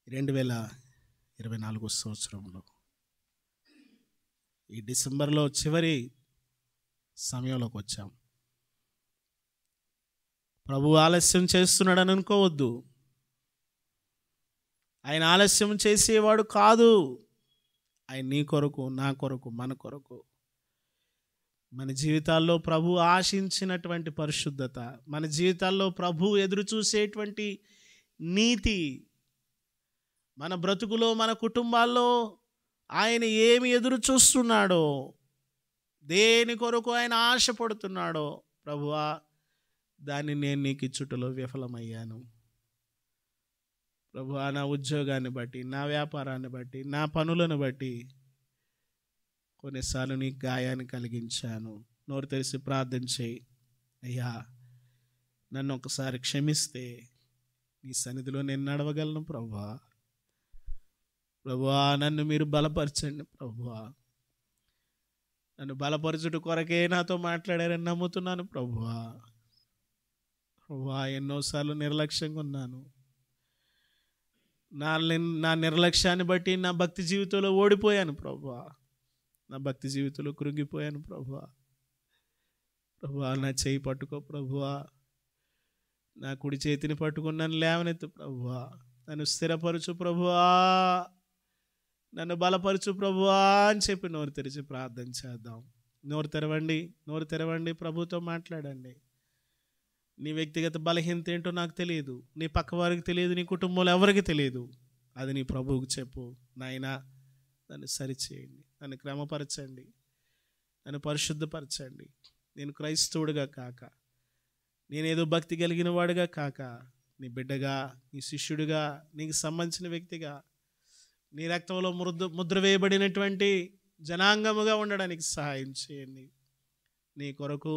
2024 సంవత్సరంలో ఈ డిసెంబర్లో చివరి సమయంలోకి వచ్చాం. ప్రభు ఆలస్యం చేస్తున్నాడని అనుకోవద్దు. ఆయన ఆలస్యం చేసేవాడు కాదు. ఆయన నీ కొరకు, నా కొరకు, మన కొరకు, మన జీవితాల్లో ప్రభు ఆశించినటువంటి పరిశుద్ధత, మన జీవితాల్లో ప్రభు ఎదురు చూసేటువంటి నీతి, మన బ్రతుకులో, మన కుటుంబాల్లో ఆయన ఏమి ఎదురు చూస్తున్నాడో, దేని కొరకు ఆయన ఆశపడుతున్నాడో, ప్రభువా దాన్ని నేను నీకు ఇచ్చుటలో విఫలమయ్యాను. ప్రభువా నా ఉద్యోగాన్ని బట్టి, నా వ్యాపారాన్ని బట్టి, నా పనులను బట్టి కొన్నిసార్లు నీ గాయాన్ని కలిగించాను. నోరు తెరిచి ప్రార్థన చేయి. అయ్యా నన్ను ఒకసారి క్షమిస్తే నీ సన్నిధిలో నేను నడవగలను ప్రభువా. ప్రభువా నన్ను మీరు బలపరచండి ప్రభువా. నన్ను బలపరచుట కొరకే నాతో మాట్లాడారని నమ్ముతున్నాను ప్రభువా. ప్రభువా ఎన్నోసార్లు నిర్లక్ష్యంగా ఉన్నాను. నా నిర్లక్ష్యాన్ని బట్టి నా భక్తి జీవితంలో ఓడిపోయాను ప్రభువా. నా భక్తి జీవితంలో కృంగిపోయాను ప్రభువా. ప్రభువా నా చేయి పట్టుకో ప్రభువా. నా కుడి చేతిని పట్టుకుని నన్ను లేవనెత్తు ప్రభువా. నన్ను స్థిరపరచు ప్రభువా. నన్ను బలపరచు ప్రభువా అని చెప్పి నోరు తెరిచి ప్రార్థన చేద్దాం. నోరు తెరవండి, ప్రభుతో మాట్లాడండి. నీ వ్యక్తిగత బలహీనత ఏంటో నాకు తెలియదు, నీ పక్క వారికి తెలియదు, నీ కుటుంబంలో ఎవరికి తెలియదు. అది నీ ప్రభువుకు చెప్పు. నాయనా నన్ను సరిచేయండి, నన్ను క్రమపరచండి, నన్ను పరిశుద్ధపరచండి. నేను క్రైస్తవుడిగా కాక, నేనేదో భక్తి కలిగిన వాడిగా కాక, నీ బిడ్డగా, నీ శిష్యుడిగా, నీకు సంబంధించిన వ్యక్తిగా, నీ రక్తంలో ముద్ర వేయబడినటువంటి జనాంగముగా ఉండడానికి సహాయం చేయండి. నీ కొరకు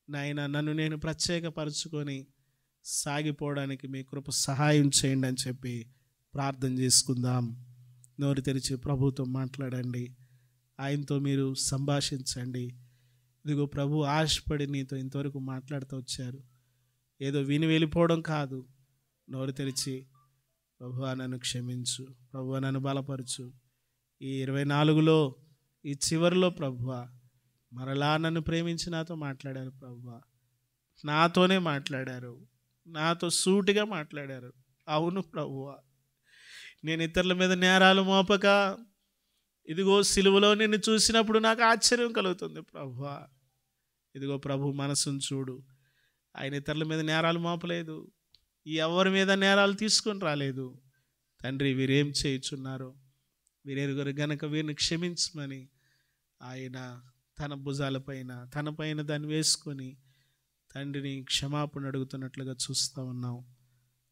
నాయన నన్ను నేను ప్రత్యేకపరచుకొని సాగిపోవడానికి మీ కృప సహాయం చేయండి అని చెప్పి ప్రార్థన చేసుకుందాం. నోరు తెరిచి ప్రభుతో మాట్లాడండి, ఆయనతో మీరు సంభాషించండి. ఇదిగో ప్రభు ఆశపడి నీతో ఇంతవరకు మాట్లాడుతూ వచ్చారు. ఏదో విని వెళ్ళిపోవడం కాదు. నోరు తెరిచి ప్రభువా నన్ను క్షమించు, ప్రభువా నన్ను బలపరచు. ఈ 24లో ఈ చివరిలో ప్రభువా మరలా నన్ను ప్రేమించి నాతో మాట్లాడారు ప్రభువా. నాతోనే మాట్లాడారు, నాతో సూటిగా మాట్లాడారు. అవును ప్రభువా, నేను ఇతరుల మీద నేరాలు మోపక, ఇదిగో సిలువలో నిన్ను చూసినప్పుడు నాకు ఆశ్చర్యం కలుగుతుంది ప్రభువా. ఇదిగో ప్రభు మనసును చూడు. ఆయన ఇతరుల మీద నేరాలు మోపలేదు, ఎవరి మీద నేరాలు తీసుకొని రాలేదు. తండ్రి వీరేం చేయుచున్నారో వీరెరుగురు గనక వీరిని క్షమించమని ఆయన తన భుజాలపైన, తన పైన దాన్ని వేసుకొని తండ్రిని క్షమాపణ అడుగుతున్నట్లుగా చూస్తూ ఉన్నాం.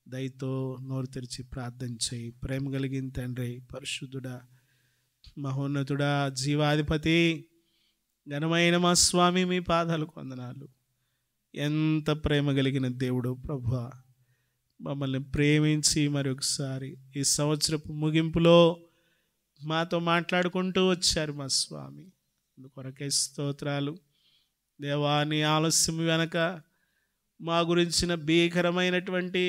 దయతో నోరు తెరిచి ప్రార్థన చేయి. ప్రేమ కలిగిన తండ్రి, పరిశుద్ధుడా, మహోన్నతుడా, జీవాధిపతి, ఘనమైన మా స్వామి, మీ పాదాలకు వందనాలు. ఎంత ప్రేమ కలిగిన దేవుడు ప్రభువా. మమ్మల్ని ప్రేమించి మరొకసారి ఈ సంవత్సరపు ముగింపులో మాతో మాట్లాడుకుంటూ వచ్చారు మా స్వామి. అందుకొరకే స్తోత్రాలు దేవా. నీ ఆలస్యం వెనక మా గురించిన భీకరమైనటువంటి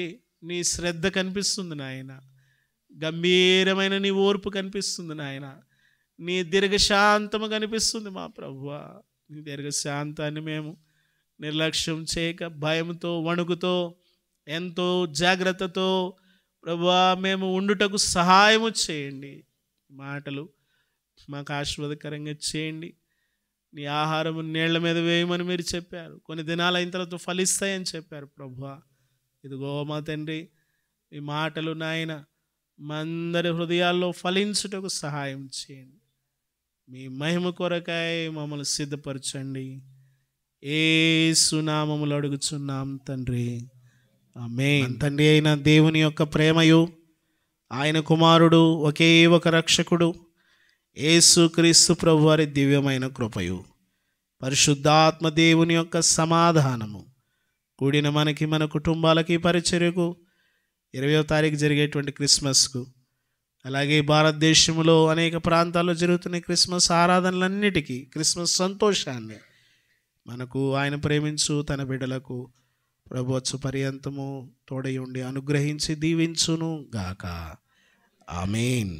నీ శ్రద్ధ కనిపిస్తుంది నాయన. గంభీరమైన నీ ఓర్పు కనిపిస్తుంది నాయన. నీ దీర్ఘశాంతము కనిపిస్తుంది మా ప్రభువా. నీ దీర్ఘశాంతాన్ని మేము నిర్లక్ష్యం చేయక, భయంతో, వణుకుతో, ఎంతో జాగ్రత్తతో ప్రభువా మేము ఉండుటకు సహాయము చేయండి. మాటలు మాకు ఆశీర్వాదకరంగా చేయండి. నీ ఆహారము నీళ్ల మీద వేయమని మీరు చెప్పారు. కొన్ని దినాలు అయిన తర్వాత ఫలిస్తాయని చెప్పారు ప్రభువా. ఇదిగో మా తండ్రి, ఈ మాటలు నాయన మా అందరి హృదయాల్లో ఫలించుటకు సహాయం చేయండి. మీ మహిమ కొరకై మమ్మల్ని సిద్ధపరచండి. యేసు నామములో అడుగుచున్నాం తండ్రి, ఆమేన్. తండ్రి అయిన దేవుని యొక్క ప్రేమయు, ఆయన కుమారుడు ఒకే ఒక రక్షకుడు యేసుక్రీస్తు ప్రభువారి దివ్యమైన కృపయు, పరిశుద్ధాత్మ దేవుని యొక్క సమాధానము కూడిన మనకి, మన కుటుంబాలకి, పరిచర్యకు 20వ తారీఖు జరిగేటువంటి క్రిస్మస్కు, అలాగే భారతదేశంలో అనేక ప్రాంతాల్లో జరుగుతున్న క్రిస్మస్ ఆరాధనలన్నిటికీ, క్రిస్మస్ సంతోషాన్ని మనకు ఆయన ప్రేమించు తన బిడ్డలకు ప్రభువచ్చు పర్యంతము తోడై ఉండి అనుగ్రహించి దీవించును గాక. ఆమేన్.